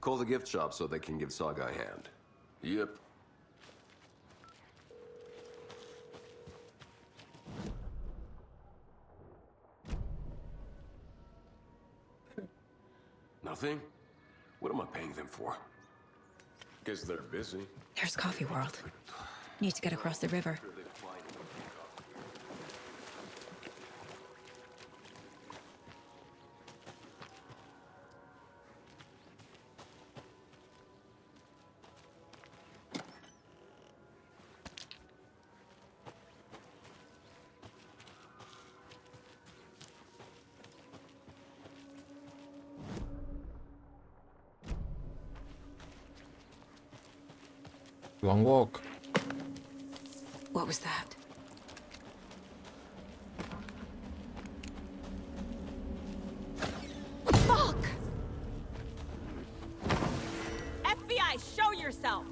Call the gift shop so they can give Saga a hand. Yep. Nothing? What am I paying them for? Guess they're busy. There's Coffee World. Need to get across the river. Long walk. What was that? Fuck! FBI, show yourself!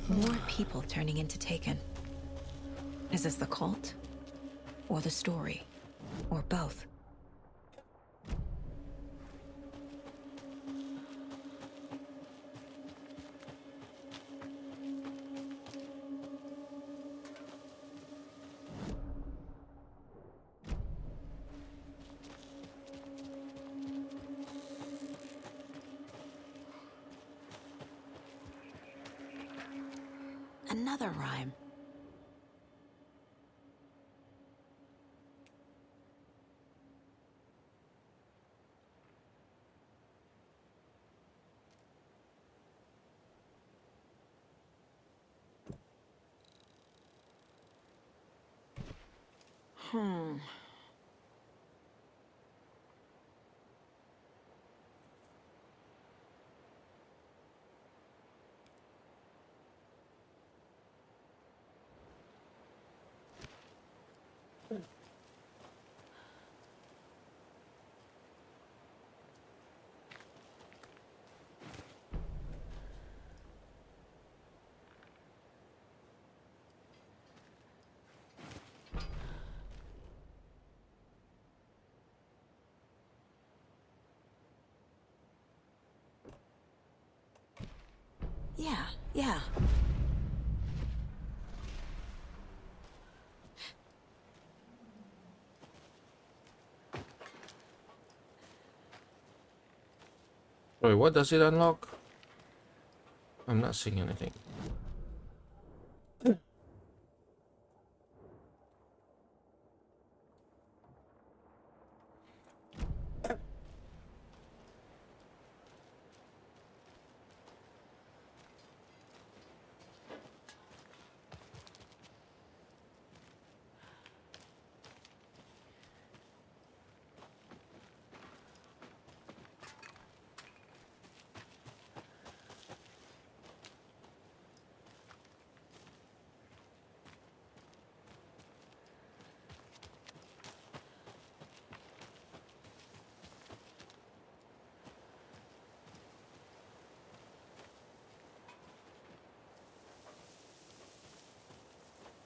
More people turning into Taken. Is this the cult? Or the story? Or both? Another rhyme. Yeah. Wait, what does it unlock? I'm not seeing anything.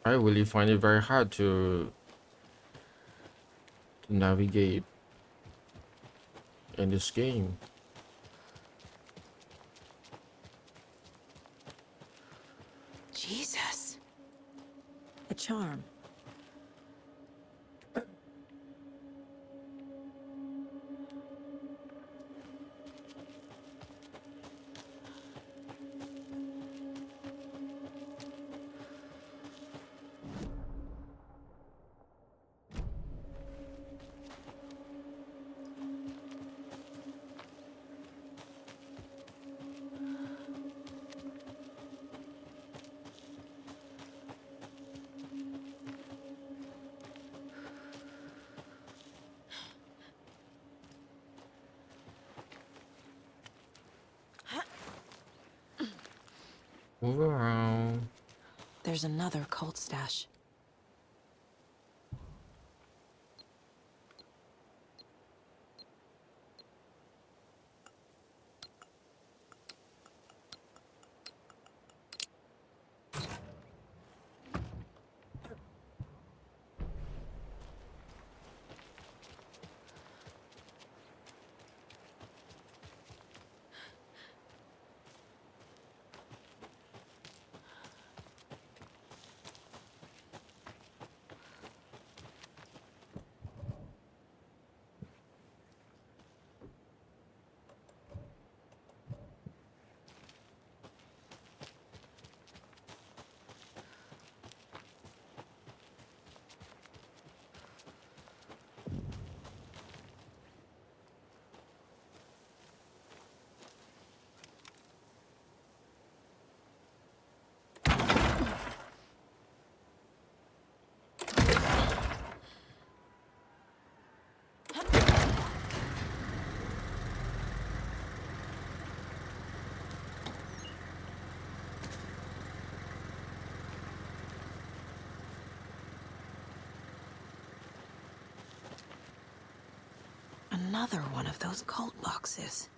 I really find it very hard to navigate in this game. Jesus. A charm. Move around. There's another cult stash. Another one of those cult boxes.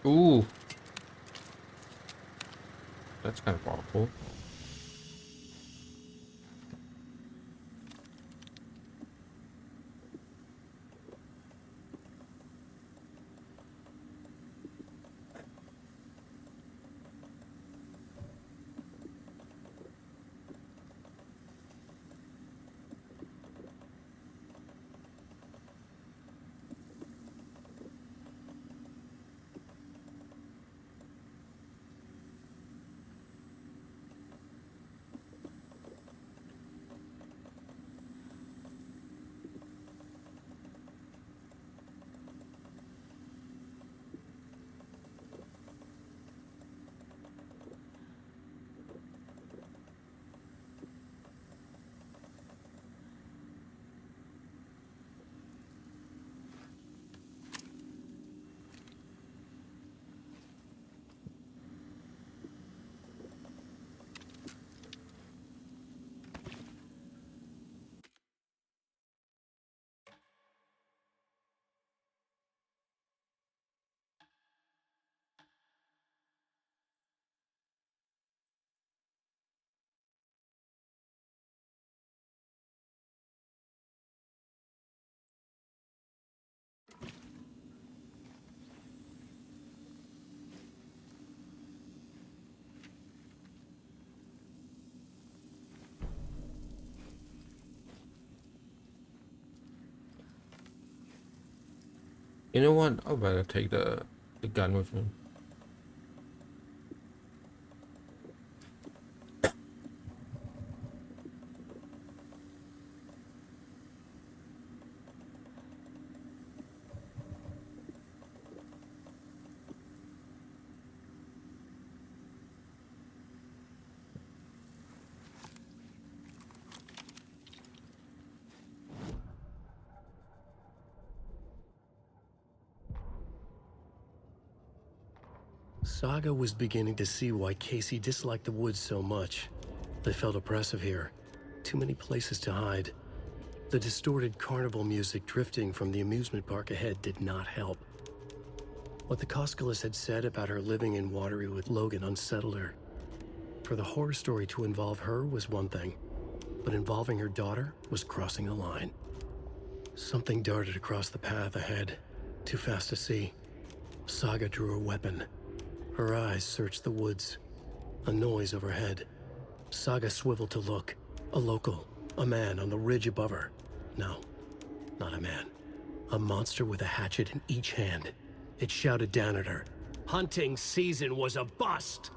Ooh. That's kind of powerful. You know what? I'll better take the gun with me. Saga was beginning to see why Casey disliked the woods so much. They felt oppressive here. Too many places to hide. The distorted carnival music drifting from the amusement park ahead did not help. What the Koskalas had said about her living in Watery with Logan unsettled her. For the horror story to involve her was one thing, but involving her daughter was crossing a line. Something darted across the path ahead, too fast to see. Saga drew her weapon. Her eyes searched the woods. A noise overhead. Saga swiveled to look. A local. A man on the ridge above her. No, not a man. A monster with a hatchet in each hand. It shouted down at her. Hunting season was a bust!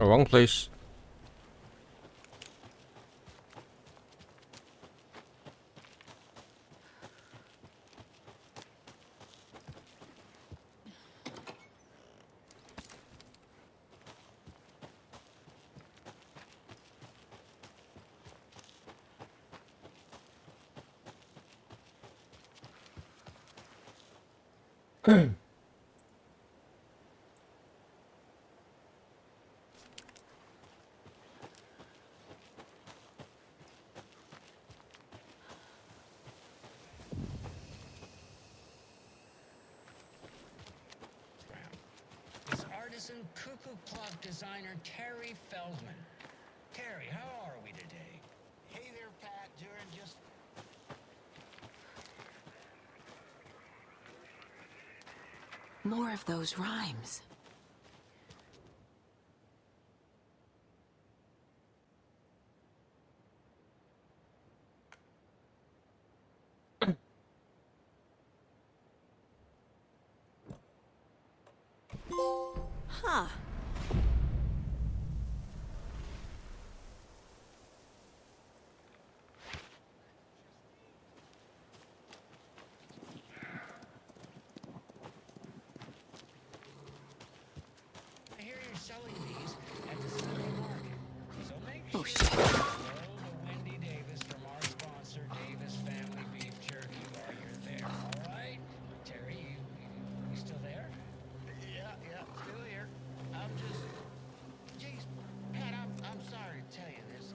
Oh, wrong place. Is artisan cuckoo clock designer Terry Feldman. Terry, how are we today? Hey there, Pat. Doing just... More of those rhymes. Huh. I hear you're selling these at the Sunday market. So make Oh, sure shit. you know to Wendy Davis from our sponsor, Davis Family Beef Jerky, while you're there. All right? Terry, you still there? Yeah, still here. I'm just... Jeez, Pat, I'm sorry to tell you this.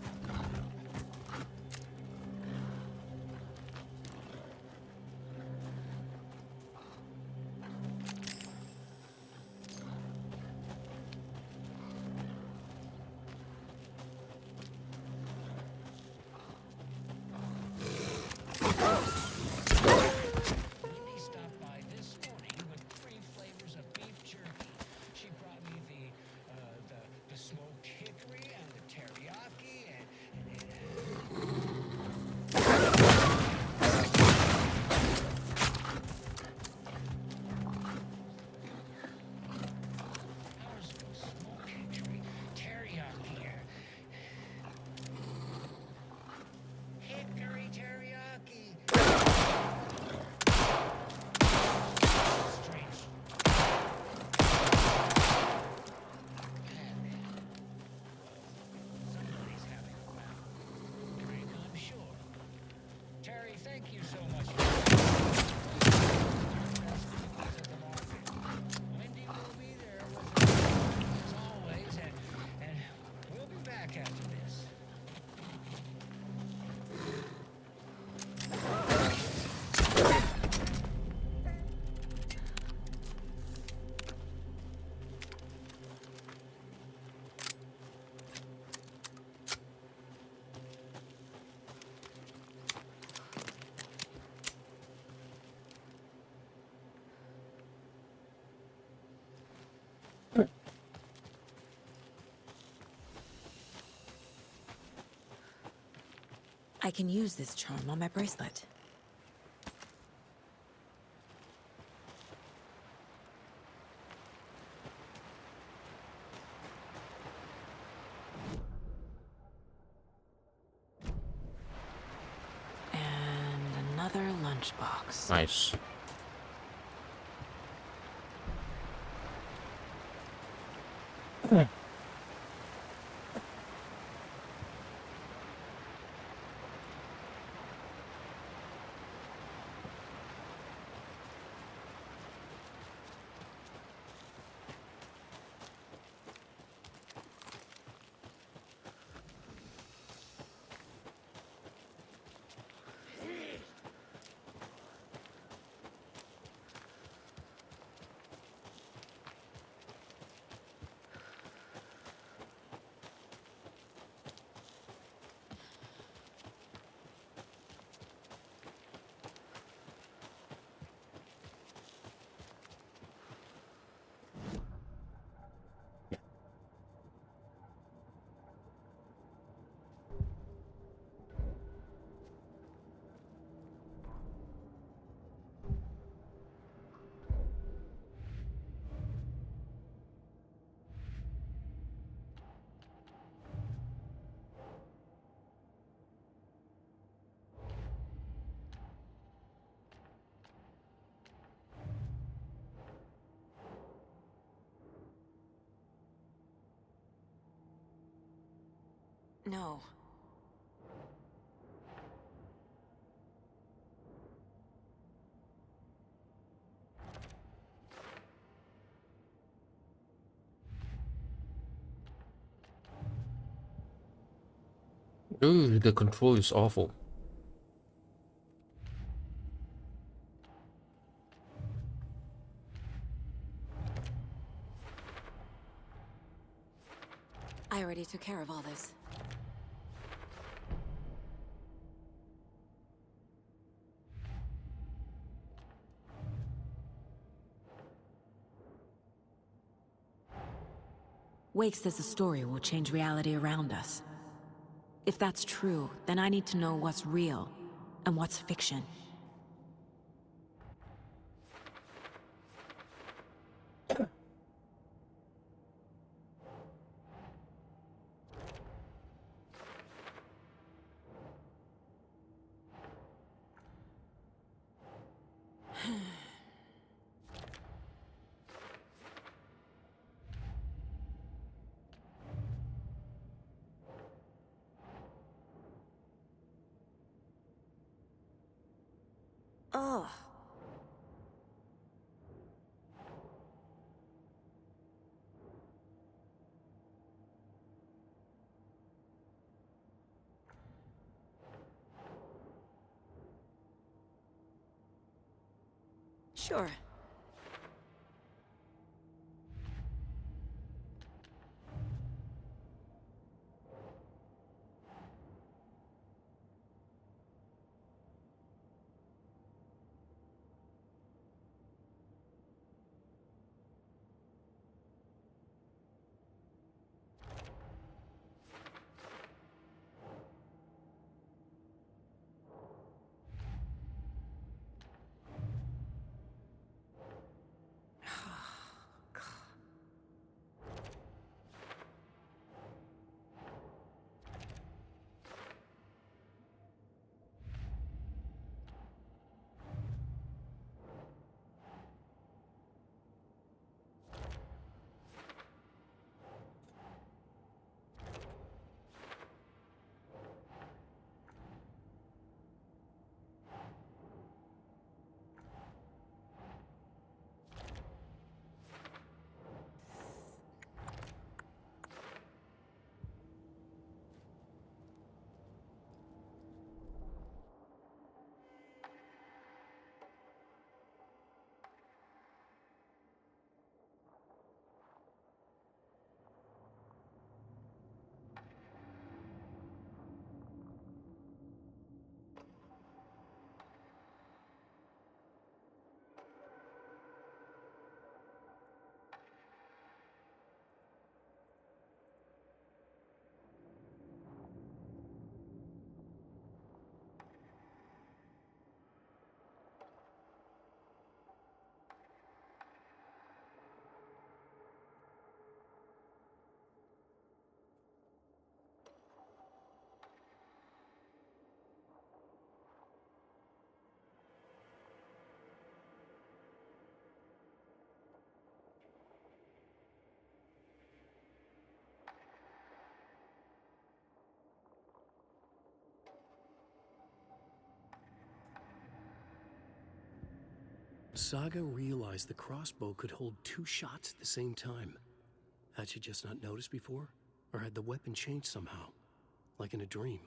I can use this charm on my bracelet. And another lunchbox. Nice. No. Ooh, the control is awful. I already took care of all this. Wake says the story will change reality around us. If that's true, then I need to know what's real and what's fiction. Ugh. Sure. Saga realized the crossbow could hold 2 shots at the same time. Had she just not noticed before? Or had the weapon changed somehow? Like in a dream?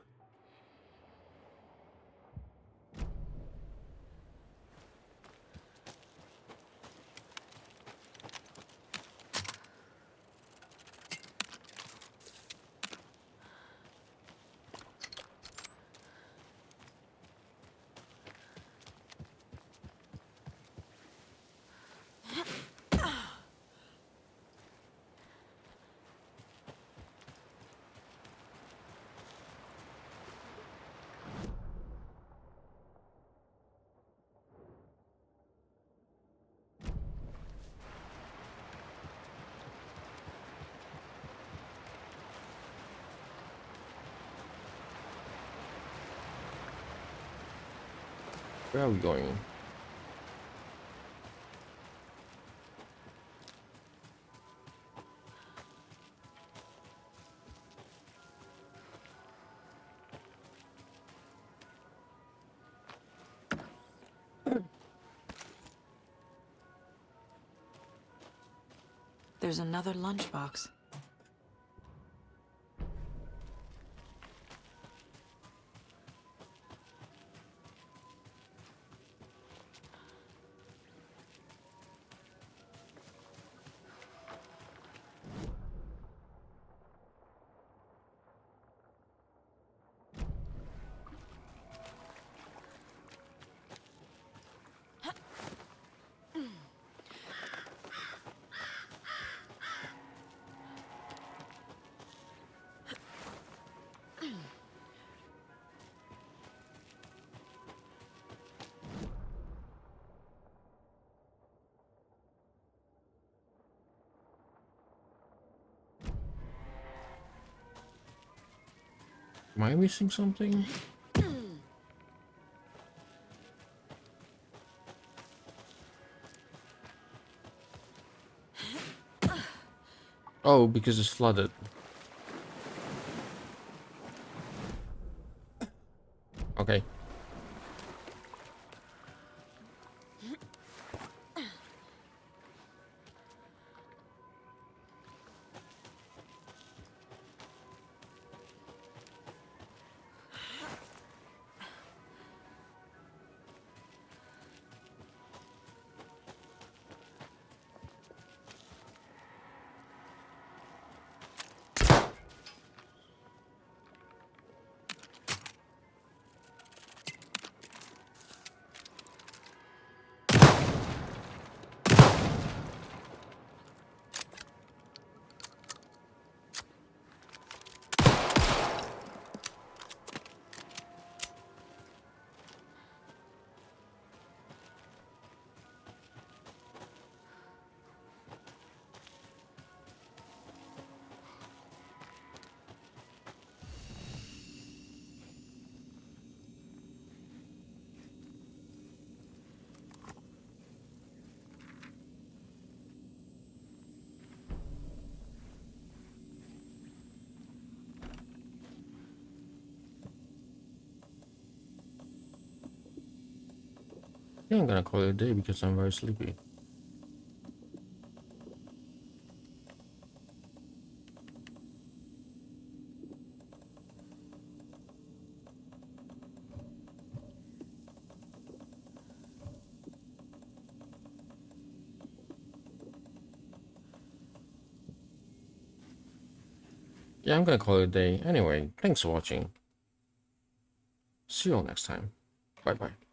Where are we going? There's another lunchbox. Am I missing something? Oh, because it's flooded. Okay. Yeah, I'm gonna call it a day because I'm very sleepy. Yeah, I'm gonna call it a day. Anyway, thanks for watching. See you all next time. Bye bye.